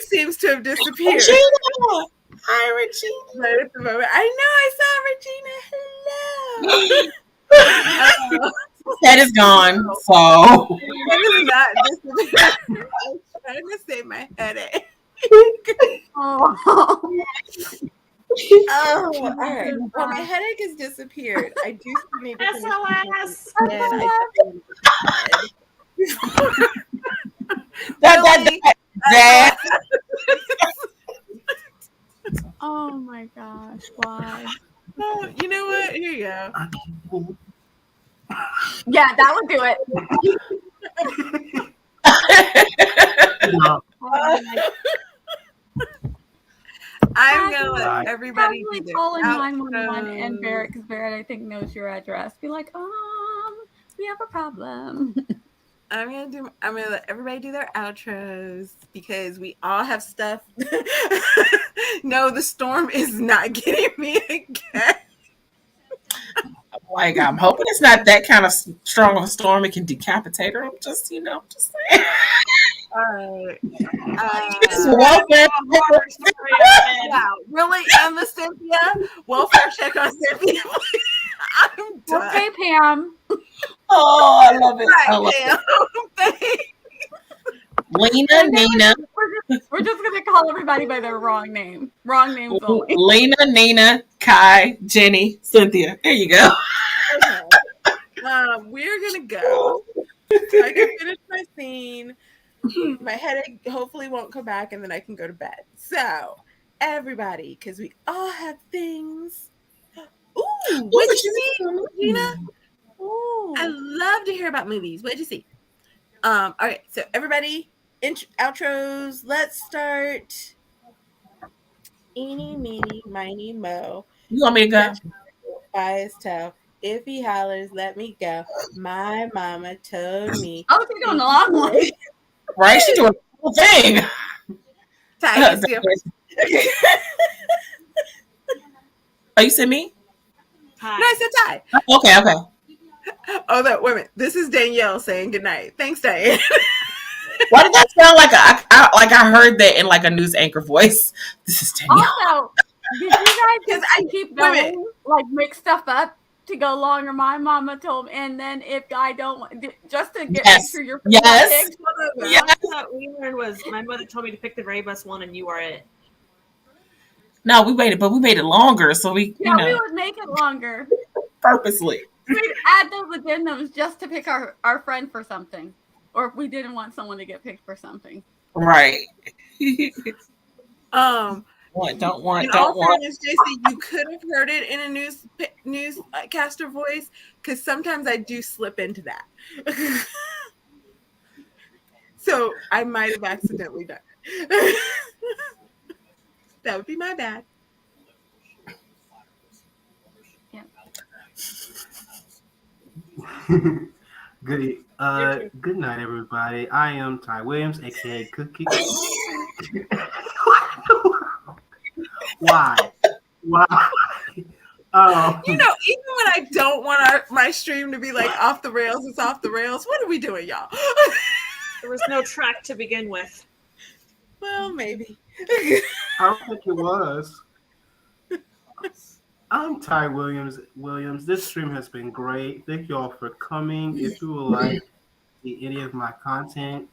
A: seems to have disappeared.
E: Regina! Hi, Regina.
A: Right at the moment. I know I saw Regina. Hello.
E: Head is gone, so.
A: That is not disappeared. I'm trying to save my headache.
D: Oh.
A: Oh, all right. Well, my headache has disappeared. I do still need to finish
B: SOS.
A: and I definitely need to
E: That.
D: Oh my gosh, why?
A: Oh, you know what? Here you go.
D: Yeah, that would do it.
C: No.
A: I'm gonna let everybody
D: Probably
A: do their
D: call in 911 and
A: outros.
D: Barrett, because Barrett I think knows your address. Be like, we have a problem.
A: I'm gonna let everybody do their outros because we all have stuff. No, the storm is not getting me again.
E: Like, I'm hoping it's not that kind of strong of a storm. It can decapitate her. I'm just, just saying.
A: All right.
E: Welfare.
A: Yeah, really, Emma Cynthia? Welfare check on Cynthia. I'm done.
D: Okay, Pam.
E: Oh, I love it. I love
A: Damn.
E: it. Lena, Nina.
D: We're just gonna call everybody by their wrong name. Wrong names only.
E: Lena, Nina, Kai, Jenny, Cynthia. There you go.
A: Okay. We're gonna go. So I can finish my scene. My headache hopefully won't come back, and then I can go to bed. So, everybody, because we all have things. Ooh, what'd you see, Gina?
D: Ooh.
A: I love to hear about movies. What'd you see? All right, so everybody, outros. Let's start. Eeny, meeny, miny, mo.
E: You want me to go?
A: By his toe. If he hollers, let me go. My mama told me.
D: I was doing the long one.
E: Right? She doing the whole thing.
A: Ty, you still.
E: Oh, you said me?
B: Hi.
A: No, I said Ty.
E: Okay.
A: Oh, no, wait a minute. This is Danielle saying goodnight. Thanks, Diane.
E: Why did that sound like I heard that in like a news anchor voice? This is Danielle.
D: Also, did you guys just keep going, like make stuff up to go longer? My mama told me, and then if I don't, just to get make sure you're
E: yes.
B: What we learned was my mother told me to pick the very best one, and you are it.
E: No, we made it longer, so we
D: we would make it longer
E: purposely.
D: We'd add those addendums just to pick our friend for something, or if we didn't want someone to get picked for something.
E: Right.
A: Don't
E: want.
A: Fairness, JC, you could have heard it in a newscaster voice, because sometimes I do slip into that. So I might have accidentally done it. That would be my bad.
D: Yeah.
C: Good night, everybody. I am Ty Williams, aka Cookie. Why?
A: Even when I don't want my stream to be like off the rails, it's off the rails. What are we doing, y'all?
B: There was no track to begin with.
A: Well, maybe.
C: I don't think it was. I'm Ty Williams. This stream has been great. Thank you all for coming. If you would like to see any of my content,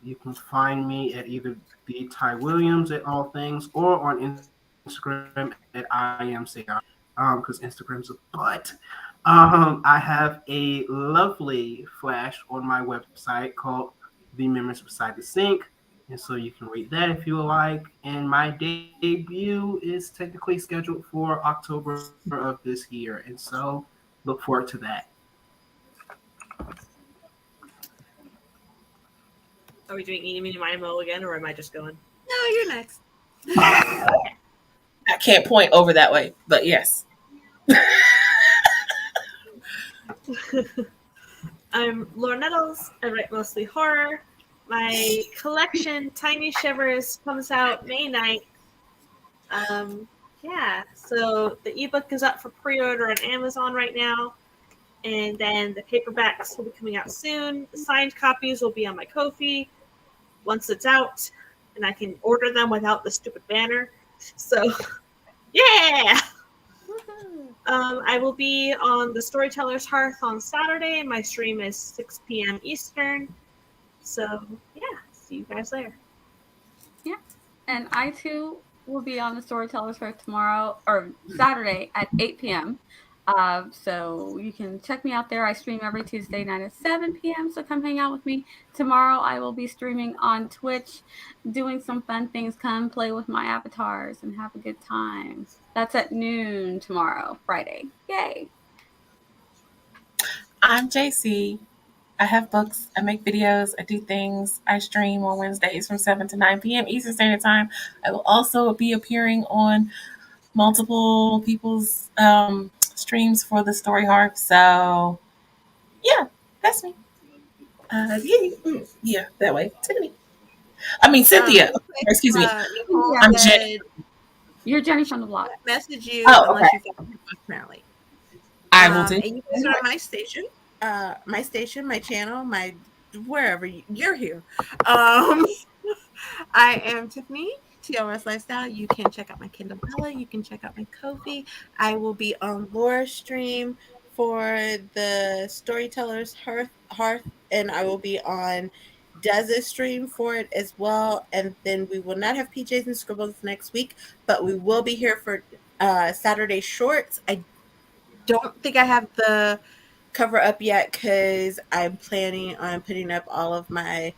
C: you can find me at either the Ty Williams at all things or on Instagram at I am Sayon, because Instagram's a butt. I have a lovely flash on my website called The Memories Beside the Sink. And so you can read that if you would like. And my debut is technically scheduled for October of this year. And so look forward to that.
B: Are we doing Eeny, Meeny, Miny, Mo again, or am I just going?
A: No, you're next.
E: I can't point over that way, but yes.
B: I'm Laura Nettles. I write mostly horror. My collection, Tiny Shivers, comes out May 9th. Yeah, so the ebook is up for pre-order on Amazon right now, and then the paperbacks will be coming out soon. The signed copies will be on my Ko-fi once it's out, and I can order them without the stupid banner. So, yeah! I will be on the Storyteller's Hearth on Saturday. My stream is 6 p.m. Eastern. So, yeah, see you guys there.
D: Yeah. And I too will be on the Storytellers Fair tomorrow or Saturday at 8 p.m. So you can check me out there. I stream every Tuesday night at 7 p.m. So come hang out with me. Tomorrow I will be streaming on Twitch, doing some fun things. Come play with my avatars and have a good time. That's at noon tomorrow, Friday. Yay.
E: I'm JC. I have books. I make videos. I do things. I stream on Wednesdays from 7 to 9 p.m. Eastern Standard Time. I will also be appearing on multiple people's streams for the Story Harp. So, yeah, that's me. Yeah, that way. Tiffany. I mean, Cynthia. Excuse me.
A: Nicole
E: I'm
A: said,
D: You're Jenny from the block.
A: message you
E: Oh,
A: unless
E: okay.
A: you follow me, apparently.
E: I will do.
A: And you can start my station, my channel, my wherever you're here. I am Tiffany, TLS Lifestyle. You can check out my Kindle Bella. You can check out my Ko-fi. I will be on Laura's stream for the Storyteller's Hearth, and I will be on Dez's stream for it as well. And then we will not have PJs and Scribbles next week, but we will be here for Saturday Shorts. I don't think I have the cover up yet because I'm planning on putting up all of my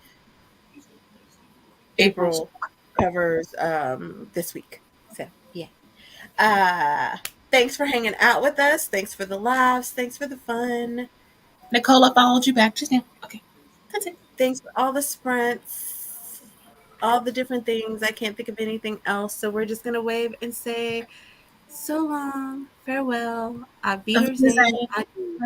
A: April covers this week. So yeah. Thanks for hanging out with us. Thanks for the laughs. Thanks for the fun.
E: Nicole, I followed you back just now. Okay. That's it.
A: Thanks for all the sprints, all the different things. I can't think of anything else. So we're just gonna wave and say so long, farewell, auf Wiedersehen, adieu.